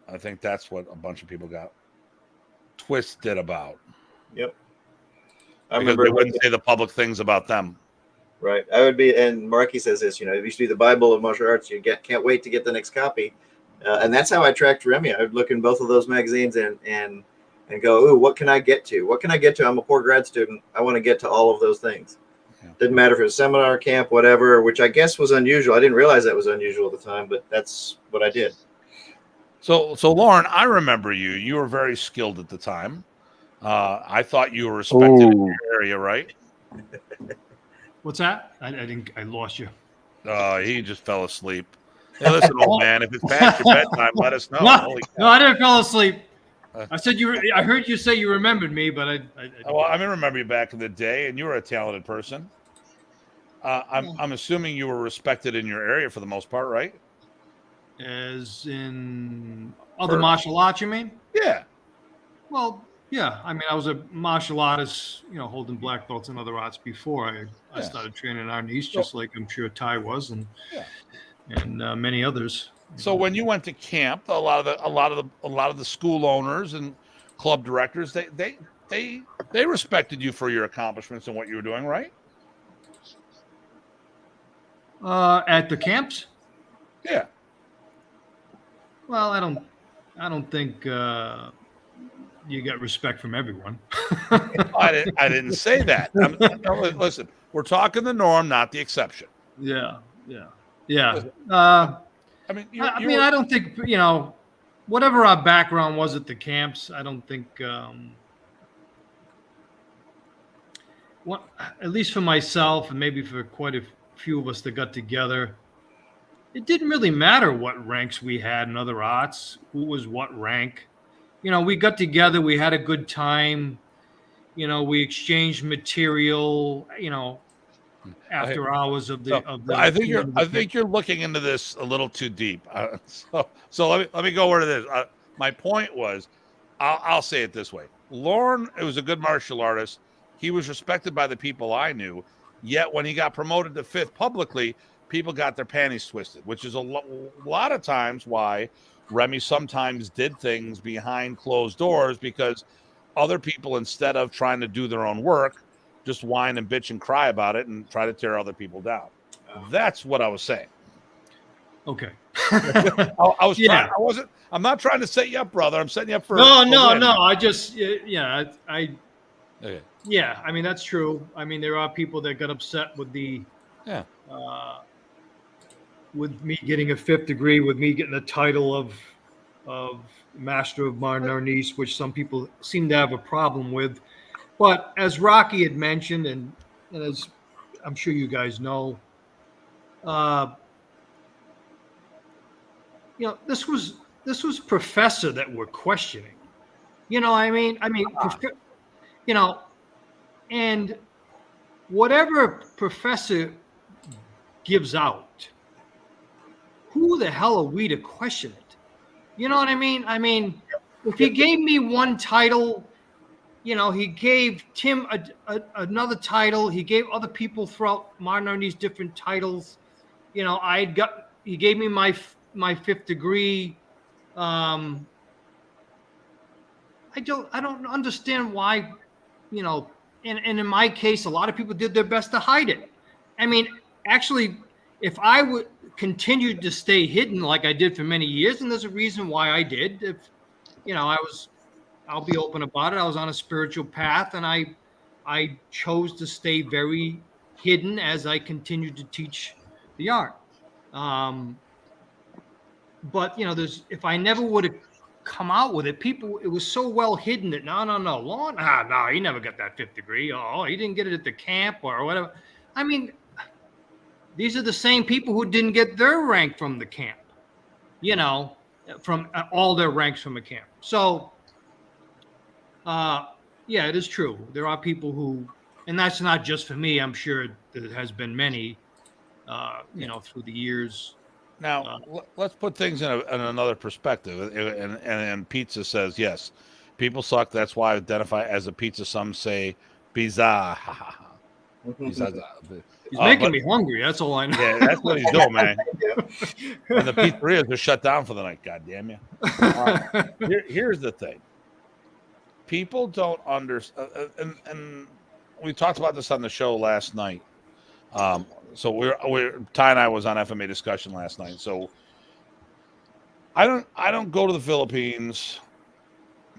I think that's what a bunch of people got twisted about. Yep. Because they wouldn't say the public things about them. Right. I would be, and Marky says this, it used to be the Bible of martial arts. Can't wait to get the next copy. And that's how I tracked Remy. I would look in both of those magazines and go, ooh, what can I get to? What can I get to? I'm a poor grad student. I want to get to all of those things. Yeah. Didn't matter if it was seminar, camp, whatever, which I guess was unusual. I didn't realize that was unusual at the time, but that's what I did. So Lorne, I remember you. You were very skilled at the time. I thought you were respected in your area, right? What's that? I lost you. He just fell asleep. Hey, listen, old man, if it's past your bedtime, let us know. No, I didn't fall asleep. I said I heard you say you remembered me, but I remember you back in the day, and you were a talented person. I'm assuming you were respected in your area for the most part, right? As in other martial arts, you mean? Yeah. Well, yeah. I mean, I was a martial artist, holding black belts in other arts before I started training Arnis, just like I'm sure Ty was, and many others. So when you went to camp, a lot of the school owners and club directors, they respected you for your accomplishments and what you were doing, right? At the camps? Yeah. Well, I don't think you get respect from everyone. I didn't say that. Listen, we're talking the norm, not the exception. Yeah. I don't think whatever our background was at the camps. I don't think at least for myself and maybe for quite a few of us that got together. It didn't really matter what ranks we had in other arts, who was what rank. We got together, we had a good time. We exchanged material, after hours of the. I think you're looking into this a little too deep. So let me go where it is. My point was, I'll say it this way: Lorne, it was a good martial artist. He was respected by the people I knew. Yet when he got promoted to 5th publicly, people got their panties twisted, which is a lot of times why Remy sometimes did things behind closed doors, because other people, instead of trying to do their own work, just whine and bitch and cry about it and try to tear other people down. That's what I was saying. Okay. I'm not trying to set you up, brother. I'm setting you up for. No. I just, Okay. Yeah, I mean, that's true. I mean, there are people that got upset with with me getting a 5th degree, with me getting the title of Master of Modern Arnis, which some people seem to have a problem with. But as Rocky had mentioned, and as I'm sure you guys know, this was Professor that we're questioning. You know, and whatever Professor gives out, who the hell are we to question it? You know what I mean? If he gave me one title, he gave Tim another title. He gave other people throughout Modern Arnis different titles. He gave me my fifth degree. I don't understand why, and in my case, a lot of people did their best to hide it. Actually, if I would continue to stay hidden like I did for many years, and there's a reason why I did. If I'll be open about it. I was on a spiritual path, and I chose to stay very hidden as I continued to teach the art. But if I never would have come out with it, it was so well hidden that no, Lorne, no, he never got that fifth degree. Oh, he didn't get it at the camp or whatever. These are the same people who didn't get their rank from the camp, from all their ranks from a camp. So, yeah, it is true. There are people who, and that's not just for me. I'm sure there has been many, through the years. Now, let's put things in another perspective. And Pizza says, yes, people suck. That's why I identify as a pizza. Some say pizza. He's making me hungry. That's all I know. Yeah, that's what he's doing, man. And the pizzerias are shut down for the night. God damn you. Here's the thing. People don't understand. And we talked about this on the show last night. So Ty and I was on FMA discussion last night. So I don't go to the Philippines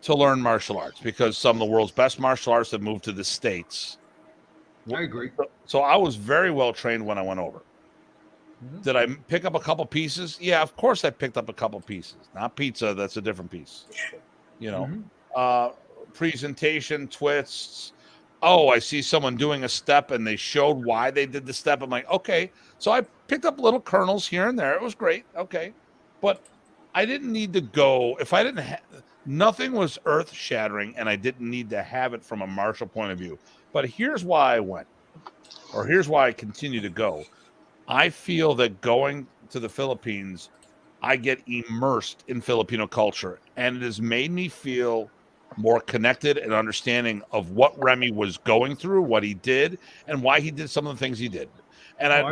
to learn martial arts because some of the world's best martial arts have moved to the States. I agree. So I was very well trained when I went over. Mm-hmm. Did I pick up a couple pieces? Yeah, of course I picked up a couple pieces. Not pizza, that's a different piece. Presentation, twists. Oh, I see someone doing a step and they showed why they did the step. I'm like, okay. So I picked up little kernels here and there. It was great. Okay. But I didn't need to go. If I didn't nothing was earth shattering and I didn't need to have it from a martial point of view. But here's why I went, or here's why I continue to go. I feel that going to the Philippines, I get immersed in Filipino culture, and it has made me feel more connected and understanding of what Remy was going through, what he did, and why he did some of the things he did. And I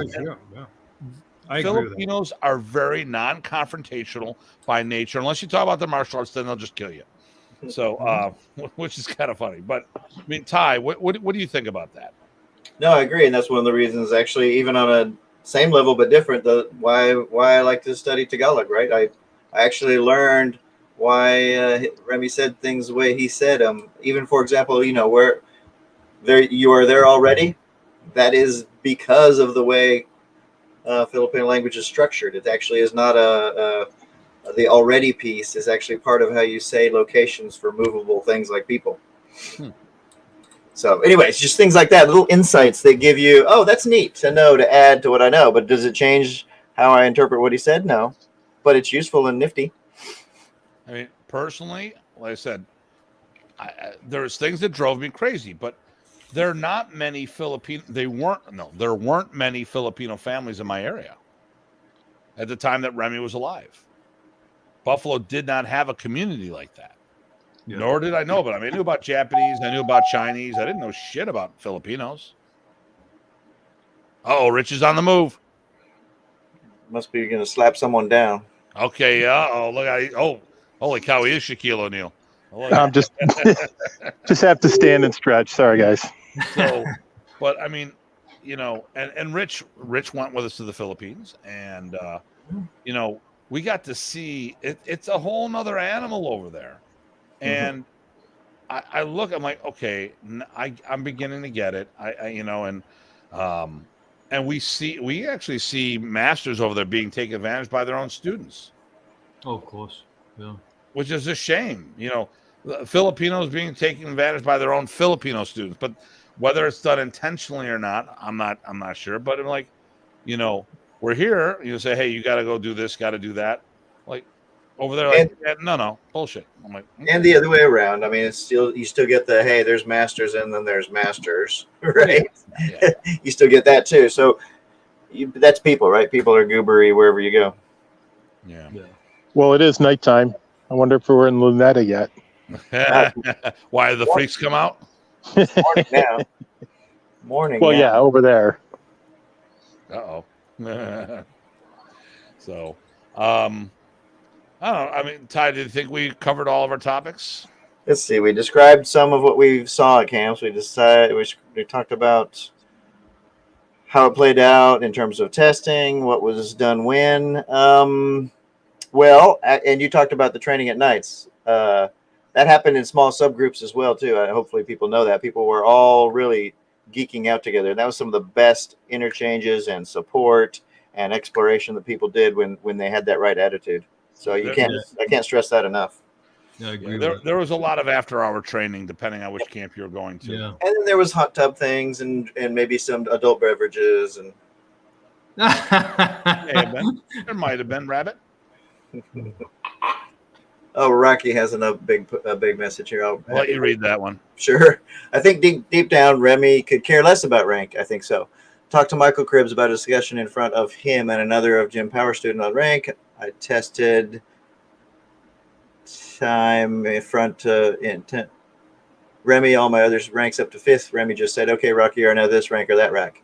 Filipinos are very non-confrontational by nature. Unless you talk about the martial arts, then they'll just kill you. So, which is kind of funny. But Ty, what do you think about that? No, I agree, and that's one of the reasons, actually, even on a same level but different, why I like to study Tagalog. Right, I actually learned why Remy said things the way he said them. Even, for example, where you are there already, that is because of the way Filipino language is structured. It actually is not the already piece is actually part of how you say locations for movable things like people. So anyways, just things like that, little insights they give you. Oh, that's neat to know, to add to what I know. But does it change how I interpret what he said? No, but it's useful and nifty. Personally, like I said, there's things that drove me crazy, but there are not many there weren't many Filipino families in my area at the time that Remy was alive. Buffalo did not have a community like that. Yeah. Nor did I know, but I knew about Japanese, I knew about Chinese. I didn't know shit about Filipinos. Oh, Rich is on the move. Must be going to slap someone down. Okay, yeah. Oh, look at holy cow, he is Shaquille O'Neal. I'm just have to stand and stretch. Sorry, guys. So, but and Rich went with us to the Philippines, and we got to see it. It's a whole nother animal over there. And I look, I'm like, okay, I'm beginning to get it. And we actually see masters over there being taken advantage by their own students. Oh, of course. Yeah. Which is a shame. the Filipinos being taken advantage by their own Filipino students. But whether it's done intentionally or not, I'm not sure. But I'm like, we're here. You say, hey, you got to go do this, got to do that. Like over there, like, no, bullshit. I'm like, okay. And the other way around. I mean, you still get the, hey, there's masters and then there's masters, right? Yeah. You still get that too. So that's people, right? People are goobery wherever you go. Yeah. Well, it is nighttime. I wonder if we're in Luneta yet. Why the freaks come out? Morning now. Morning. Well, now. yeah, over there. Uh-oh. So, I don't know. I mean, Ty, do you think we covered all of our topics? Let's see. We described some of what we saw at camps. We talked about how it played out in terms of testing, what was done when. And you talked about the training at nights. That happened in small subgroups as well, too. Hopefully people know that. People were all really geeking out together. And that was some of the best interchanges and support and exploration that people did when they had that right attitude. So I can't stress that enough. Yeah, I agree. There was a lot of after-hour training, depending on which camp you're going to. Yeah. And then there was hot tub things and maybe some adult beverages and. There might have been, Rabbit. Oh, Rocky has a big message here. I'll let you read that one. Sure. I think deep down, Remy could care less about rank. I think so. Talked to Michael Cribbs about a discussion in front of him and another of Jim Power student on rank. I tested time in front Remy, all my others ranks up to 5th. Remy just said, okay, Rocky, you're now this rank or that rank.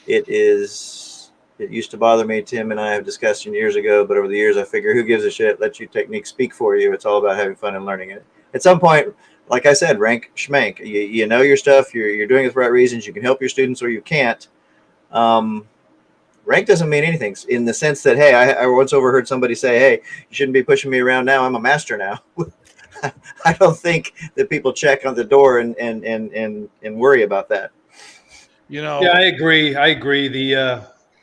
It used to bother me. Tim and I have discussed years ago, but over the years, I figure who gives a shit? Let your technique speak for you. It's all about having fun and learning it. At some point, like I said, rank schmank. You know your stuff. You're doing it for the right reasons. You can help your students or you can't. Rank doesn't mean anything in the sense that, hey, I once overheard somebody say, hey, you shouldn't be pushing me around now. I'm a master now. I don't think that people check on the door and worry about that. Yeah, I agree.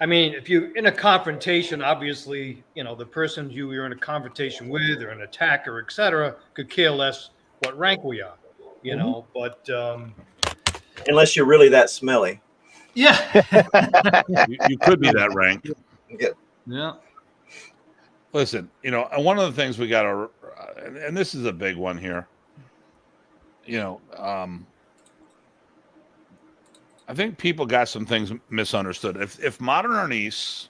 I mean, if you're in a confrontation, obviously, the person you're in a confrontation with or an attacker, etc., could care less what rank we are, but unless you're really that smelly. Yeah. you could be that rank. Yeah. Listen, and one of the things we got to, and this is a big one here, I think people got some things misunderstood. If Modern Arnis,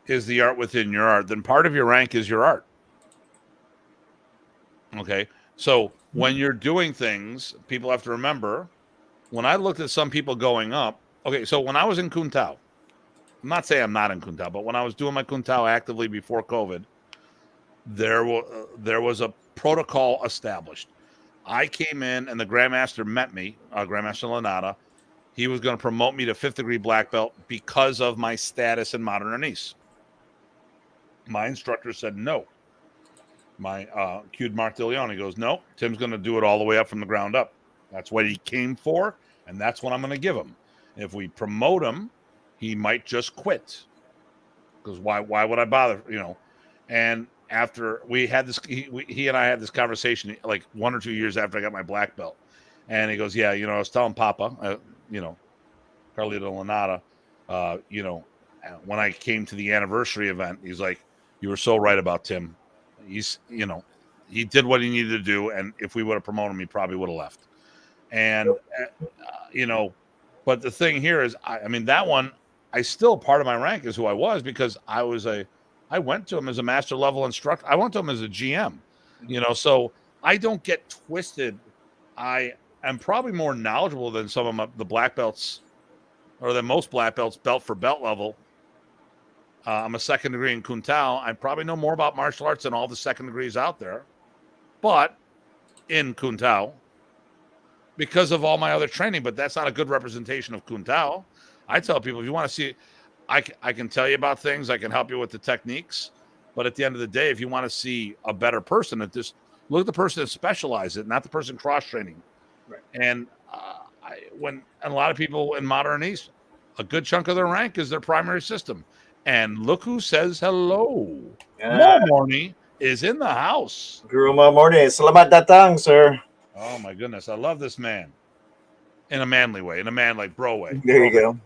is the art within your art, then part of your rank is your art. Okay, so when you're doing things, people have to remember. When I looked at some people going up, okay, so when I was in Kun Tao, I'm not saying I'm not in Kun Tao, but when I was doing my Kun Tao actively before COVID, there was a protocol established. I came in and the Grandmaster met me, Grandmaster Lanata. He was going to promote me to 5th degree black belt because of my status in Modern Arnis. My instructor said no. My cued Mark DeLeon, he goes, no, Tim's going to do it all the way up from the ground up. That's what he came for, and that's what I'm going to give him. If we promote him, he might just quit. Because why would I bother, And after we had this, he and I had this conversation like 1 or 2 years after I got my black belt. And he goes, yeah, I was telling Papa, Carlito Lanata, when I came to the anniversary event, he's like, you were so right about Tim. He's, he did what he needed to do. And if we would have promoted him, he probably would have left. And, but the thing here is, I mean, that one, I still, part of my rank is who I was because I went to him as a master level instructor. I went to him as a GM, so I don't get twisted. I am probably more knowledgeable than some of the black belts or than most black belts belt for belt level. I'm a 2nd degree in Kun Tao. I probably know more about martial arts than all the 2nd degrees out there, but in Kun Tao because of all my other training, but that's not a good representation of Kun Tao. I tell people, if you want to see, I can tell you about things. I can help you with the techniques. But at the end of the day, if you want to see a better person at this, look at the person that specializes it, not the person cross-training. Right. And when a lot of people in Modern Arnis, a good chunk of their rank is their primary system. And look who says hello. Ah, Morning is in the house. Guru Morning. Salamat datang, sir. Oh my goodness, I love this man. In a manly way, in a man like bro way. There you go.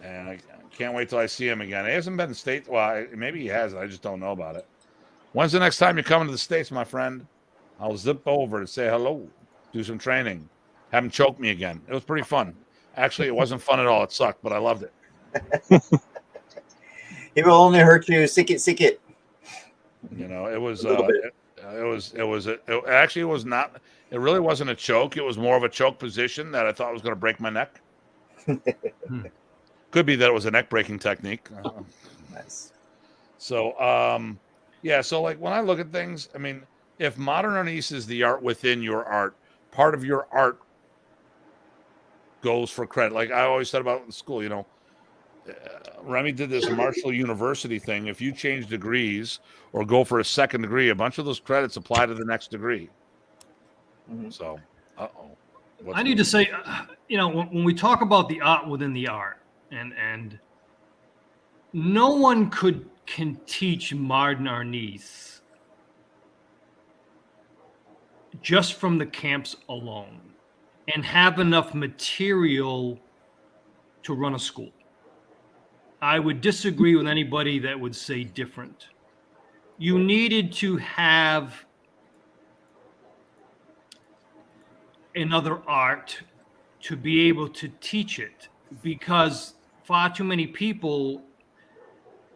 And I can't wait till I see him again. He hasn't been in the States. Well, maybe he has. I just don't know about it. When's the next time you're coming to the States, my friend? I'll zip over to say hello, do some training, have him choke me again. It was pretty fun. Actually, it wasn't fun at all. It sucked, but I loved it. He will only hurt you. Sick it. You know, it was. A little bit. It actually was not. It really wasn't a choke. It was more of a choke position that I thought was going to break my neck. Could be that it was a neck breaking technique. Nice. So, yeah. So, like when I look at things, I mean, if Modern Arnis is the art within your art, part of your art goes for credit. Like I always said about in school, you know, Remy did this Marshall University thing. If you change degrees or go for a second degree, a bunch of those credits apply to the next degree. Mm-hmm. So, I need to say, you know, when we talk about the art within the art, and no one can teach Modern Arnis just from the camps alone and have enough material to run a school. I would disagree with anybody that would say different. You needed to have another art to be able to teach it, because far too many people,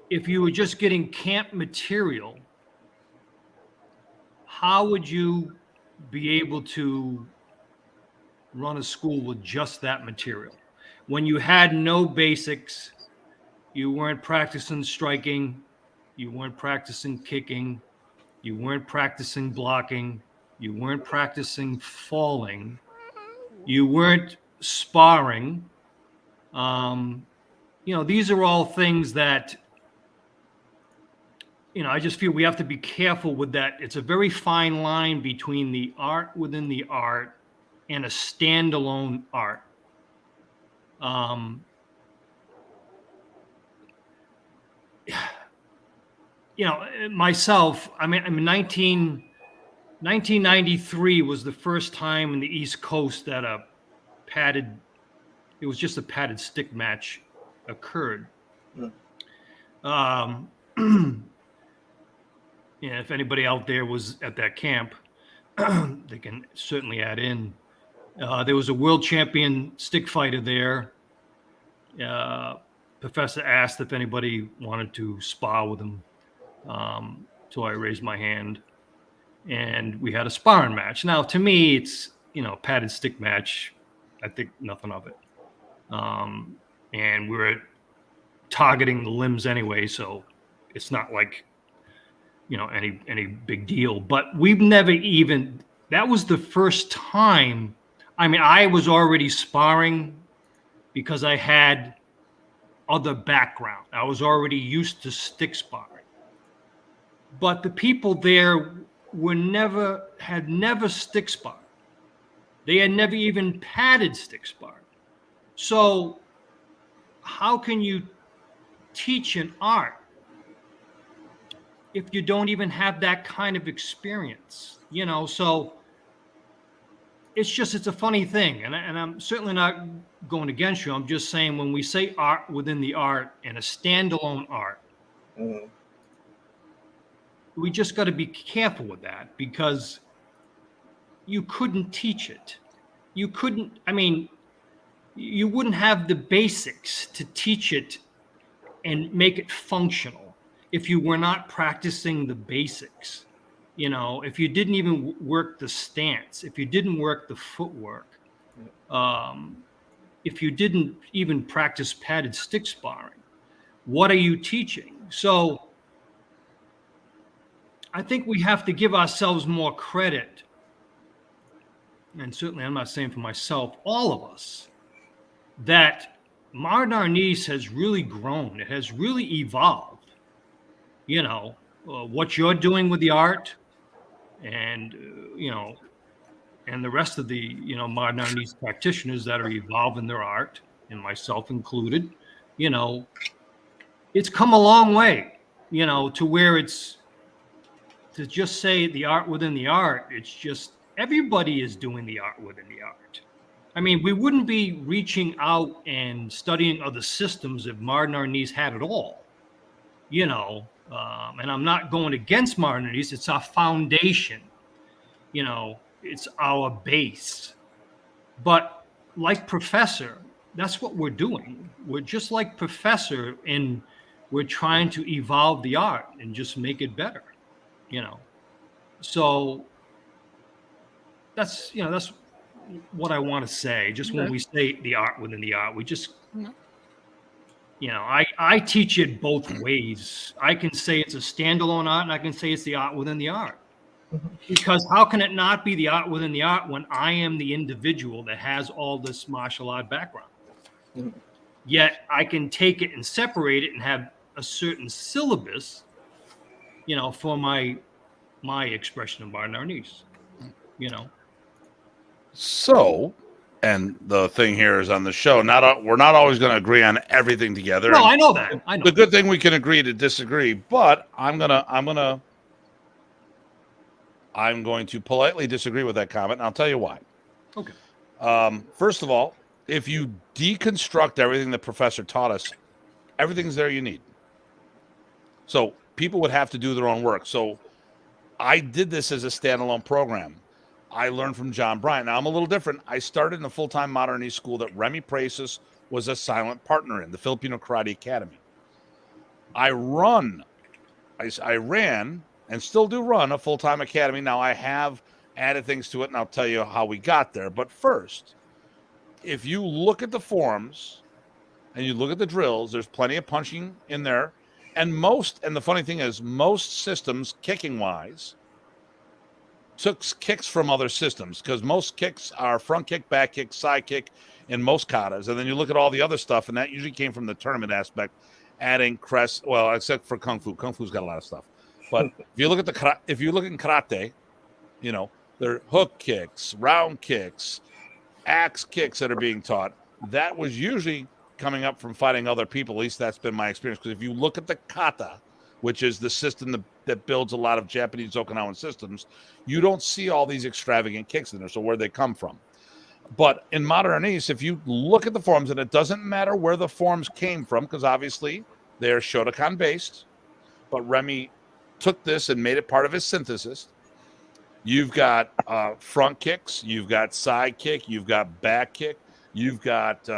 if you were just getting camp material, how would you be able to run a school with just that material? When you had no basics, you weren't practicing striking, you weren't practicing kicking, you weren't practicing blocking, you weren't practicing falling, you weren't sparring. You know, these are all things that, you know, I just feel we have to be careful with that. It's a very fine line between the art within the art and a standalone art. You know, myself, I mean 1993 was the first time in the East Coast that it was just a padded stick match occurred. Yeah, if anybody out there was at that camp, they can certainly add in. There was a world champion stick fighter there. Professor asked if anybody wanted to spar with him. So I raised my hand, and we had a sparring match. Now, to me, it's, you know, padded stick match. I think nothing of it. And we were targeting the limbs anyway, so it's not like, you know, any big deal. But we've never even, that was the first time. I mean, I was already sparring because I had other background. I was already used to stick sparring. But the people there had never stick sparred. They had never even padded stick sparred. So how can you teach an art if you don't even have that kind of experience? You know, so it's a funny thing. And I'm certainly not going against you. I'm just saying, when we say art within the art and a standalone art, we just got to be careful with that, because you couldn't teach it. You couldn't, I mean, you wouldn't have the basics to teach it and make it functional if you were not practicing the basics. You know, if you didn't even work the stance, if you didn't work the footwork, if you didn't even practice padded stick sparring, what are you teaching? So I think we have to give ourselves more credit. And certainly, I'm not saying for myself, all of us, that Modern Arnis has really grown. It has really evolved. You know, what you're doing with the art, and, you know, and the rest of the, you know, Modern Arnis practitioners that are evolving their art, and myself included, you know, it's come a long way, you know, to where it's, to just say the art within the art, it's just everybody is doing the art within the art. I mean, we wouldn't be reaching out and studying other systems if Modern Arnis had it all, you know. And I'm not going against Modern Arnis. It's our foundation, you know, it's our base. But like Professor, that's what we're doing. We're just like Professor, and we're trying to evolve the art and just make it better, you know. So that's, you know, that's what I want to say. Just when we say the art within the art, we just, you know, I teach it both ways. I can say it's a standalone art, and I can say it's the art within the art. Because how can it not be the art within the art when I am the individual that has all this martial art background? Yet I can take it and separate it and have a certain syllabus, you know, for my expression of Modern Arnis, you know. So, and the thing here is on the show, we're not always going to agree on everything together. No, And I know that. I know. the good thing, we can agree to disagree, but I'm going to politely disagree with that comment, and I'll tell you why. Okay. First of all, if you deconstruct everything the professor taught us, everything's there you need. So people would have to do their own work. So I did this as a standalone program. I learned from John Bryant. Now I'm a little different. I started in a full-time Modern Arnis school that Remy Presas was a silent partner in, the Filipino Karate Academy. I ran and still do run a full-time academy. Now I have added things to it, and I'll tell you how we got there. But first, if you look at the forms and you look at the drills, there's plenty of punching in there. And the funny thing is, most systems, kicking-wise, took kicks from other systems, because most kicks are front kick, back kick, side kick in most katas. And then you look at all the other stuff, and that usually came from the tournament aspect, adding crest, well, except for Kung Fu. Kung Fu's got a lot of stuff. But if you look at karate, you know, there are hook kicks, round kicks, axe kicks that are being taught. That was usually coming up from fighting other people. At least that's been my experience. Because if you look at the kata, which is the system that builds a lot of Japanese Okinawan systems, you don't see all these extravagant kicks in there. So where they come from? But in Modern Arnis, if you look at the forms, and it doesn't matter where the forms came from, because obviously they are Shotokan based, but Remy took this and made it part of his synthesis. You've got front kicks, you've got side kick, you've got back kick, you've got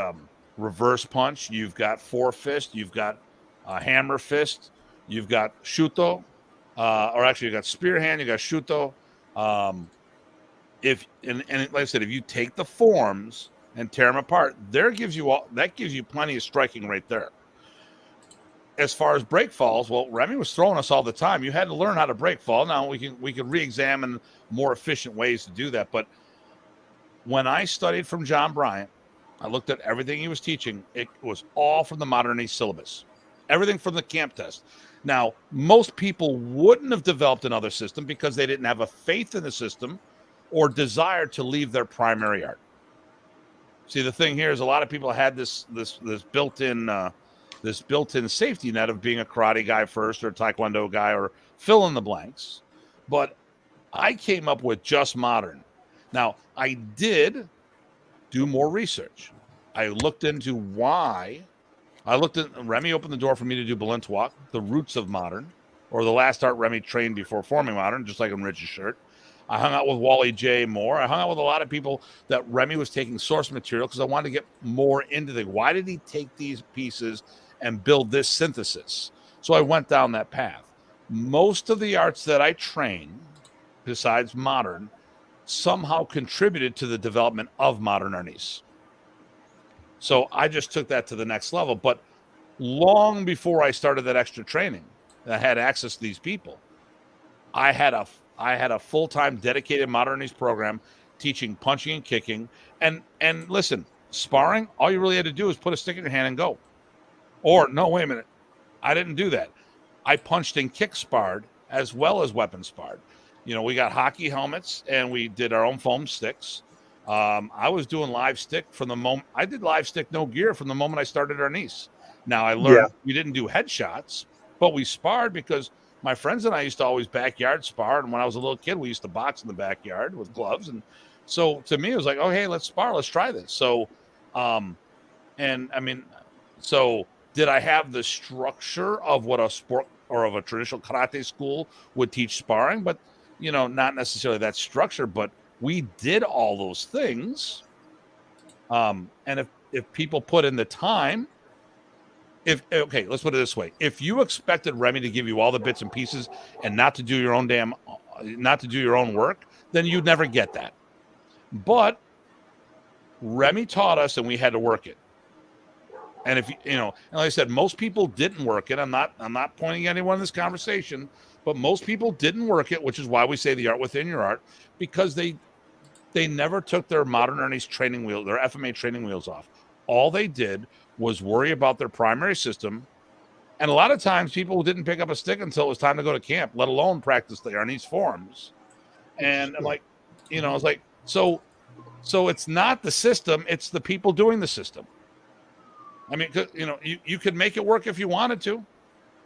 reverse punch, you've got four fist, you've got hammer fist, you've got shuto, or actually you got spear hand, you got shuto. Like I said, if you take the forms and tear them apart, that gives you plenty of striking right there. As far as break falls, well, Remy was throwing us all the time. You had to learn how to break fall. Now we can re-examine more efficient ways to do that. But when I studied from John Bryant, I looked at everything he was teaching. It was all from the Modern Arnis syllabus, everything from the camp test. Now, most people wouldn't have developed another system because they didn't have a faith in the system or desire to leave their primary art. See, the thing here is a lot of people had this built-in safety net of being a karate guy first or a taekwondo guy or fill in the blanks. But I came up with just modern. Now, I did do more research. I looked into why. Remy opened the door for me to do Balintawak, the roots of modern, or the last art Remy trained before forming modern, just like in Rich's shirt. I hung out with Wally J. Moore. I hung out with a lot of people that Remy was taking source material because I wanted to get more into why did he take these pieces and build this synthesis? So I went down that path. Most of the arts that I train, besides modern, somehow contributed to the development of Modern Arnis. So I just took that to the next level. But long before I started that extra training, I had access to these people. I had a full-time dedicated Modern Arnis program teaching punching and kicking. And listen, sparring, all you really had to do is put a stick in your hand and go. Or, no, wait a minute. I didn't do that. I punched and kick sparred as well as weapon sparred. You know, we got hockey helmets and we did our own foam sticks. I was doing live stick from the moment I did live stick, no gear from the moment I started Arnis. Now I learned we didn't do headshots, but we sparred because my friends and I used to always backyard spar. And when I was a little kid, we used to box in the backyard with gloves. And so to me, it was like, oh, hey, let's spar. Let's try this. So, and I mean, so did I have the structure of what a sport or of a traditional karate school would teach sparring? But, you know, not necessarily that structure, but we did all those things. And if people put in the time, okay, let's put it this way. If you expected Remy to give you all the bits and pieces and not to do your own work, then you'd never get that. But Remy taught us and we had to work it. And if you know, and like I said, most people didn't work it. I'm not pointing at anyone in this conversation, but most people didn't work it, which is why we say the art within your art, because they never took their Modern Arnis training wheel, their FMA training wheels off. All they did was worry about their primary system. And a lot of times people didn't pick up a stick until it was time to go to camp, let alone practice the Arnis forms. And I'm like, you know, it's like, so it's not the system, it's the people doing the system. I mean, you know, you could make it work if you wanted to.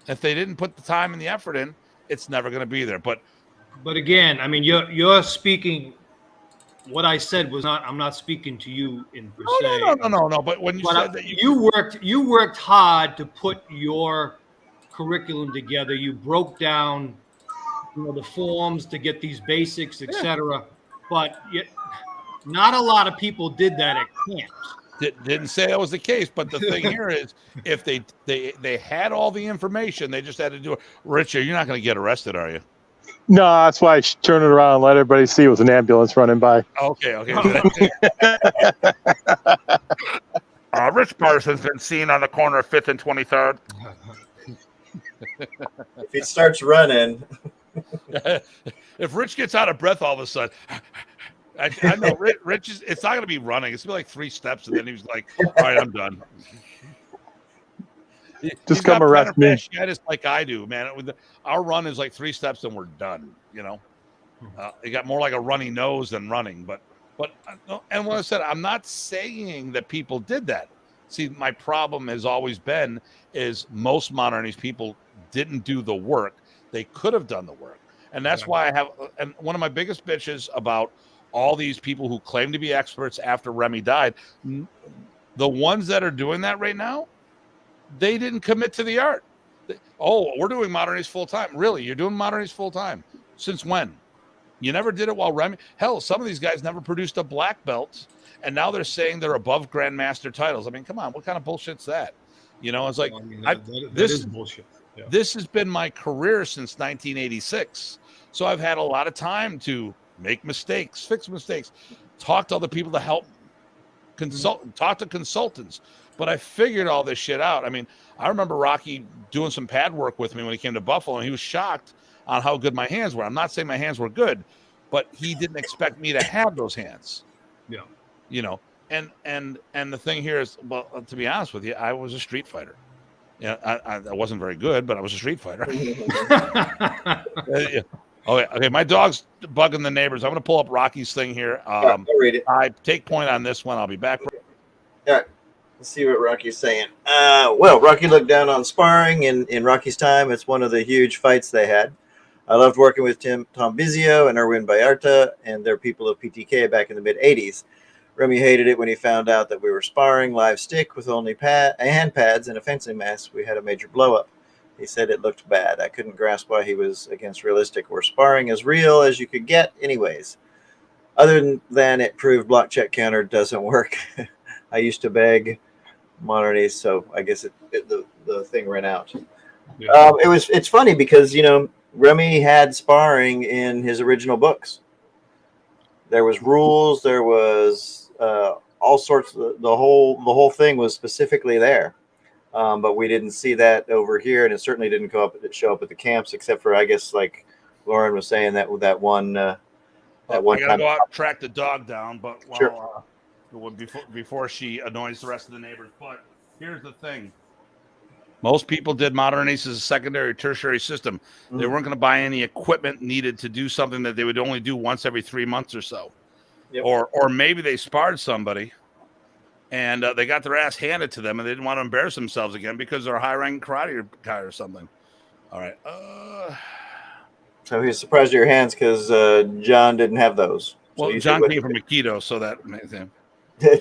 If they didn't put the time and the effort in, it's never going to be there. But again, I mean, you're speaking. What I said was not. I'm not speaking to you in per se. No. But when you said that you worked hard to put your curriculum together. You broke down, you know, the forms to get these basics, etc. But not a lot of people did that at camps. Didn't say that was the case, but the thing here is, if they had all the information, they just had to do it. Richard, you're not going to get arrested, are you? No, that's why I turned it around and let everybody see it was an ambulance running by. Okay. Rich Parsons been seen on the corner of 5th and 23rd. If he starts running, if Rich gets out of breath all of a sudden. I know Rich is. It's not going to be running. It's going to be like 3 steps, and then he was like, "All right, I'm done." Just come arrest me. Just like I do, man. Our run is like 3 steps, and we're done. You know, it got more like a runny nose than running. But and when I said, I'm not saying that people did that. See, my problem has always been is most Modern people didn't do the work. They could have done the work, and that's why I have. And one of my biggest bitches about all these people who claim to be experts after Remy died, the ones that are doing that right now, they didn't commit to the art. Oh, we're doing Modernities full time. Really? You're doing Modernities full time? Since when? You never did it while Remy. Hell, some of these guys never produced a black belt, and now they're saying they're above Grandmaster titles. I mean, come on, what kind of bullshit's that? You know, it's like, Well, I mean, that is bullshit. Yeah. This has been my career since 1986. So I've had a lot of time to make mistakes, fix mistakes, talk to other people to help, talk to consultants. But I figured all this shit out. I mean, I remember Rocky doing some pad work with me when he came to Buffalo, and he was shocked on how good my hands were. I'm not saying my hands were good, but he didn't expect me to have those hands. Yeah. You know, and the thing here is, well, to be honest with you, I was a street fighter. Yeah, I wasn't very good, but I was a street fighter. Yeah. Okay. My dog's bugging the neighbors. I'm going to pull up Rocky's thing here. I'll read it. I take point on this one. I'll be back. All right. Let's see what Rocky's saying. Well, Rocky looked down on sparring in Rocky's time. It's one of the huge fights they had. I loved working with Tom Bizio and Erwin Bayarta and their people of PTK back in the mid-'80s. Remy hated it when he found out that we were sparring live stick with only hand pads and a fencing mask. We had a major blow-up. He said it looked bad. I couldn't grasp why he was against realistic or sparring as real as you could get anyways. Other than it proved block check counter doesn't work. I used to beg Modern, so I guess the thing ran out. Yeah. It's funny because, you know, Remy had sparring in his original books. There was rules, there was all sorts of the whole thing was specifically there. But we didn't see that over here, and it certainly didn't show up at the camps, except for, I guess, like Lauren was saying, that one I gotta go out and track the dog down, but sure. Before she annoys the rest of the neighbors. But here's the thing: most people did Modern Arnis as a secondary, tertiary system. They weren't going to buy any equipment needed to do something that they would only do once every 3 months or so. Yep. Or maybe they sparred somebody and they got their ass handed to them, and they didn't want to embarrass themselves again because they're a high-ranking karate guy or something. All right. So he's surprised at your hands because John didn't have those. So Well, you John said, came from Aikido, so that makes him.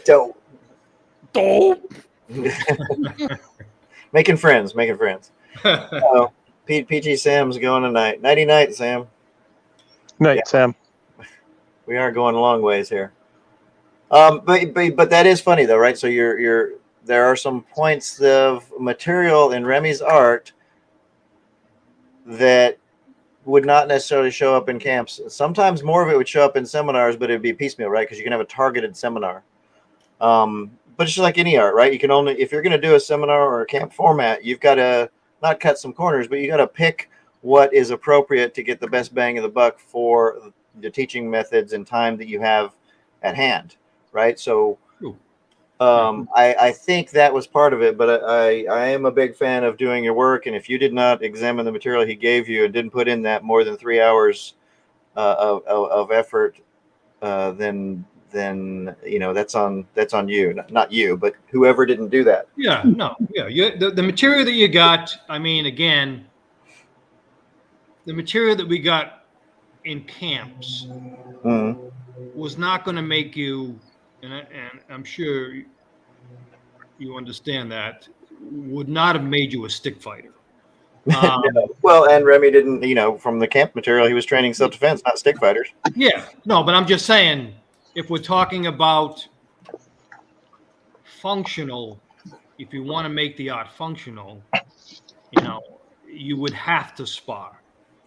Don't. Oh. Making friends. Oh, PG Sam's going tonight. Nighty night, Sam. Night, Yeah. Sam. We are going a long ways here. But that is funny though, right? So there are some points of material in Remy's art that would not necessarily show up in camps. Sometimes more of it would show up in seminars, but it'd be piecemeal, right? Because you can have a targeted seminar. But it's just like any art, right? You can only, if you're going to do a seminar or a camp format, you've got to not cut some corners, but you got to pick what is appropriate to get the best bang of the buck for the teaching methods and time that you have at hand, right? So I think that was part of it, but I am a big fan of doing your work. And if you did not examine the material he gave you and didn't put in that more than 3 hours of effort, then that's on you, not you, but whoever didn't do that. Yeah, no, yeah. The material that you got, I mean, again, the material that we got in camps was not going to make you, and I'm sure you understand that, would not have made you a stick fighter. Well, and Remy didn't, from the camp material, he was training self-defense, not stick fighters. Yeah, no, but I'm just saying, if we're talking about functional, if you want to make the art functional, you would have to spar.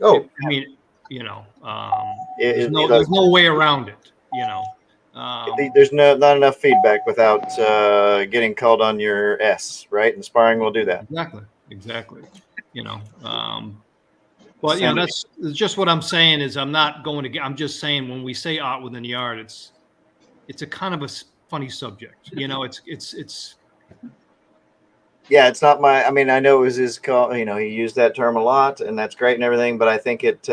Oh, I mean, there's no way around it. There's not enough feedback without getting called on your S, right? And sparring will do that. Exactly. But that's just what I'm saying is I'm not going to. I'm just saying when we say art within the art, it's a kind of a funny subject. It's. Yeah, it's not my. I mean, I know it was his call. He used that term a lot, and that's great and everything. But I think it's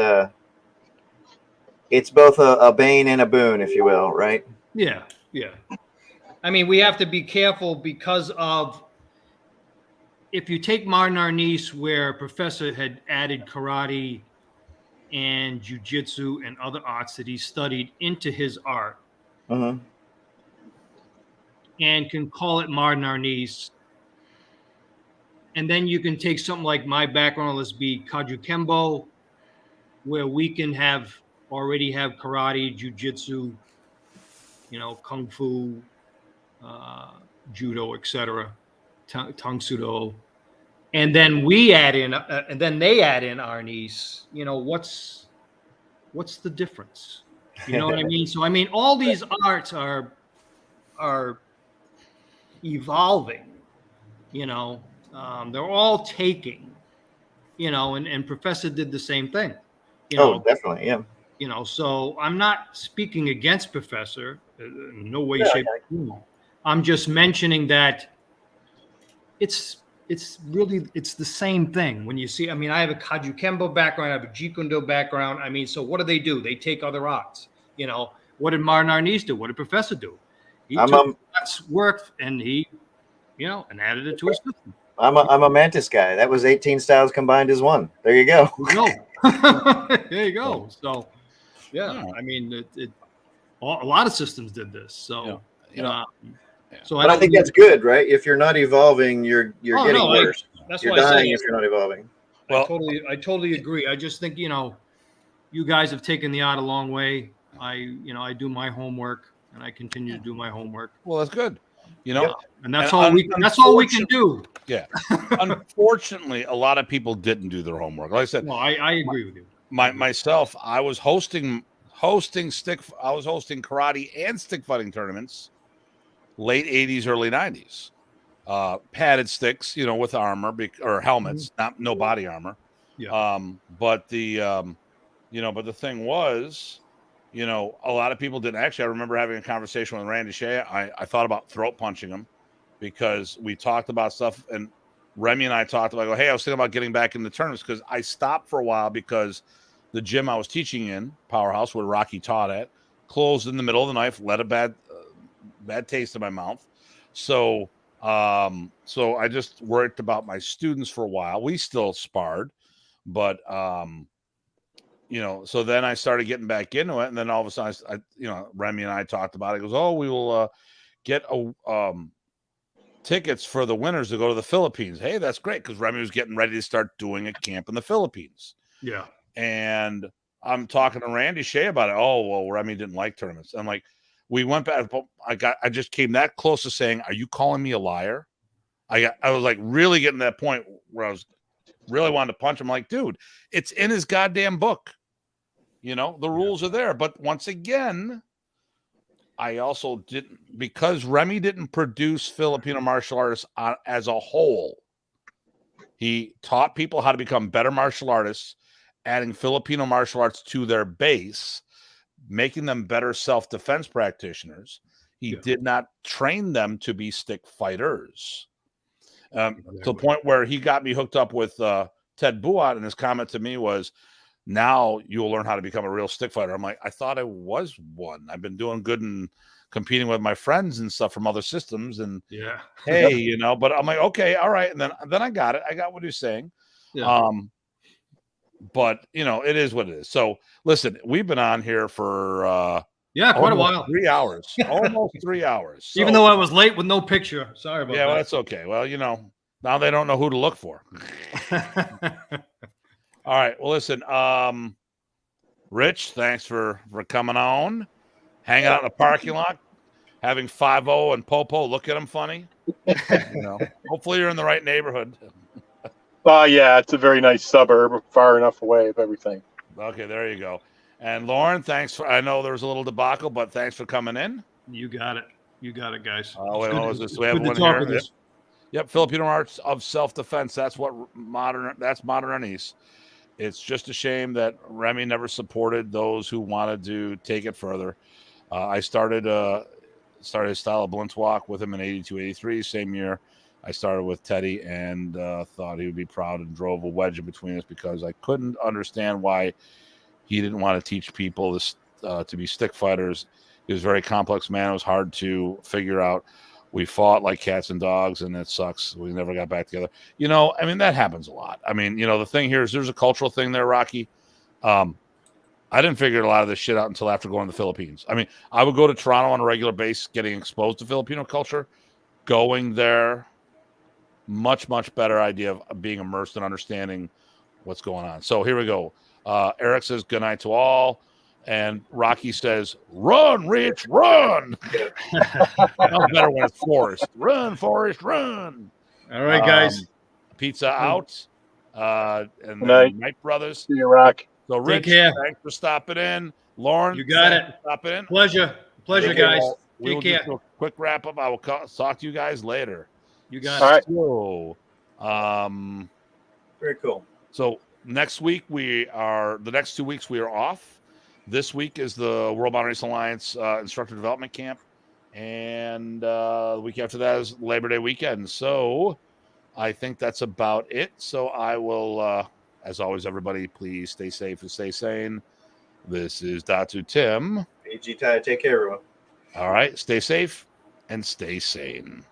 both a bane and a boon, if you will, right? Yeah. I mean, we have to be careful because of if you take Modern Arnis, where Professor had added karate and jujitsu and other arts that he studied into his art, and can call it Modern Arnis. And then you can take something like my background, let's be Kaju Kembo, where we can already have karate, jujitsu, kung fu, judo, etc., tang sudo, and then we add in, and then they add in Arnis. What's the difference? You know what I mean? So I mean, all these arts are evolving. They're all taking. And Professor did the same thing. Oh, definitely, yeah. So I'm not speaking against Professor in no way, shape, or form. I'm just mentioning that it's the same thing. When you see, I mean, I have a Kaju Kembo background, I have a Jeet Kune Do background. I mean, so what do? They take other arts. What did Modern Arnis do? What did Professor do? He took that's work and he, and added it to his system. I'm a Mantis guy. That was 18 styles combined as one. There you go. There you go. So, yeah. I mean, a lot of systems did this. So, So, but I think that's good, right? If you're not evolving, you're getting worse. That's you're why dying if you're not evolving. Well, I totally agree. I just think you guys have taken the art a long way. I do my homework and I continue to do my homework. Well, that's good. And that's all we can do. Yeah. Unfortunately, a lot of people didn't do their homework. Like I said, well, I agree with you. Myself, I was hosting karate and stick fighting tournaments late 80s, early 90s. Padded sticks, with armor or helmets, no body armor. Yeah. But the thing was, a lot of people didn't. Actually, I remember having a conversation with Randy Shea. I thought about throat punching him because we talked about stuff, and Remy and I talked about, hey, I was thinking about getting back in the tournaments because I stopped for a while because the gym I was teaching in, Powerhouse, where Rocky taught at, closed in the middle of the night, led a bad taste in my mouth. So I just worried about my students for a while. We still sparred, but so then I started getting back into it, and then all of a sudden, Remy and I talked about it. He goes, "Oh, we will get tickets for the winners to go to the Philippines." Hey, that's great, because Remy was getting ready to start doing a camp in the Philippines. Yeah. And I'm talking to Randy Shea about it. Oh, well, Remy didn't like tournaments. I'm like, we went back. I just came that close to saying, "Are you calling me a liar?" I was like really getting to that point where I was really wanted to punch him. Like, dude, it's in his goddamn book. The rules are there. But once again, I also didn't, because Remy didn't produce Filipino martial artists as a whole. He taught people how to become better martial artists, adding Filipino martial arts to their base, making them better self-defense practitioners. He did not train them to be stick fighters. To the point where he got me hooked up with Ted Buat, and his comment to me was, "Now you'll learn how to become a real stick fighter." I'm like, I thought I was one. I've been doing good and competing with my friends and stuff from other systems, and hey, but I'm like, okay, all right. And then I got it. I got what he's saying. Yeah. But it is what it is. So listen, we've been on here for quite a while. 3 hours. Almost 3 hours. So, even though I was late with no picture. Sorry about that. Well, that's okay. Well, now they don't know who to look for. All right. Well, listen, Rich, thanks for coming on, hanging out in the parking lot, having 5-0 and Popo look at him funny. Hopefully you're in the right neighborhood. Yeah, it's a very nice suburb, far enough away of everything. Okay, there you go. And Lauren, thanks I know there was a little debacle, but thanks for coming in. You got it. You got it, guys. We have one here. Yep, Filipino arts of self-defense. That's Modern Arnis. It's just a shame that Remy never supported those who wanted to take it further. I started a style of Blintz walk with him in 82, 83, same year. I started with Teddy, and thought he would be proud, and drove a wedge in between us because I couldn't understand why he didn't want to teach people this to be stick fighters. He was a very complex man. It was hard to figure out. We fought like cats and dogs, and it sucks. We never got back together. That happens a lot. The thing here is there's a cultural thing there, Rocky. I didn't figure a lot of this shit out until after going to the Philippines. I would go to Toronto on a regular basis, getting exposed to Filipino culture. Going there, much, much better idea of being immersed and understanding what's going on. So here we go. Eric says, "Good night to all." And Rocky says, "Run, Rich, run." Sounds better when it's Forrest. Run, Forrest, run. All right, guys. Pizza out. And then Night Brothers. See you, Rock. So, Rich, thanks for stopping in. Lauren, you got it. Stopping in. Pleasure, guys. We'll Take care. do a quick wrap up. I will talk to you guys later. You got All it. right. So, Very cool. So next week the next 2 weeks we are off. This week is the World Modern Arnis Alliance Instructor Development Camp. And the week after that is Labor Day weekend. So I think that's about it. So I will, as always, everybody, please stay safe and stay sane. This is Datu Tim. AG Ty, take care, everyone. All right. Stay safe and stay sane.